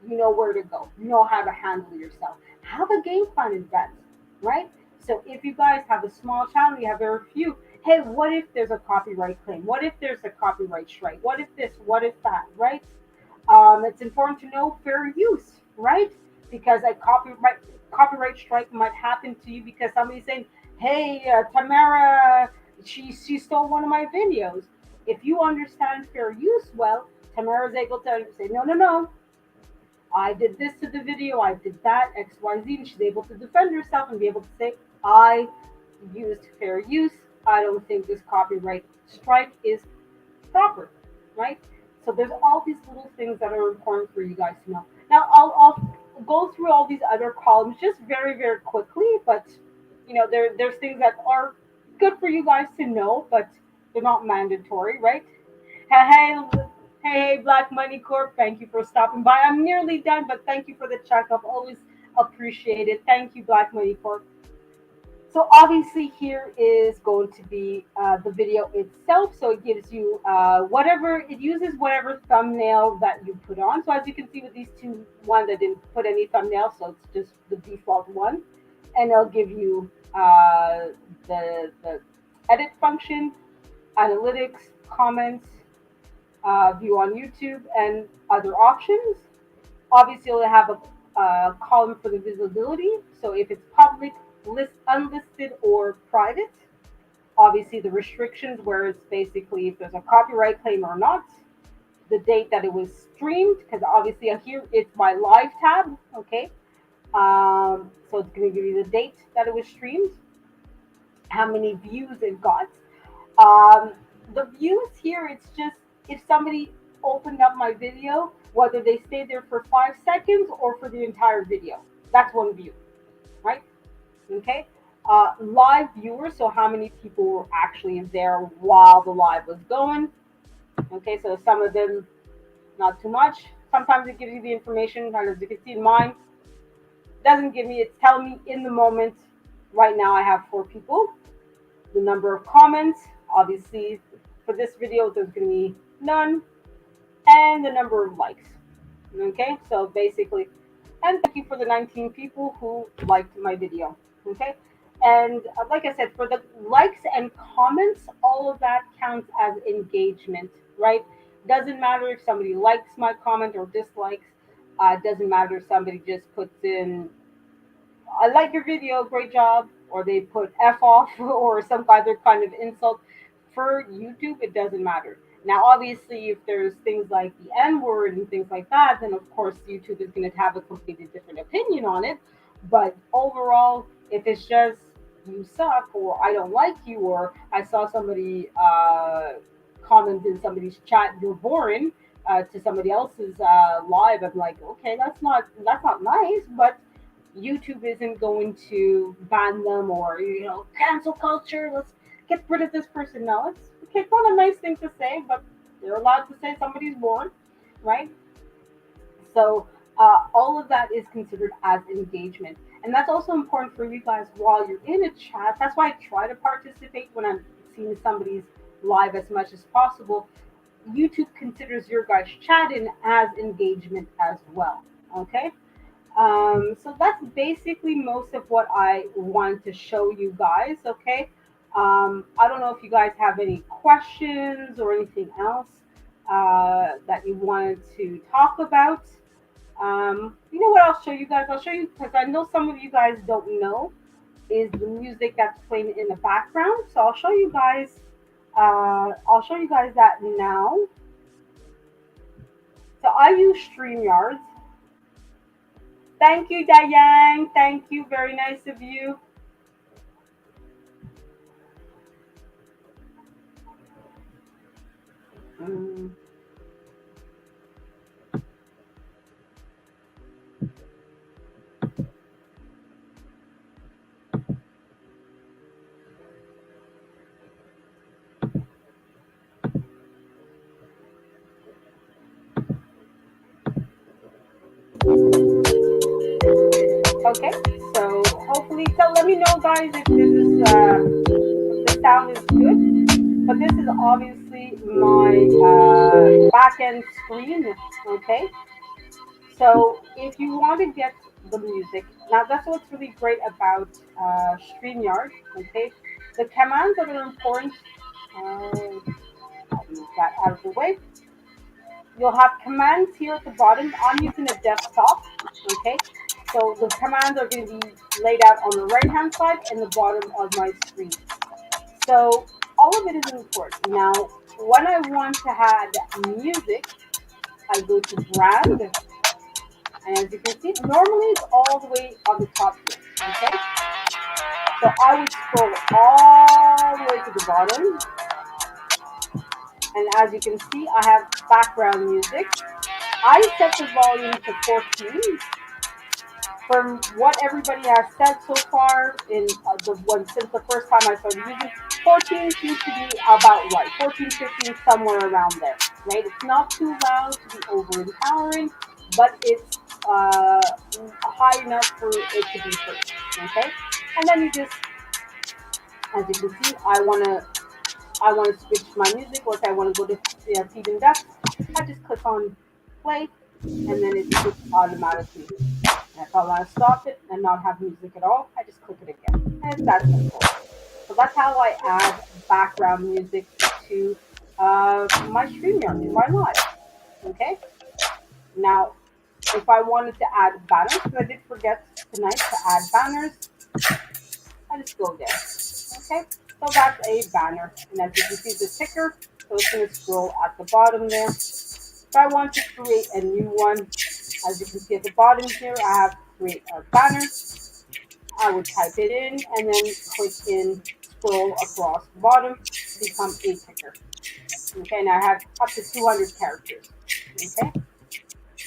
You know where to go. You know how to handle yourself. Have a game plan in advance, right? So if you guys have a small channel, you have very few. Hey, what if there's a copyright claim? What if there's a copyright strike? What if this? What if that? Right? It's important to know fair use, right? Because a copyright strike might happen to you because somebody's saying, "Hey, Tamara, she stole one of my videos." If you understand fair use well, Tamara's able to say, "No, no, no. I did this to the video, I did that, XYZ," and she's able to defend herself and be able to say, I used fair use. I don't think this copyright strike is proper, right? So there's all these little things that are important for you guys to know. Now I'll go through all these other columns just very, very quickly, but there's things that are good for you guys to know, but they're not mandatory, right? Hey, hey, Black Money Corp, thank you for stopping by. I'm nearly done, but thank you for the checkup. Always appreciate it. Thank you, Black Money Corp. So obviously here is going to be the video itself. So it gives you it uses whatever thumbnail that you put on. So as you can see with these two, one that didn't put any thumbnail, so it's just the default one. And it'll give you the edit function, analytics, comments, view on YouTube, and other options. Obviously, you'll have a column for the visibility. So if it's public, unlisted, or private. Obviously, the restrictions, where it's basically if there's a copyright claim or not, the date that it was streamed, because obviously here it's my live tab. Okay, so it's going to give you the date that it was streamed, how many views it got. The views here, it's just if somebody opened up my video, whether they stayed there for 5 seconds or for the entire video. That's one view, right? Okay. Live viewers, so how many people were actually there while the live was going. Okay, so some of them not too much, Sometimes it gives you the information, and as you can see in mine, doesn't give me, it's telling me in the moment. Right now I have 4 people. The number of comments, obviously for this video there's going to be none, and the number of likes. Okay, so basically, and thank you for the 19 people who liked my video. Okay, and like I said, for the likes and comments, all of that counts as engagement, right? Doesn't matter if somebody likes my comment or dislikes. Doesn't matter if somebody just puts in, I like your video, great job, or they put F off or some other kind of insult. For YouTube, it doesn't matter. Now, obviously, if there's things like the N word and things like that, then of course YouTube is going to have a completely different opinion on it. But overall, if it's just you suck, or I don't like you, or I saw somebody comment in somebody's chat, you're boring, to somebody else's live, I'm like, okay, that's not nice, but YouTube isn't going to ban them or cancel culture. Let's get rid of this person. No, it's not a nice thing to say, but they're allowed to say somebody's born, right? So all of that is considered as engagement, and that's also important for you guys while you're in a chat. That's why I try to participate when I'm seeing somebody's live as much as possible. YouTube considers your guys chatting as engagement as well. Okay. So that's basically most of what I want to show you guys. Okay. I don't know if you guys have any questions or anything else that you wanted to talk about. You know what I'll show you guys? I'll show you, because I know some of you guys don't know, is the music that's playing in the background. So I'll show you guys. I'll show you guys that now. So I use StreamYard. Thank you, Diane. Thank you. Very nice of you. Okay, so hopefully, so let me know, guys, if this is if the sound is good. But this is obviously my back end screen. Okay, so if you want to get the music, now that's what's really great about StreamYard. Okay, the commands that are important. I'll move that out of the way. You'll have commands here at the bottom. I'm using a desktop. Okay, so the commands are going to be laid out on the right hand side and the bottom of my screen. So all of it is important. Now, when I want to add music, I go to brand, and as you can see, normally it's all the way on the top here. Okay, so I would scroll all the way to the bottom, and as you can see, I have background music. I set the volume to 14. From what everybody has said so far, in the one since the first time I started using, 14 seems to be about right. 14, 15, somewhere around there, right? It's not too loud to be overempowering, but it's high enough for it to be heard. Okay, and then you just, as you can see, I want to switch my music, or if I want to go to feed and depth, I just click on play, and then it switches automatically. And if I want to stop it and not have music at all, I just click it again. And it's that simple. So that's how I add background music to my StreamYard, to my live. Okay? Now, if I wanted to add banners, because I did forget tonight to add banners, I just go there. Okay? So that's a banner. And as you can see, the ticker, so it's going to scroll at the bottom there. If I want to create a new one, as you can see at the bottom here, I have create a banner. I would type it in and then click in, scroll across the bottom to become a ticker. Okay, now I have up to 200 characters. Okay,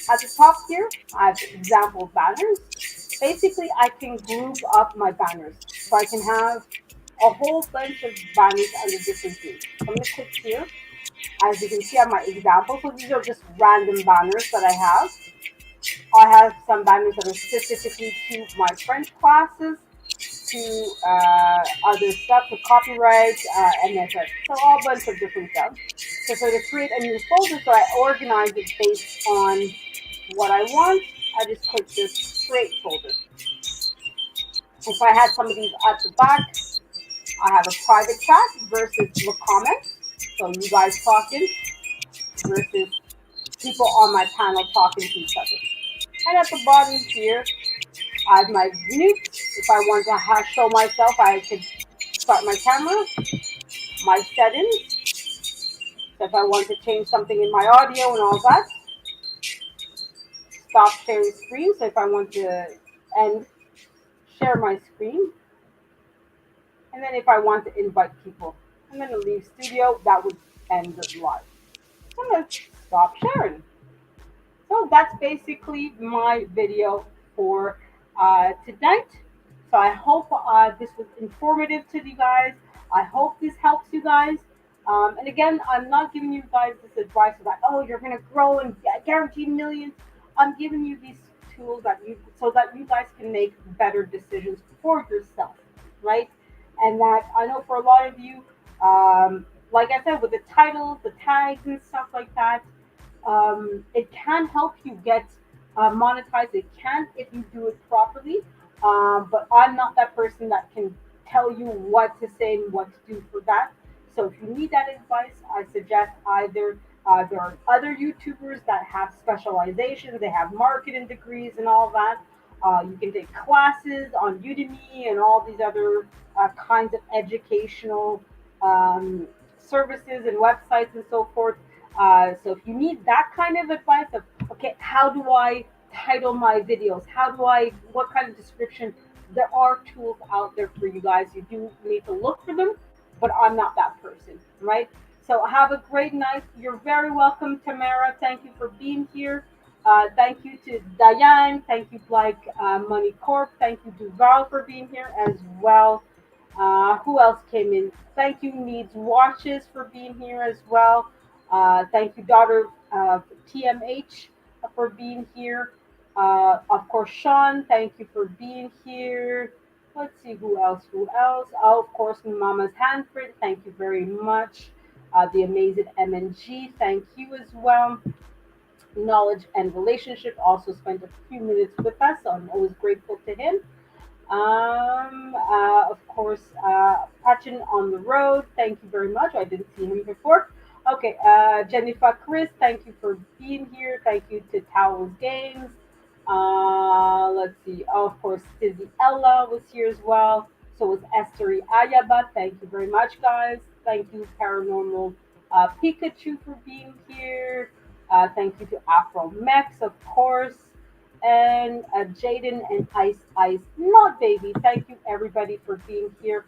at the top here, I have example banners. Basically, I can group up my banners, so I can have a whole bunch of banners under different themes. So I'm going to click here. As you can see on my example, so these are just random banners that I have. I have some banners that are specifically to my French classes, to other stuff, to copyright, MSF. So all bunch of different stuff. So for to create a new folder, so I organize it based on what I want. I just click this create folder. If I had some of these at the back, I have a private chat versus the comments. So you guys talking versus people on my panel talking to each other. And at the bottom here, I have my mute. If I want to show myself, I could start my camera, my settings. So if I want to change something in my audio and all that, stop sharing screen. So if I want to end, share my screen. And then if I want to invite people, I'm going to leave studio. That would end the live. I'm going to stop sharing. So that's basically my video for tonight. So I hope this was informative to you guys. I hope this helps you guys. And again, I'm not giving you guys this advice that, oh, you're going to grow and guarantee millions. I'm giving you these tools that you so that you guys can make better decisions for yourself, right? And that I know for a lot of you, like I said, with the titles, the tags, and stuff like that, it can help you get monetized. It can if you do it properly. But I'm not that person that can tell you what to say and what to do for that. So if you need that advice, I suggest either there are other YouTubers that have specializations, they have marketing degrees and all that. You can take classes on Udemy and all these other kinds of educational services and websites and so forth. So if you need that kind of advice of, okay, how do I title my videos? What kind of description? There are tools out there for you guys. You do need to look for them, but I'm not that person, right? So have a great night. You're very welcome, Tamara. Thank you for being here. Thank you to Diane. Thank you, like Money Corp. Thank you, Duval, for being here as well. Who else came in? Thank you, Needs Watches, for being here as well. Thank you, daughter TMH, for being here. Of course, Sean, thank you for being here. Let's see who else. Who else? Oh, of course, Mama's Handprint. Thank you very much. The amazing MNG. Thank you as well. Knowledge and Relationship also spent a few minutes with us, so I'm always grateful to him. Of course, Patchen on the Road. Thank you very much. I didn't see him before. Okay, Jennifer Chris, thank you for being here. Thank you to Towels Games. Let's see. Oh, of course, Tizzy Ella was here as well. So was Esther Ayaba. Thank you very much, guys. Thank you, Paranormal Pikachu, for being here. Thank you to Afro Mex, of course, and Jaden and Ice Ice, not baby. Thank you, everybody, for being here.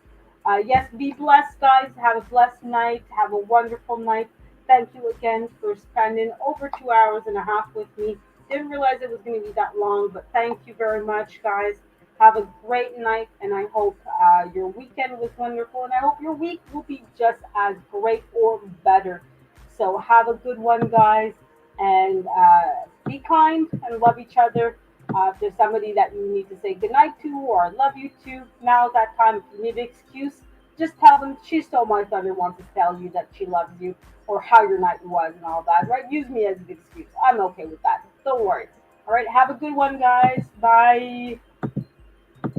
Yes, be blessed, guys. Have a blessed night. Have a wonderful night. Thank you again for spending over 2 hours and a half with me. Didn't realize it was going to be that long, but thank you very much, guys. Have a great night, and I hope your weekend was wonderful, and I hope your week will be just as great or better. So have a good one, guys, and be kind and love each other. If there's somebody that you need to say goodnight to or I love you to, now's that time. If you need an excuse, just tell them she stole my thunder, wants to tell you that she loves you or how your night was and all that, right? Use me as an excuse. I'm okay with that. Don't worry. All right. Have a good one, guys. Bye.